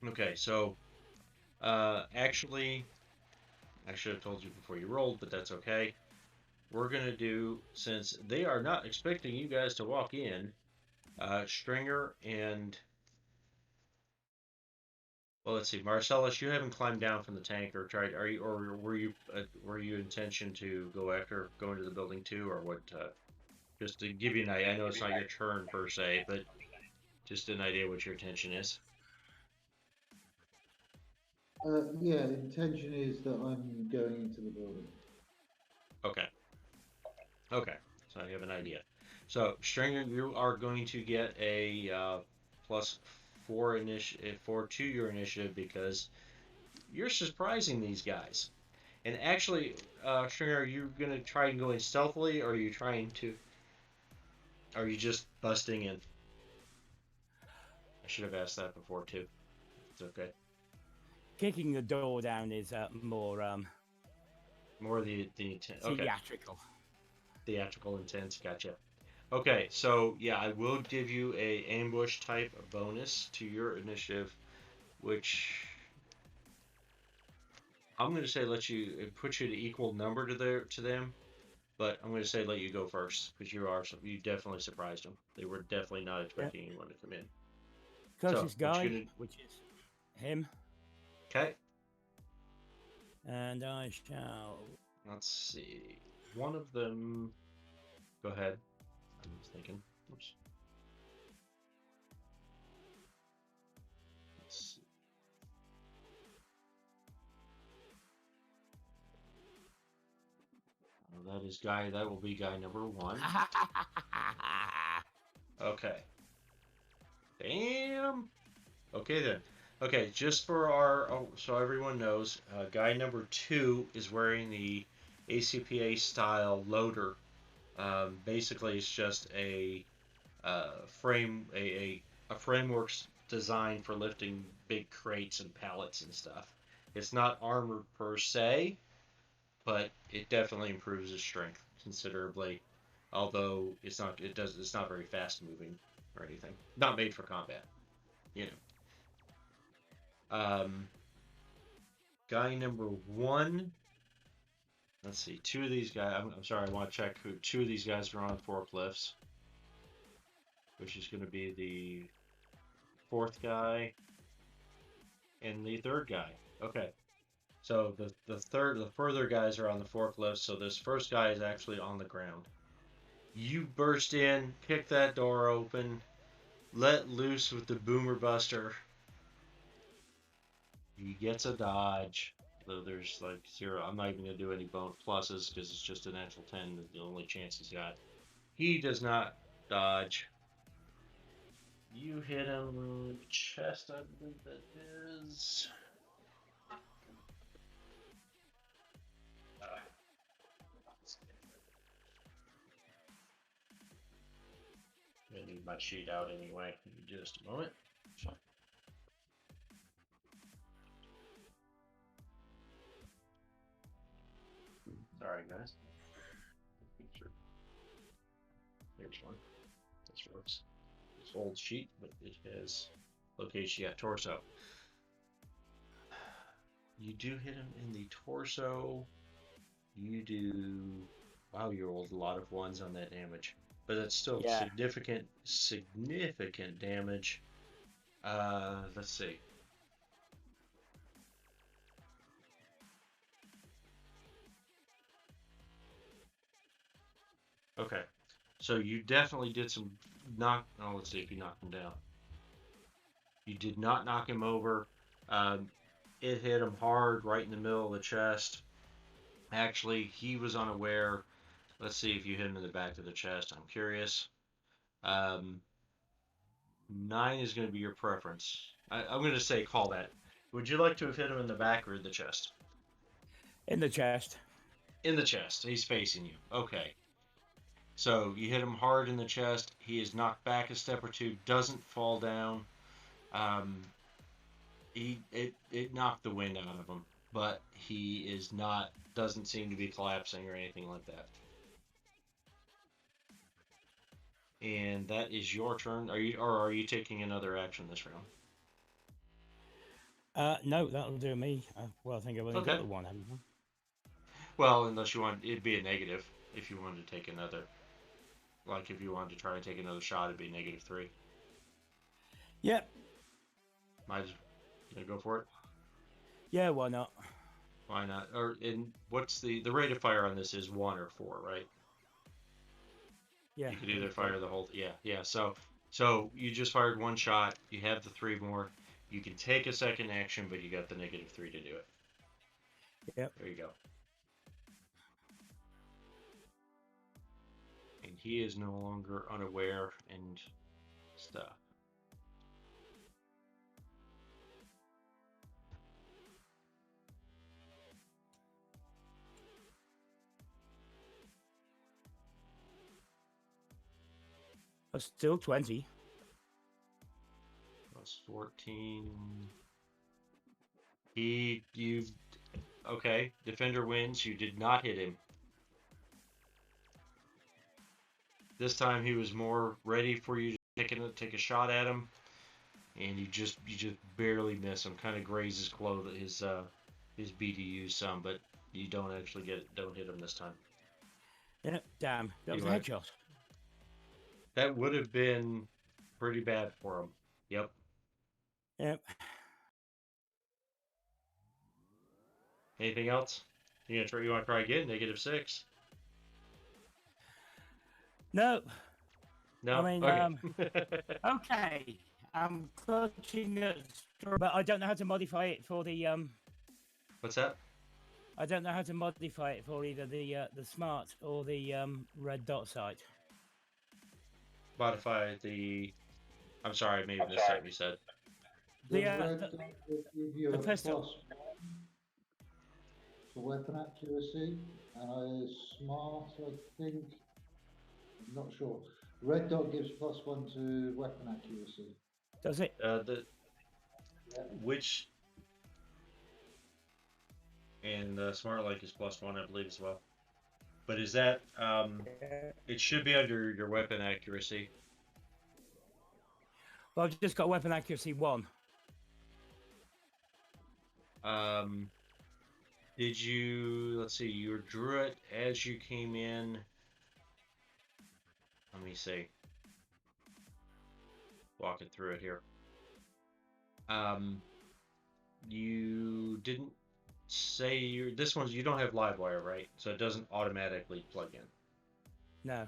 [SPEAKER 2] Okay, so, actually, I should have told you before you rolled, but that's okay. We're going to do, since they are not expecting you guys to walk in, Stringer and, well, let's see, Marcellus, you haven't climbed down from the tank or tried, were you intention to go into the building too, or what, just to give you an idea, I know it's not your turn per se, but just an idea what your intention is.
[SPEAKER 3] Yeah, intention is that I'm going into the building.
[SPEAKER 2] Okay. Okay. So you have an idea. So Stringer, you are going to get a +4 to your initiative because you're surprising these guys. And actually, Stringer, are you gonna try and go in stealthily, or are you trying to? Are you just busting in? I should have asked that before too. It's okay.
[SPEAKER 1] Kicking the door down is more
[SPEAKER 2] More the intent. Okay,
[SPEAKER 1] theatrical.
[SPEAKER 2] theatrical intent. Gotcha. Okay, so yeah, I will give you a ambush type bonus to your initiative, which I'm going to say let you it puts you to equal number to them, but I'm going to say let you go first because you definitely surprised them. They were definitely not
[SPEAKER 1] Yep.
[SPEAKER 2] expecting anyone to come in.
[SPEAKER 1] Closest
[SPEAKER 2] what
[SPEAKER 1] guy,
[SPEAKER 2] you gonna?
[SPEAKER 1] which is him,
[SPEAKER 2] Okay,
[SPEAKER 1] and I shall.
[SPEAKER 2] let's see. One of them. Go ahead. I'm just thinking. Oops. Let's see. Oh, that is guy. That will be guy number 1. Okay. Damn. Okay then. Okay, just for so everyone knows, guy number 2 is wearing the ACPA style loader. Basically, it's just a framework designed for lifting big crates and pallets and stuff. It's not armored per se, but it definitely improves his strength considerably. Although it's not very fast moving or anything. Not made for combat, you know. Guy number 1. Let's see. Two of these guys. I'm sorry. I want to check who. Two of these guys are on forklifts, which is going to be the 4th guy and the 3rd guy. Okay. So the further guys are on the forklift. So this first guy is actually on the ground. You burst in, kick that door open, let loose with the boomer buster. He gets a dodge. Though there's like 0. I'm not even gonna do any bone pluses because it's just a natural 10. The only chance he's got. He does not dodge. You hit him in the chest, I believe that is. I need my sheet out anyway. Give me just a moment. Sorry, guys. Sure. There's one. This works. It's old sheet, but it has location. Yeah, torso. You do hit him in the torso. You do. Wow, you rolled a lot of 1s on that damage, but that's still significant damage. Let's see. Okay, so you definitely did some knock. Oh, let's see if you knocked him down. You did not knock him over. It hit him hard right in the middle of the chest. Actually, he was unaware. Let's see if you hit him in the back of the chest. I'm curious. 9 is going to be your preference. I'm going to say call that. Would you like to have hit him in the back or in the chest?
[SPEAKER 1] In the chest.
[SPEAKER 2] In the chest. He's facing you. Okay. So you hit him hard in the chest. He is knocked back a step or 2. Doesn't fall down. It knocked the wind out of him, but he is not. Doesn't seem to be collapsing or anything like that. And that is your turn. Are you taking another action this round?
[SPEAKER 1] No, that'll do me. Well, I think I've only got the one, haven't I?
[SPEAKER 2] Well, unless you want, it'd be a negative if you wanted to take another. Like if you wanted to try and take another shot, it'd be -3.
[SPEAKER 1] Yep.
[SPEAKER 2] Might as well go for it.
[SPEAKER 1] Yeah, why not?
[SPEAKER 2] Why not? Or what's the rate of fire on this is 1 or 4, right?
[SPEAKER 1] Yeah.
[SPEAKER 2] You could either fire the whole. Yeah. So you just fired 1 shot. You have the 3 more. You can take a second action, but you got the -3 to do it.
[SPEAKER 1] Yep.
[SPEAKER 2] There you go. And he is no longer unaware and stuff.
[SPEAKER 1] That's still 20.
[SPEAKER 2] Plus 14. Okay, defender wins. You did not hit him. This time he was more ready for you to take a shot at him, and you just barely miss him. Kind of grazes his BDU some, but you don't actually don't hit him this time.
[SPEAKER 1] Yep. Damn. That was a
[SPEAKER 2] Anyway.
[SPEAKER 1] headshot.
[SPEAKER 2] That would have been pretty bad for him. Yep.
[SPEAKER 1] Yep.
[SPEAKER 2] Anything else? You want to try again? -6.
[SPEAKER 1] No.
[SPEAKER 2] No.
[SPEAKER 1] I mean,
[SPEAKER 2] okay.
[SPEAKER 1] okay. I'm clutching at straw, but I don't know how to modify it for the
[SPEAKER 2] What's that?
[SPEAKER 1] I don't know how to modify it for either the smart or the red dot sight.
[SPEAKER 2] Modify the. I'm sorry, I may have missed something you said.
[SPEAKER 3] The red dot will give you
[SPEAKER 1] the
[SPEAKER 3] a
[SPEAKER 1] pistol.
[SPEAKER 3] +1 for weapon accuracy, and smart, I think. I'm not sure. Red dot gives +1 to weapon accuracy.
[SPEAKER 1] Does it?
[SPEAKER 2] Which and smart like is +1, I believe, as well. But is that it should be under your weapon accuracy.
[SPEAKER 1] Well, I've just got weapon accuracy 1.
[SPEAKER 2] Did you? Let's see. You drew it as you came in. Let me see. Walking through it here. You didn't say this one's. You don't have Livewire, right? So it doesn't automatically plug in.
[SPEAKER 1] No.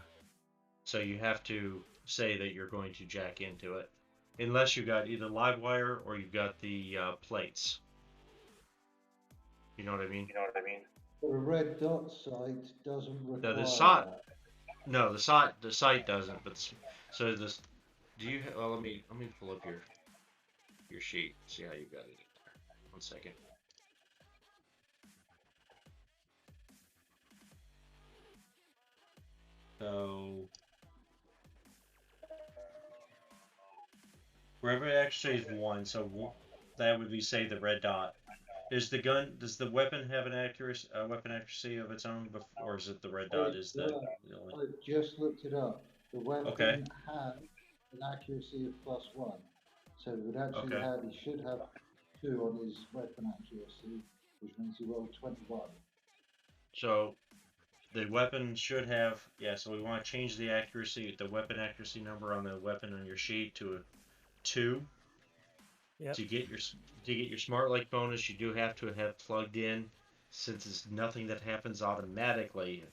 [SPEAKER 2] So you have to say that you're going to jack into it, unless you got either Livewire or you've got the plates. You know what I mean?
[SPEAKER 3] The red dot sight doesn't require
[SPEAKER 2] the sight.
[SPEAKER 3] that.
[SPEAKER 2] No, the site doesn't. But so this. Do you? Well, let me pull up your sheet. See how you got it. 1 second. So wherever it actually is 1, so that would be, say, the red dot. Does the weapon have an weapon accuracy of its own, or is it the red dot? Is the only...
[SPEAKER 3] I just looked it up. The weapon
[SPEAKER 2] Okay.
[SPEAKER 3] has an accuracy of +1, so it would actually
[SPEAKER 2] Okay.
[SPEAKER 3] he should have 2 on his weapon accuracy, which means he rolled 21.
[SPEAKER 2] So the weapon should have, so we want to change the weapon accuracy number on the weapon on your sheet to a 2.
[SPEAKER 1] Yep.
[SPEAKER 2] To get your smart like bonus, you do have to have plugged in. Since it's nothing that happens automatically,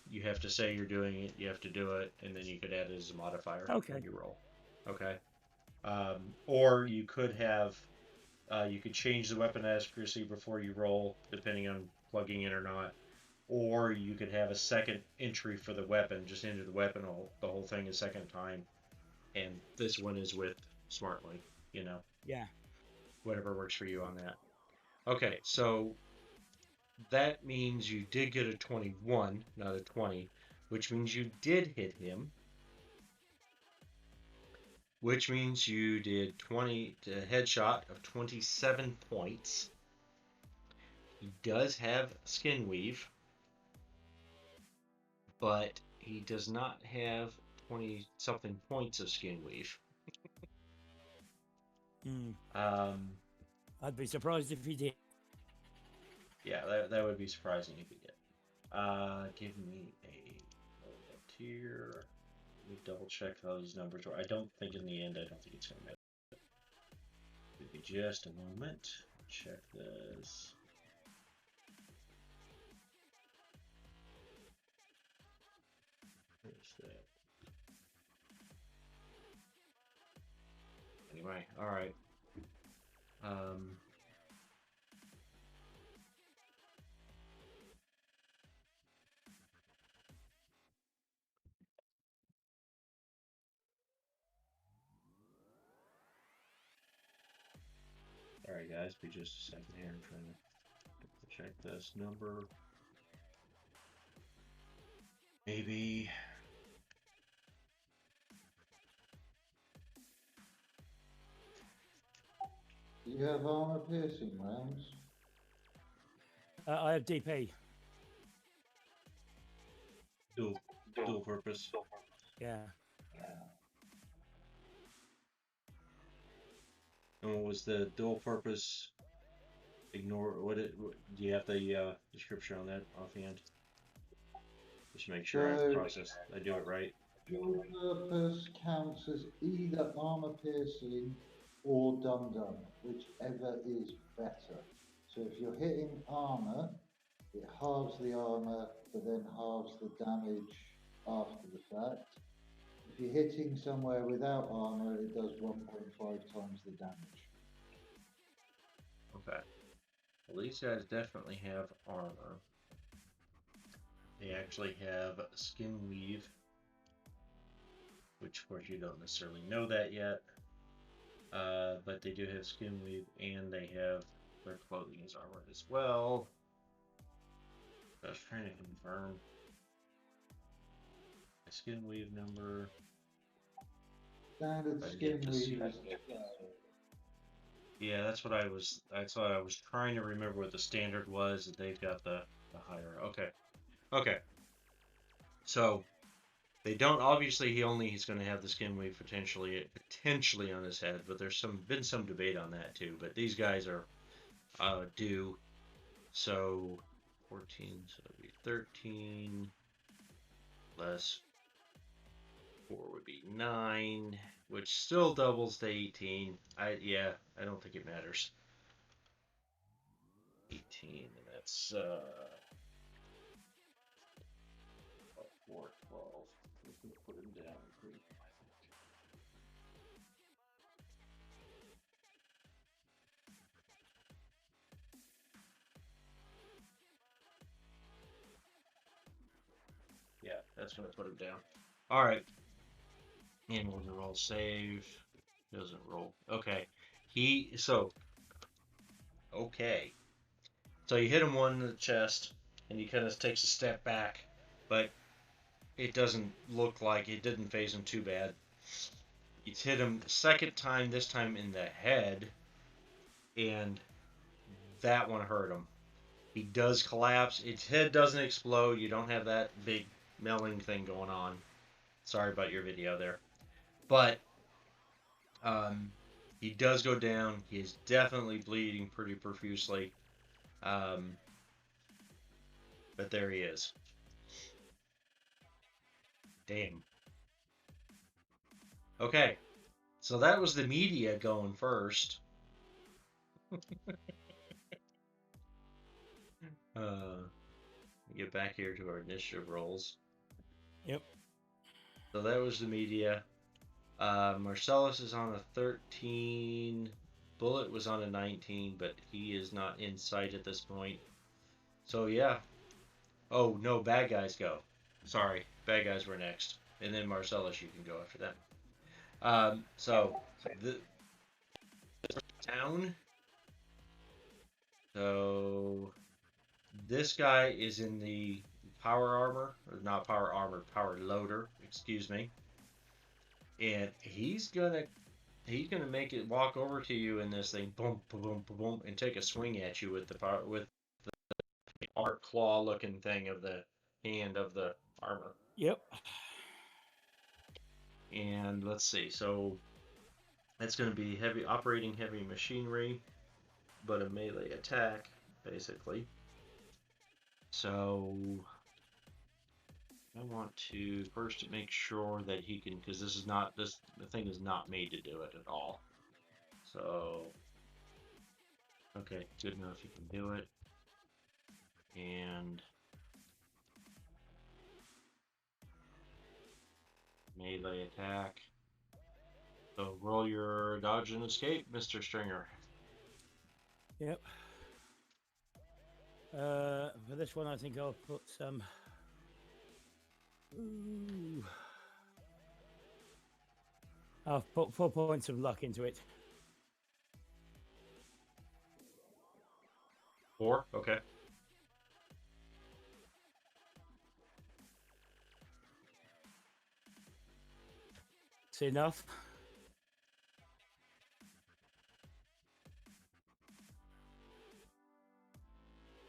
[SPEAKER 2] you have to say you're doing it, you have to do it, and then you could add it as a modifier when you roll. Okay. Or you could have, you could change the weapon accuracy before you roll, depending on plugging in or not. Or you could have a second entry for the weapon, just enter the weapon, the whole thing a second time. And this one is with Smartly,
[SPEAKER 1] Yeah.
[SPEAKER 2] Whatever works for you on that. Okay, so that means you did get a 21, not a 20, which means you did hit him. Which means you did a headshot of 27 points. He does have skin weave, but he does not have 20-something points of skin weave.
[SPEAKER 1] I'd be surprised if he did.
[SPEAKER 2] Yeah, that would be surprising if he did. Give me a tier. Let me double check how these numbers are. I don't think in the end, I don't think it's going to matter. Give me just a moment. Check this. Where's that? Anyway, all right. guys. Be just a second here. I'm trying to check this number. Maybe.
[SPEAKER 3] Do you have armor piercing rounds?
[SPEAKER 1] I have DP.
[SPEAKER 2] Dual purpose.
[SPEAKER 1] Yeah.
[SPEAKER 2] And what was the dual purpose? Ignore do you have the description on that offhand? Just make sure I do it right.
[SPEAKER 3] Dual purpose counts as either armor piercing or dum-dum, whichever is better. So if you're hitting armor, it halves the armor, but then halves the damage after the fact. If you're hitting somewhere without armor, it does 1.5 times the damage.
[SPEAKER 2] Okay. Well, these guys definitely have armor. They actually have skin weave, which of course you don't necessarily know that yet. But they do have skin weave, and they have their clothing is armored as well. I was trying to confirm the skin weave number.
[SPEAKER 3] Standard skin weave is 12.
[SPEAKER 2] Yeah, that's what I was trying to remember what the standard was. That they've got the higher. Okay. So they don't, obviously he's going to have the skin weave potentially on his head, but there's been some debate on that too. But these guys are do. So 14, so it'd be 13 less 4 would be 9, which still doubles to 18. I don't think it matters. 18, and that's 4, 12. We can put him down. Yeah, that's gonna put him down. All right. And we'll roll save. Doesn't roll. Okay. Okay. So you hit him one in the chest, and he kind of takes a step back, but it doesn't look like it didn't phase him too bad. You hit him the second time, this time in the head, and that one hurt him. He does collapse. His head doesn't explode. You don't have that big melting thing going on. Sorry about your video there. But he does go down. He is definitely bleeding pretty profusely. But there he is. Damn. Okay. So that was the media going first. Get back here to our initiative rolls.
[SPEAKER 1] Yep.
[SPEAKER 2] So that was the media. Marcellus is on a 13. Bullet was on a 19, but he is not in sight at this point. So yeah. Oh no, bad guys go. Sorry, bad guys were next, and then Marcellus, you can go after them. So the town. So this guy is in the power armor, or not power armor, power loader. Excuse me. And he's gonna make it walk over to you in this thing, boom, boom, boom, boom, boom, and take a swing at you with the art claw looking thing of the hand of the armor.
[SPEAKER 1] Yep.
[SPEAKER 2] And let's see, so that's going to be operating heavy machinery, but a melee attack, basically. So I want to first make sure that he can, because the thing is not made to do it at all. So, okay, good enough, you can do it. And melee attack. So roll your dodge and escape, Mr. Stringer.
[SPEAKER 1] Yep. For this one, I think I'll put some. Ooh. I'll put 4 points of luck into it.
[SPEAKER 2] 4? Okay.
[SPEAKER 1] It's enough.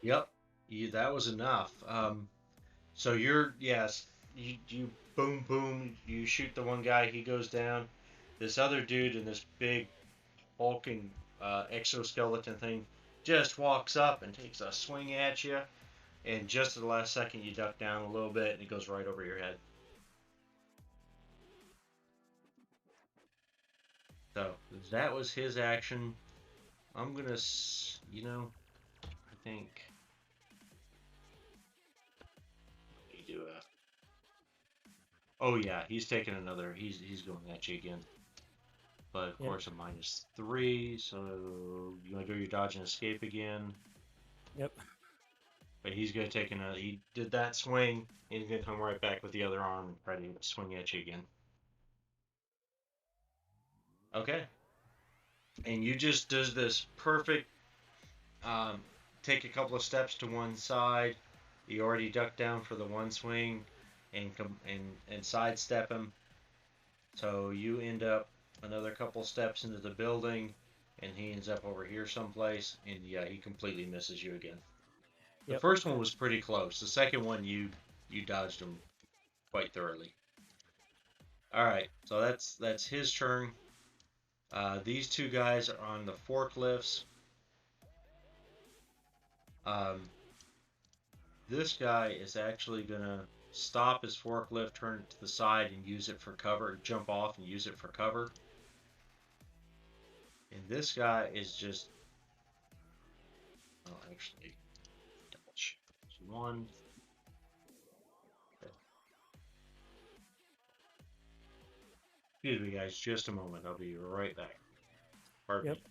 [SPEAKER 2] Yep. That was enough. So yes, you boom, boom, you shoot the one guy, he goes down. This other dude in this big hulking exoskeleton thing just walks up and takes a swing at you, and just at the last second you duck down a little bit and it goes right over your head. So that was his action. I'm gonna, I think you do a. Oh yeah, he's taking another. He's going at you again. But of course a -3. So you want to do your dodge and escape again.
[SPEAKER 1] Yep.
[SPEAKER 2] But he's gonna take another. He did that swing. And he's gonna come right back with the other arm and try to swing at you again. Okay. And you just does this perfect. Take a couple of steps to one side. You already ducked down for the one swing, and sidestep him. So you end up another couple steps into the building, and he ends up over here someplace, and yeah, he completely misses you again. The first one was pretty close. The second one, you dodged him quite thoroughly. All right, so that's his turn. These two guys are on the forklifts. This guy is actually gonna stop his forklift, turn it to the side, and use it for cover. Jump off and use it for cover. And this guy is just. Oh, actually, double check. One. Okay. Excuse me, guys. Just a moment. I'll be right back. Pardon me.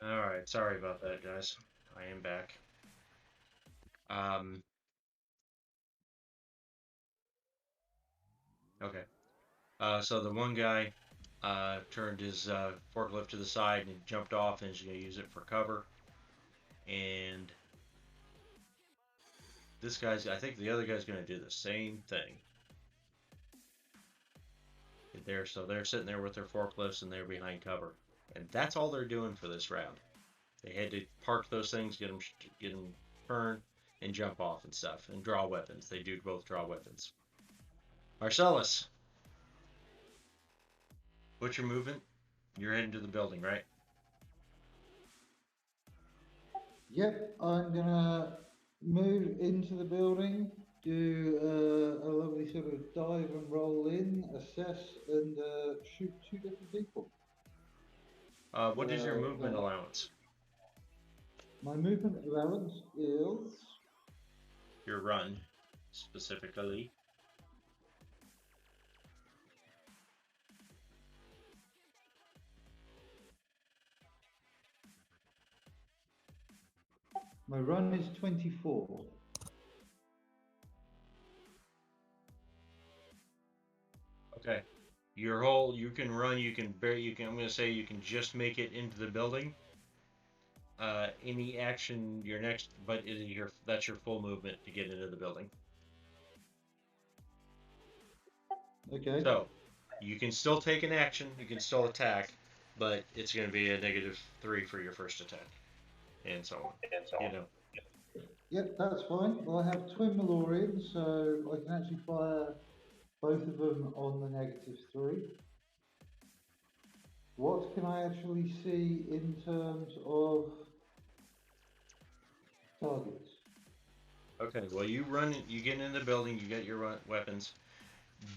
[SPEAKER 2] All right, sorry about that, guys. I am back. Okay. So the one guy turned his forklift to the side and jumped off, and is going to use it for cover. And this guy's, I think the other guy's going to do the same thing. So they're sitting there with their forklifts, and they're behind cover, and that's all they're doing for this round. They had to park those things, get them turned, and jump off and stuff, and draw weapons. They do both draw weapons. Marcellus, what's your movement? You're heading to the building, right?
[SPEAKER 3] Yep, I'm gonna move into the building, do a lovely sort of dive and roll in, assess, and shoot two different people.
[SPEAKER 2] What is your movement allowance?
[SPEAKER 3] My movement allowance is
[SPEAKER 2] Your run, specifically.
[SPEAKER 3] my run is 24.
[SPEAKER 2] Okay. Your whole, you can run, you can I'm going to say you can just make it into the building. Any action, your next, but that's your full movement to get into the building.
[SPEAKER 3] Okay.
[SPEAKER 2] So, you can still take an action, you can still attack, but it's going to be a -3 for your first attack, and so on. You know.
[SPEAKER 3] Yep, that's fine. Well, I have twin Malorians, so I can actually fire Both of them on the -3. What can I actually see in terms of targets?
[SPEAKER 2] Okay, well, you get in the building, you get your weapons.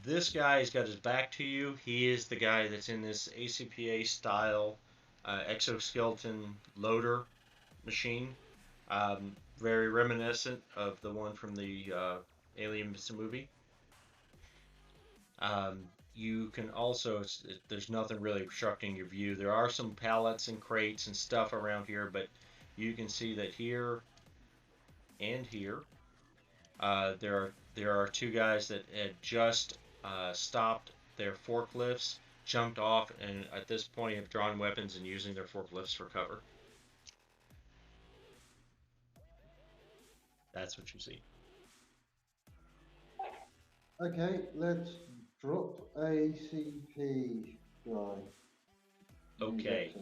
[SPEAKER 2] This guy's got his back to you. He is the guy that's in this ACPA style exoskeleton loader machine. Very reminiscent of the one from the Alien movie. You can also, there's nothing really obstructing your view. There are some pallets and crates and stuff around here, but you can see that here and here, there are two guys that had just stopped their forklifts, jumped off, and at this point have drawn weapons and using their forklifts for cover. That's what you see.
[SPEAKER 3] Okay, let's drop ACP guy.
[SPEAKER 2] Okay.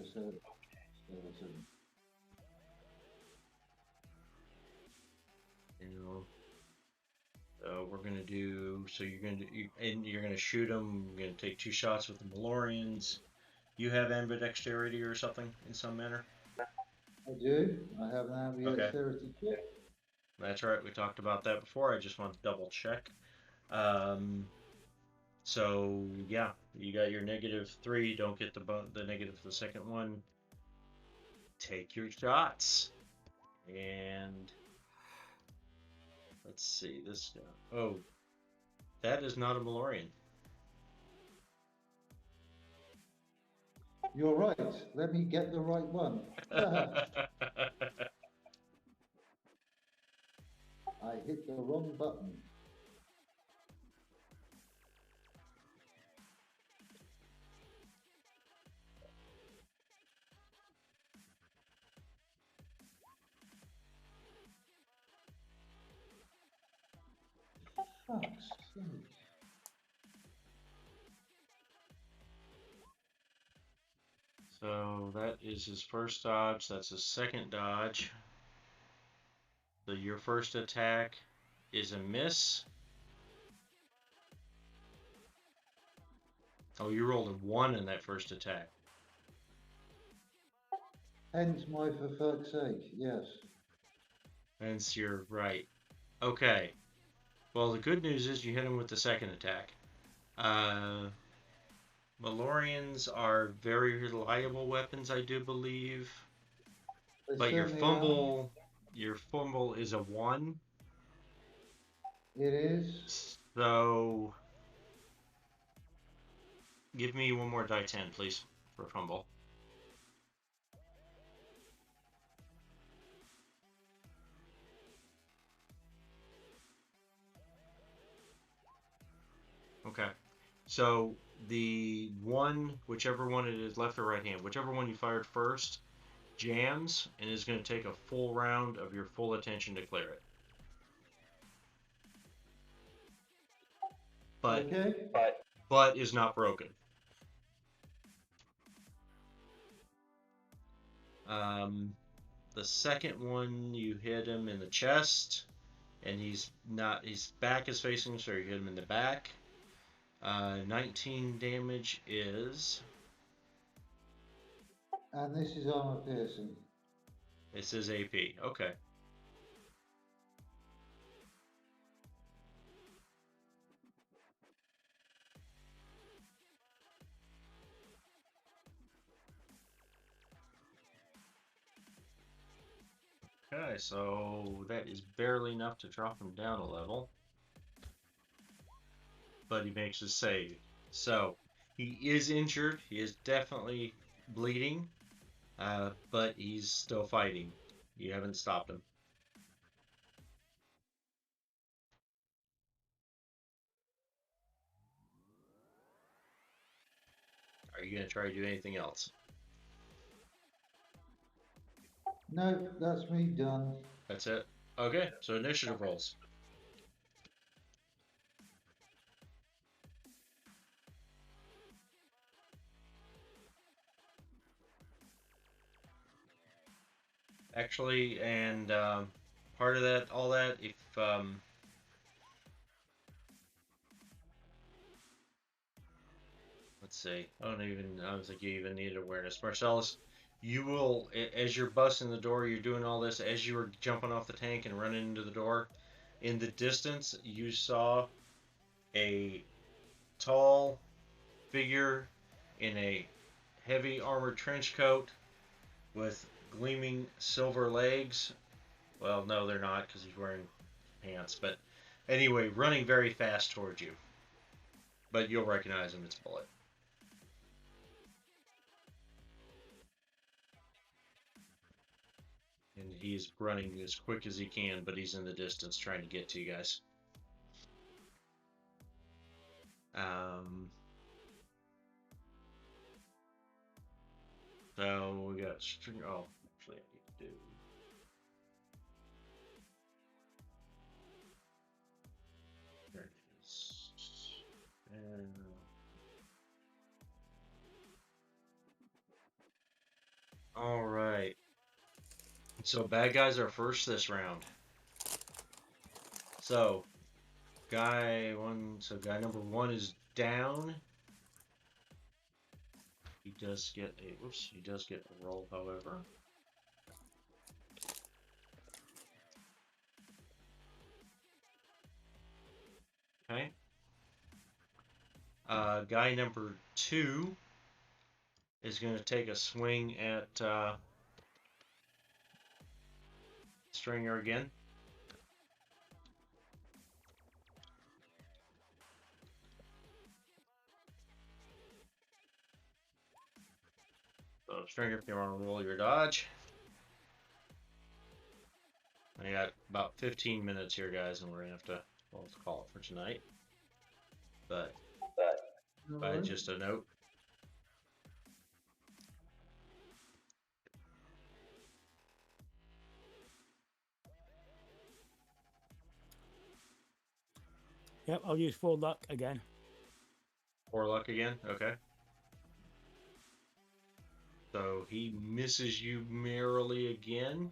[SPEAKER 2] We're gonna do. So you're gonna shoot them. You're gonna take 2 shots with the Malorians. You have ambidexterity or something in some manner.
[SPEAKER 3] I do. I have an ambidexterity check.
[SPEAKER 2] That's right. We talked about that before. I just want to double check. So yeah, you got your -3. Don't get the negative for the second one. Take your shots. And let's see this guy. Oh, that is not a Malorian.
[SPEAKER 3] You're right. Let me get the right one. I hit the wrong button. Fuck's sake.
[SPEAKER 2] So that is his first dodge. That's his second dodge. So your first attack is a miss. Oh, you rolled a 1 in that first attack.
[SPEAKER 3] Hence my for fuck's sake, yes.
[SPEAKER 2] Hence you're right. Okay. Well, the good news is you hit him with the second attack. Malorians are very reliable weapons, I do believe. But your fumble is a 1.
[SPEAKER 3] It is.
[SPEAKER 2] So give me one more die 10, please, for fumble. Okay. So the one, whichever one it is, left or right hand, whichever one you fired first, jams and is going to take a full round of your full attention to clear it. But
[SPEAKER 3] okay.
[SPEAKER 2] But is not broken. The second one, you hit him in the chest, and his back is facing, so you hit him in the back. 19 damage is.
[SPEAKER 3] And this is armor piercing.
[SPEAKER 2] This is AP. Okay. Okay, so that is barely enough to drop him down a level. But he makes a save. So, he is injured. He is definitely bleeding. But he's still fighting. You haven't stopped him. Are you going to try to do anything else?
[SPEAKER 3] No, that's me done.
[SPEAKER 2] That's it? Okay, so initiative rolls. Actually, and part of that, all that, if Let's see. I don't think you even need awareness. Marcellus, you will, as you're busting the door, you're doing all this, as you were jumping off the tank and running into the door, in the distance, you saw a tall figure in a heavy armored trench coat with gleaming silver legs. Well, no, they're not because he's wearing pants, but anyway, running very fast towards you. But you'll recognize him, it's Bullet. And he's running as quick as he can, but he's in the distance trying to get to you guys. So we got string. Oh, actually, I need to do. There it is. All right. So bad guys are first this round. So guy number one is down. He does get a roll, however. Okay. Guy number two is going to take a swing at Stringer again. So Stringer, if you want to roll your dodge. I got about 15 minutes here, guys, and we're going to have to call it for tonight. But just a note.
[SPEAKER 1] Yep, I'll use 4 luck again.
[SPEAKER 2] 4 luck again? Okay. So he misses you merrily again.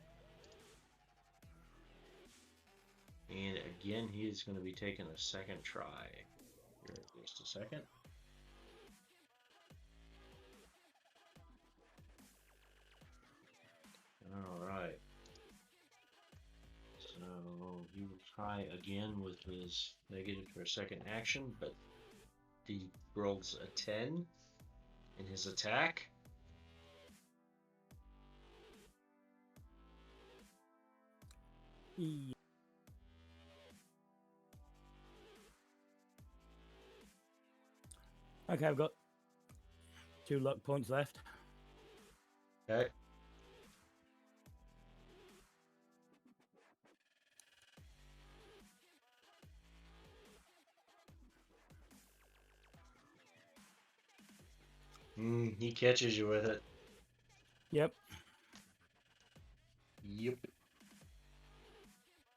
[SPEAKER 2] And again, he is going to be taking a second try. Here, just a second. Alright. So he will try again with his negative for a second action, but he rolls a 10 in his attack.
[SPEAKER 1] Yeah. Okay, I've got 2 luck points left.
[SPEAKER 2] Okay. He catches you with it.
[SPEAKER 1] Yep.
[SPEAKER 2] Yep.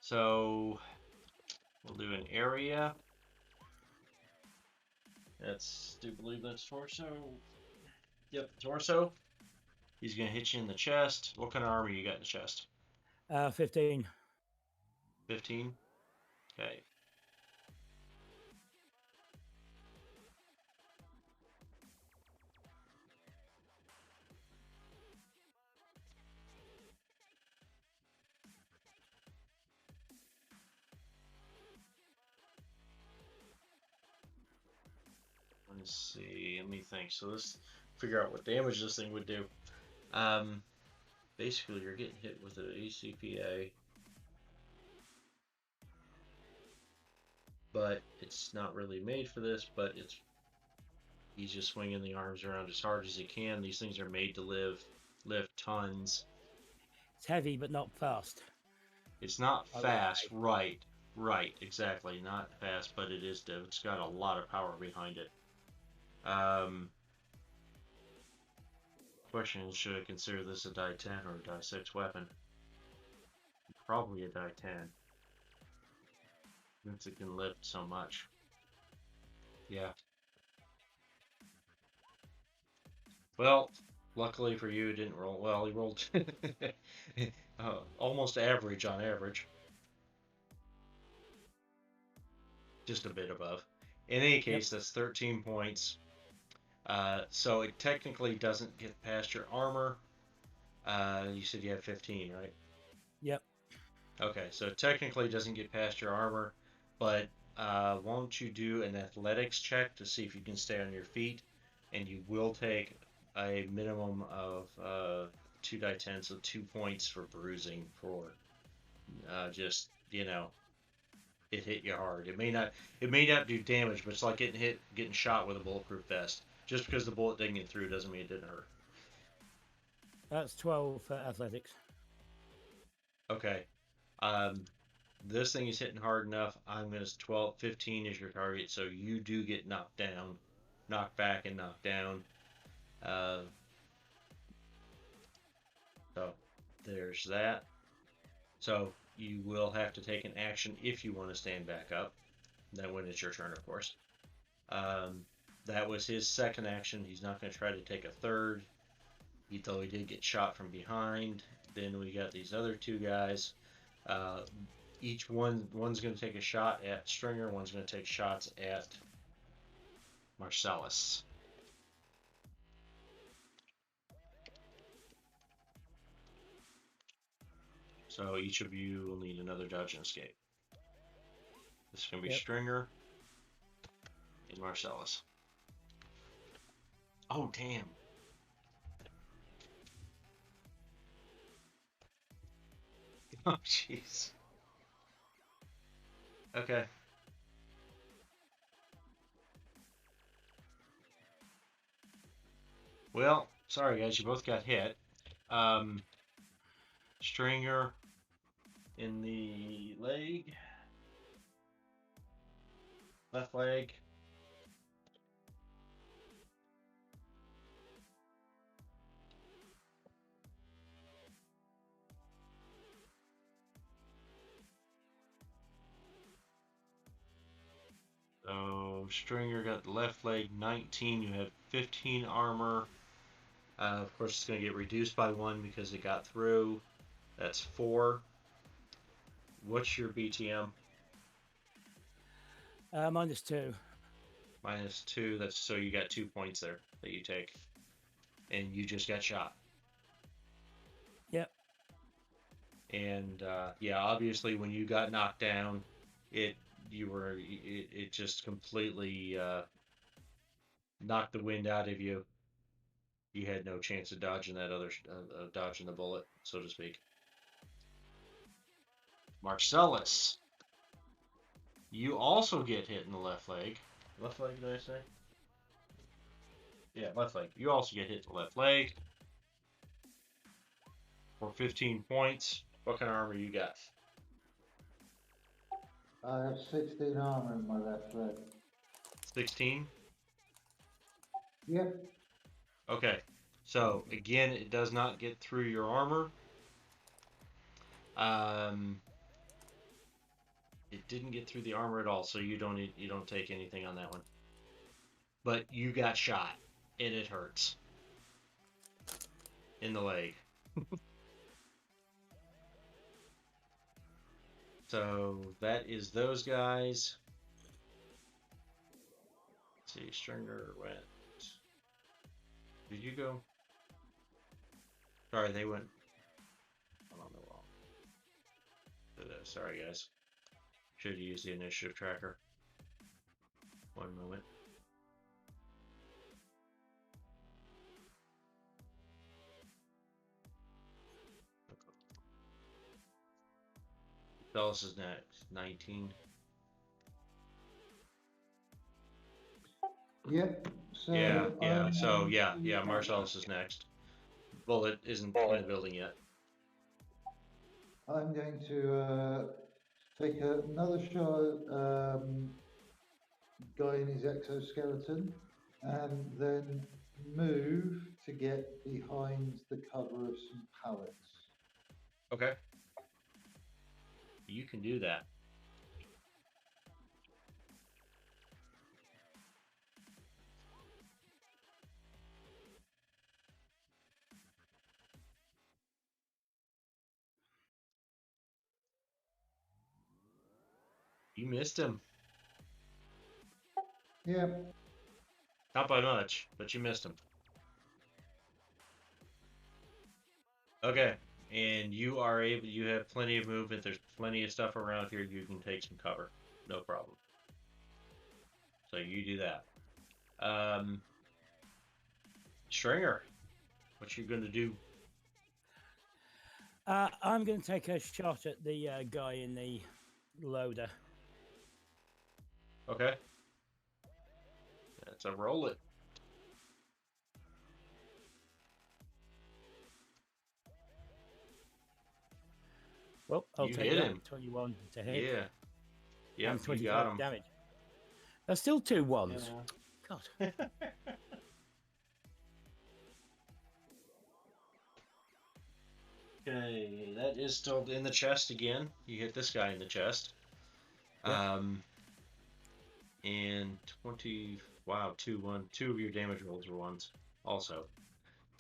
[SPEAKER 2] So we'll do an area. Do you believe that's torso? Yep, torso. He's gonna hit you in the chest. What kind of armor you got in the chest?
[SPEAKER 1] 15.
[SPEAKER 2] 15. Okay. Let's see. Let me think. So let's figure out what damage this thing would do. Basically, you're getting hit with an ACPA, but it's not really made for this. But he's just swinging the arms around as hard as he can. These things are made to lift tons.
[SPEAKER 1] It's heavy, but not fast.
[SPEAKER 2] It's not fast, right, exactly. Not fast, but it's got a lot of power behind it. Question is, should I consider this a die 10 or a die 6 weapon? Probably a die 10. Since it can lift so much. Yeah. Well, luckily for you, it didn't roll well. He rolled almost average on average. Just a bit above. In any case, that's 13 points. So it technically doesn't get past your armor. You said you have 15, right?
[SPEAKER 1] Yep.
[SPEAKER 2] Okay, so it technically doesn't get past your armor, but won't you do an athletics check to see if you can stay on your feet? And you will take a minimum of 2d10, so 2 points for bruising for just, it hit you hard. It may not do damage, but it's like getting shot with a bulletproof vest. Just because the bullet didn't get through doesn't mean it didn't hurt.
[SPEAKER 1] That's 12 for athletics.
[SPEAKER 2] Okay. Um, this thing is hitting hard enough. I'm going to 12, 15 is your target, so you do get knocked down, knocked back, and knocked down. Uh, so there's that. So you will have to take an action if you want to stand back up. Then when it's your turn, of course. That was his second action. He's not going to try to take a third, though he did get shot from behind. Then we got these other two guys. One's going to take a shot at Stringer. One's going to take shots at Marcellus. So each of you will need another dodge and escape. This is going to be Stringer and Marcellus. Oh, damn. Oh, jeez. Okay. Well, sorry guys, you both got hit. Stringer in the leg. Left leg. So Stringer got the left leg 19. You have 15 armor. Of course, it's going to get reduced by 1 because it got through. That's 4. What's your BTM?
[SPEAKER 1] -2.
[SPEAKER 2] -2. That's so you got 2 points there that you take, and you just got shot.
[SPEAKER 1] Yep.
[SPEAKER 2] And yeah, obviously when you got knocked down, it just completely knocked the wind out of you. You had no chance of dodging dodging the bullet, so to speak. Marcellus, you also get hit in the left leg. Left leg, did I say? Yeah, left leg. You also get hit in the left leg for 15 points. What kind of armor you got?
[SPEAKER 3] I have 16 armor in my left leg.
[SPEAKER 2] 16?
[SPEAKER 3] Yep.
[SPEAKER 2] Okay. So, again, it does not get through your armor. It didn't get through the armor at all, so you don't take anything on that one. But you got shot, and it hurts in the leg. So that is those guys. Let's see, Stringer went. Did you go? Sorry, they went. I don't know. Sorry, guys. Should have used the initiative tracker. One moment. Dallas is next. 19.
[SPEAKER 3] Yep. So
[SPEAKER 2] Yeah. So yeah. Marcellus is next. Bullet isn't in the building yet.
[SPEAKER 3] I'm going to take another shot guy in his exoskeleton and then move to get behind the cover of some pallets.
[SPEAKER 2] Okay. You can do that. You missed him.
[SPEAKER 3] Yep.
[SPEAKER 2] Not by much, but you missed him. Okay, and you are able. You have plenty of movement. There's plenty of stuff around here. You can take some cover, no problem. So you do that. Stringer, what you gonna do?
[SPEAKER 1] I'm going to take a shot at the guy in the loader.
[SPEAKER 2] Okay. That's a roll it.
[SPEAKER 1] Well, I'll
[SPEAKER 2] You
[SPEAKER 1] take
[SPEAKER 2] hit
[SPEAKER 1] that.
[SPEAKER 2] him.
[SPEAKER 1] 21 to hit.
[SPEAKER 2] Yeah. Yeah,
[SPEAKER 1] And
[SPEAKER 2] you
[SPEAKER 1] 25
[SPEAKER 2] got him.
[SPEAKER 1] damage. There's still 2 ones.
[SPEAKER 2] Yeah.
[SPEAKER 1] God.
[SPEAKER 2] Okay, that is still in the chest again. You hit this guy in the chest.
[SPEAKER 1] Yep.
[SPEAKER 2] And 20. Wow, 2 of your damage rolls were ones. Also,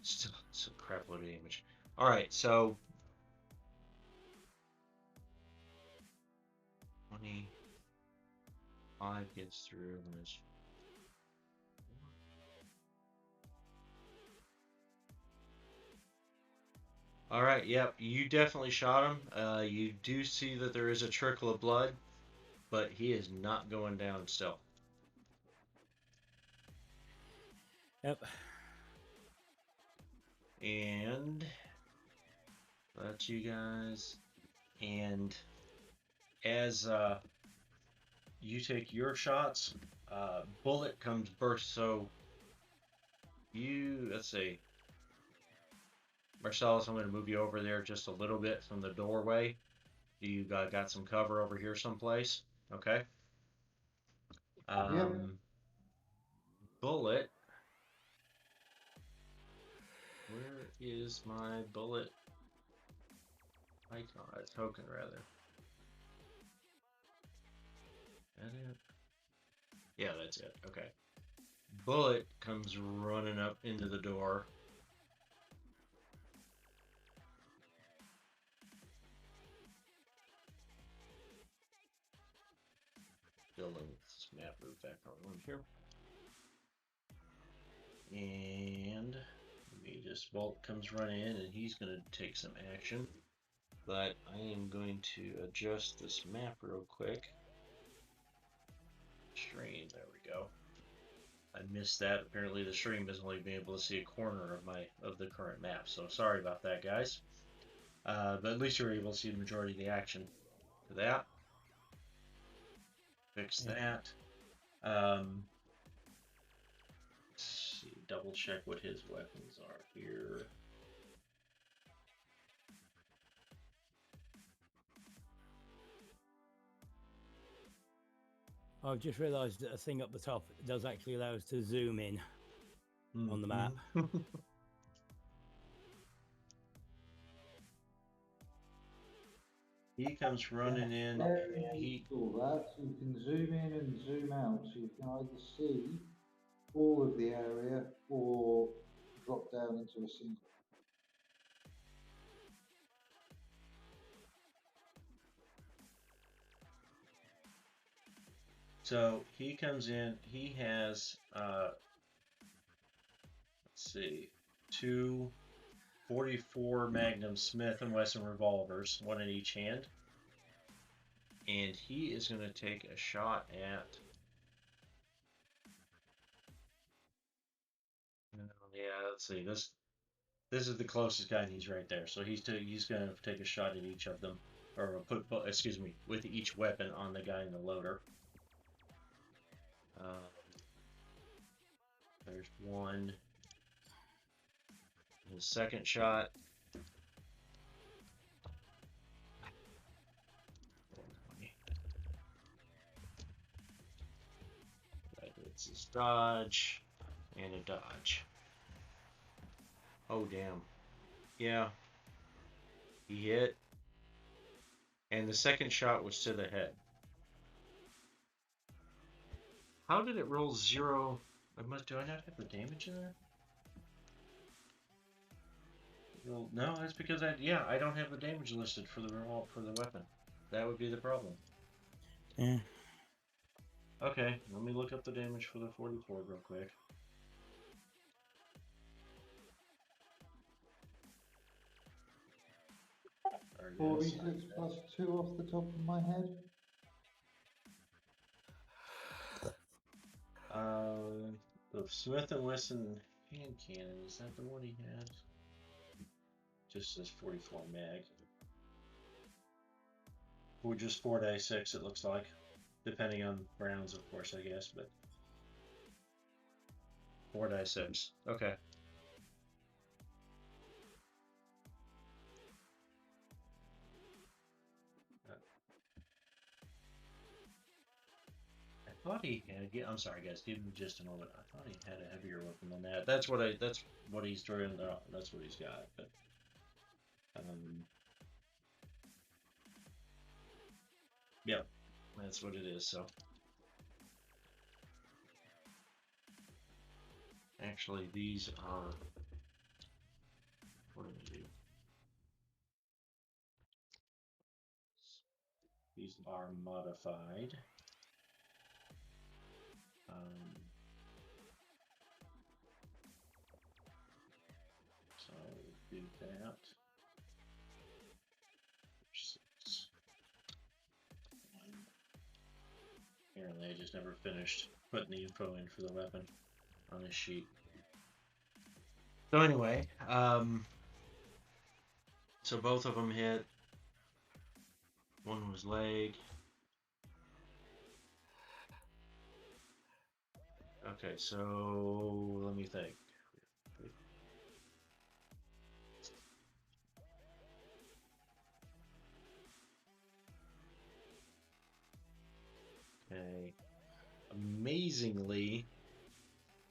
[SPEAKER 2] still some crap load of damage. All right, so 25 gets through. And there's all right, yep, you definitely shot him. You do see that there is a trickle of blood, but he is not going down still.
[SPEAKER 1] Yep.
[SPEAKER 2] And that's you guys. And as you take your shots, bullet comes burst. So you, let's see, Marcellus, I'm going to move you over there just a little bit from the doorway. You got some cover over here someplace, okay?
[SPEAKER 3] Yep.
[SPEAKER 2] Bullet. Where is my bullet icon? Token, rather. That it? Yeah, that's it. Okay. Bullet comes running up into the door. Building this map move back on one here. And Bolt comes running in and he's going to take some action. But I am going to adjust this map real quick. Stream, there we go. I missed that. Apparently the stream is only being able to see a corner of the current map, so sorry about that, guys. But at least you're able to see the majority of the action for that. Fix that. Let's see, double check what his weapons are here.
[SPEAKER 1] I've just realised that a thing up the top does actually allow us to zoom in on the map.
[SPEAKER 2] He comes running in.
[SPEAKER 3] All that, so you can zoom in and zoom out, so you can either see all of the area or drop down into a single.
[SPEAKER 2] So he comes in. He has let's see, 2 44 Magnum Smith & Wesson revolvers, one in each hand. And he is going to take a shot at... Yeah, let's see. This is the closest guy, and he's right there. So he's going to take a shot at each of them, or excuse me, with each weapon on the guy in the loader. There's one. His second shot. It's his dodge and a dodge. Oh, damn. Yeah. He hit. And the second shot was to the head. How did it roll 0? Do I not have the damage in there? Well, no, that's because I don't have the damage listed for the weapon. That would be the problem.
[SPEAKER 1] Yeah.
[SPEAKER 2] Okay, let me look up the damage for the 44 real quick. guys.
[SPEAKER 3] 4d6 plus 2 off the top of my head.
[SPEAKER 2] The Smith & Wesson hand cannon, is that the one he had? Just says 44 mag. Or just 4d6, it looks like. Depending on rounds, of course, I guess, but 4d6. Okay. I thought he had. I'm sorry, guys. Give me just a moment. I thought he had a heavier weapon than that. That's what he's throwing. That's what he's got. But yep, that's what it is. So actually, these are. What do we do? These are modified. So do that. 6. Apparently, I just never finished putting the info in for the weapon on this sheet. So anyway, so both of them hit. One was leg. Okay, so let me think. Okay. Amazingly,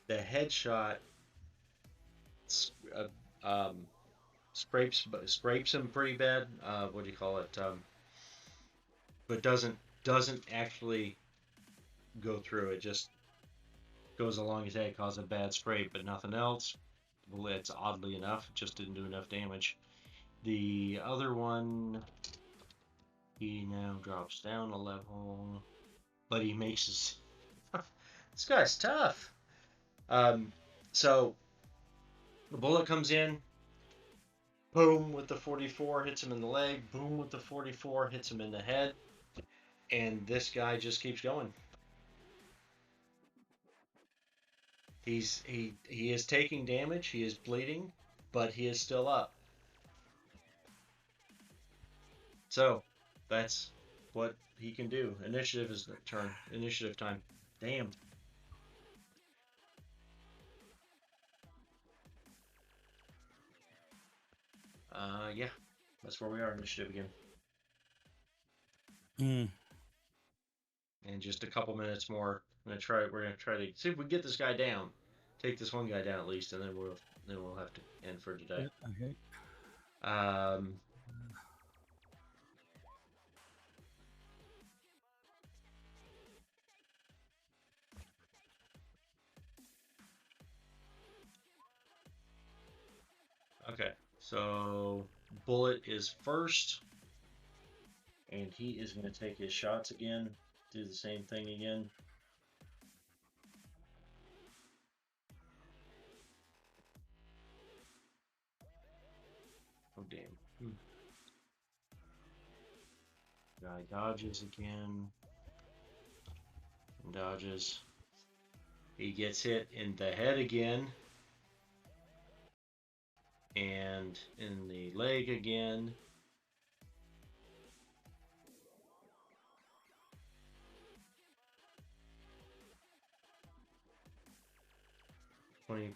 [SPEAKER 2] the headshot scrapes him pretty bad. What do you call it? But doesn't actually go through. It just goes along his head, causes a bad scrape, but nothing else. Well, it's oddly enough, it just didn't do enough damage. The other one, he now drops down a level, but he makes his. This guy's tough. So the bullet comes in, boom with the 44, hits him in the leg, boom with the 44, hits him in the head, and this guy just keeps going. He is taking damage, he is bleeding, but he is still up. So that's what he can do. Initiative is turn. Initiative time. Damn. Yeah, that's where we are. Initiative again. And just a couple minutes more. We're gonna try to see if we can get this guy down. Take this one guy down at least, and then we'll have to end for today.
[SPEAKER 1] Okay.
[SPEAKER 2] Okay, so Bullet is first, and he is going to take his shots again. Do the same thing again. Oh damn. Guy dodges again. Dodges. He gets hit in the head again. And in the leg again.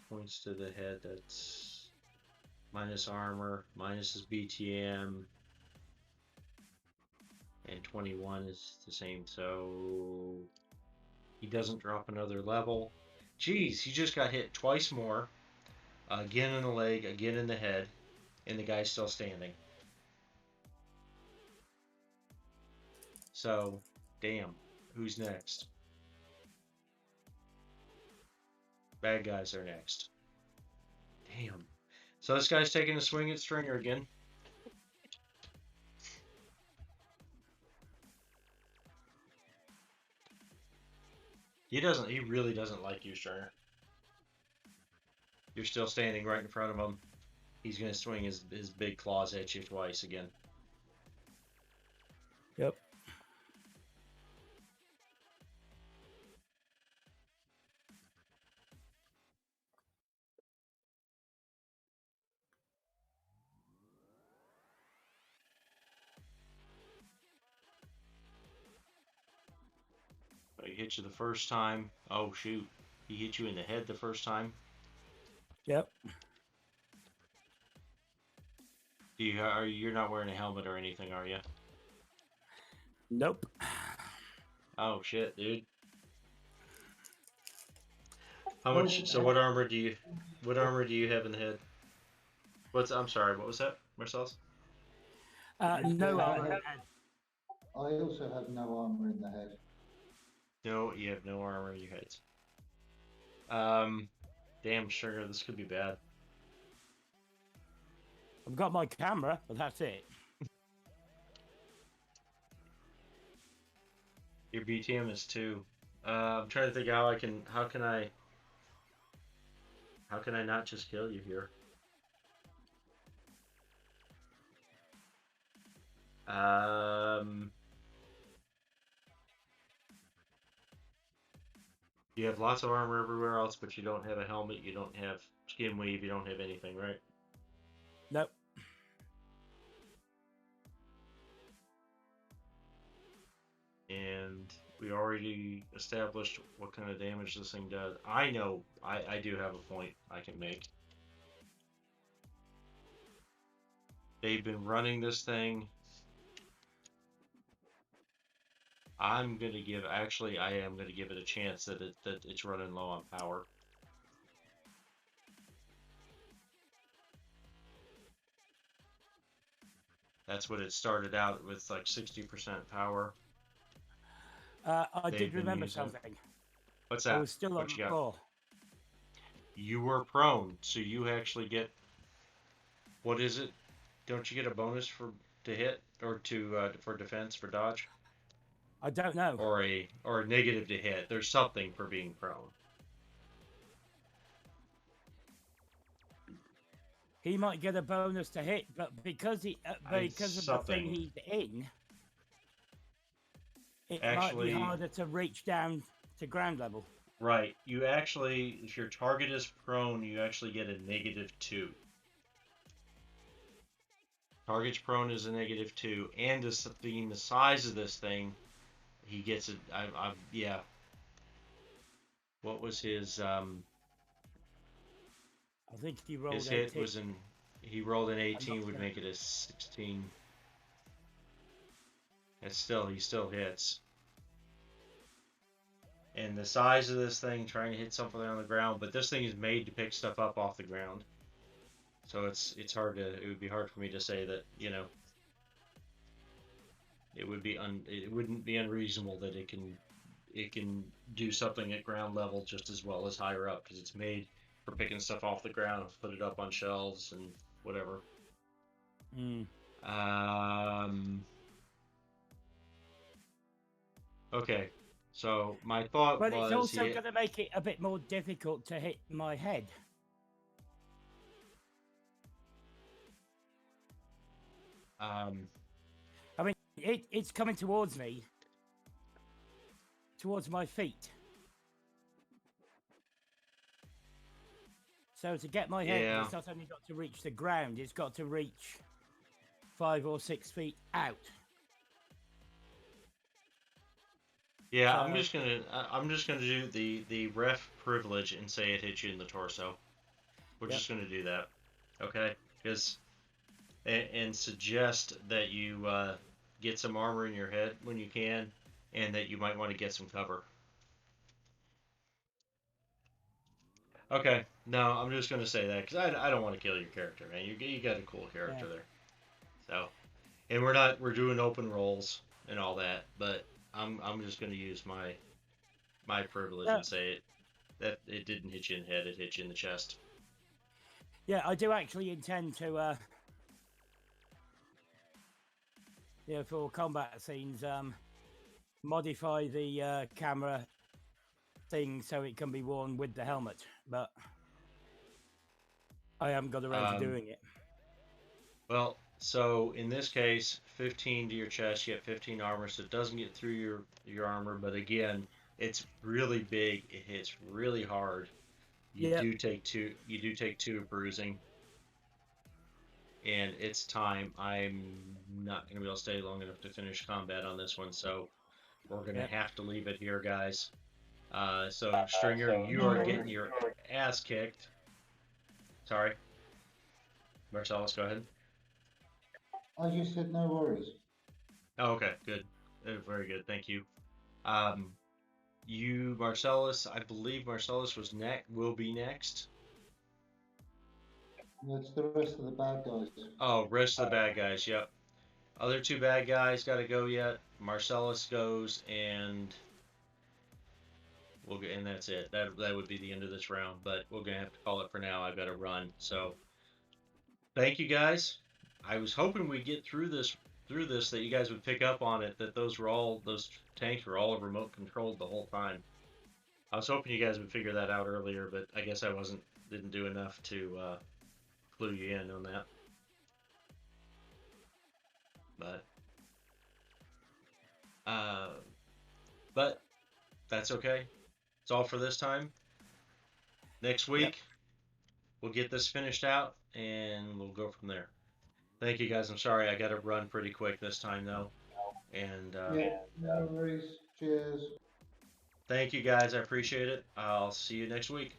[SPEAKER 2] Points to the head. That's minus armor, minus his BTM. And 21 is the same, so he doesn't drop another level. Geez, he just got hit twice more. Again in the leg, again in the head, and the guy's still standing. So, damn, who's next? Bad guys are next. Damn. So this guy's taking a swing at Stringer again. He really doesn't like you, Stringer. You're still standing right in front of him. He's going to swing his big claws at you twice again. hit you the first time. Oh shoot, he hit you in the head the first time.
[SPEAKER 1] Yep.
[SPEAKER 2] You're not wearing a helmet or anything, are you?
[SPEAKER 1] Nope.
[SPEAKER 2] Oh shit, dude. How much? So what armor do you? What armor do you have in the head? I'm sorry. What was that, Marcellus?
[SPEAKER 1] No armor.
[SPEAKER 3] I also have no armor in the head.
[SPEAKER 2] No, you have no armor in your heads. Damn sugar, this could be bad.
[SPEAKER 1] I've got my camera, but that's it.
[SPEAKER 2] Your BTM is 2. I'm trying to think how can I not just kill you here? You have lots of armor everywhere else, but you don't have a helmet, you don't have skin weave, you don't have anything, right?
[SPEAKER 1] Nope.
[SPEAKER 2] And we already established what kind of damage this thing does. I know, I do have a point I can make. They've been running this thing. I am going to give it a chance that it's running low on power. That's what it started out with, like 60% power.
[SPEAKER 1] I did remember something.
[SPEAKER 2] What's that?
[SPEAKER 1] I was still on the floor.
[SPEAKER 2] You were prone, so you actually get, what is it? Don't you get a bonus to hit or for defense for dodge?
[SPEAKER 1] I don't know.
[SPEAKER 2] Or a negative to hit. There's something for being prone.
[SPEAKER 1] He might get a bonus to hit, but because of the thing he's in, it might be harder to reach down to ground level.
[SPEAKER 2] Right. You actually, if your target is prone, you actually get a -2. Target's prone is a -2, and being the size of this thing, he gets it. Yeah. What was his?
[SPEAKER 1] I think he rolled.
[SPEAKER 2] His
[SPEAKER 1] 18.
[SPEAKER 2] hit was in. He rolled an 18, would make it a 16. He still hits. And the size of this thing, trying to hit something on the ground, but this thing is made to pick stuff up off the ground. So it's hard to. It would be hard for me to say that, you know. It wouldn't be unreasonable that it can do something at ground level just as well as higher up, because it's made for picking stuff off the ground, put it up on shelves and whatever. Okay, so my thought was...
[SPEAKER 1] But it's also going to make it a bit more difficult to hit my head. I mean, it's coming towards me. Towards my feet. So to get my head, it's not only got to reach the ground, it's got to reach 5 or 6 feet out.
[SPEAKER 2] Yeah, so, I'm just gonna do the ref privilege and say it hit you in the torso. We're just gonna do that, okay? Because and suggest that you get some armor in your head when you can, and that you might want to get some cover. Okay, no, I'm just gonna say that because I don't want to kill your character, man. You got a cool character there. So, and we're doing open rolls and all that, but I'm just gonna use my privilege and say that it didn't hit you in the head, it hit you in the chest.
[SPEAKER 1] Yeah, I do actually intend to for combat scenes, modify the camera thing so it can be worn with the helmet, but I haven't got around to doing it.
[SPEAKER 2] Well, so in this case, 15 to your chest, you have 15 armor, so it doesn't get through your armor, but again, it's really big, it hits really hard. You do take two bruising. And it's time. I'm not going to be able to stay long enough to finish combat on this one, so we're gonna
[SPEAKER 1] Yep.
[SPEAKER 2] have to leave it here, guys. So Stringer, you are getting your ass kicked. Sorry, Marcellus, go ahead.
[SPEAKER 3] I just said no worries.
[SPEAKER 2] Oh, okay, good, very good, thank you. Um, you, Marcellus, I believe Marcellus was next. Will be next.
[SPEAKER 3] That's the rest of the bad guys.
[SPEAKER 2] Oh, rest of the bad guys. Yep. Other two bad guys got to go yet. Marcellus goes, and we'll get, and that's it. That would be the end of this round. But we're gonna have to call it for now. I've got to run. So thank you guys. I was hoping we'd get through this that you guys would pick up on it, that those tanks were all remote controlled the whole time. I was hoping you guys would figure that out earlier, but I guess I didn't do enough to clue you in on that. But uh, but that's okay. It's all for this time. Next week, we'll get this finished out and we'll go from there. Thank you guys. I'm sorry I got to run pretty quick this time though. And
[SPEAKER 3] Yeah, no worries. Cheers.
[SPEAKER 2] thank you guys. I appreciate it. I'll see you next week.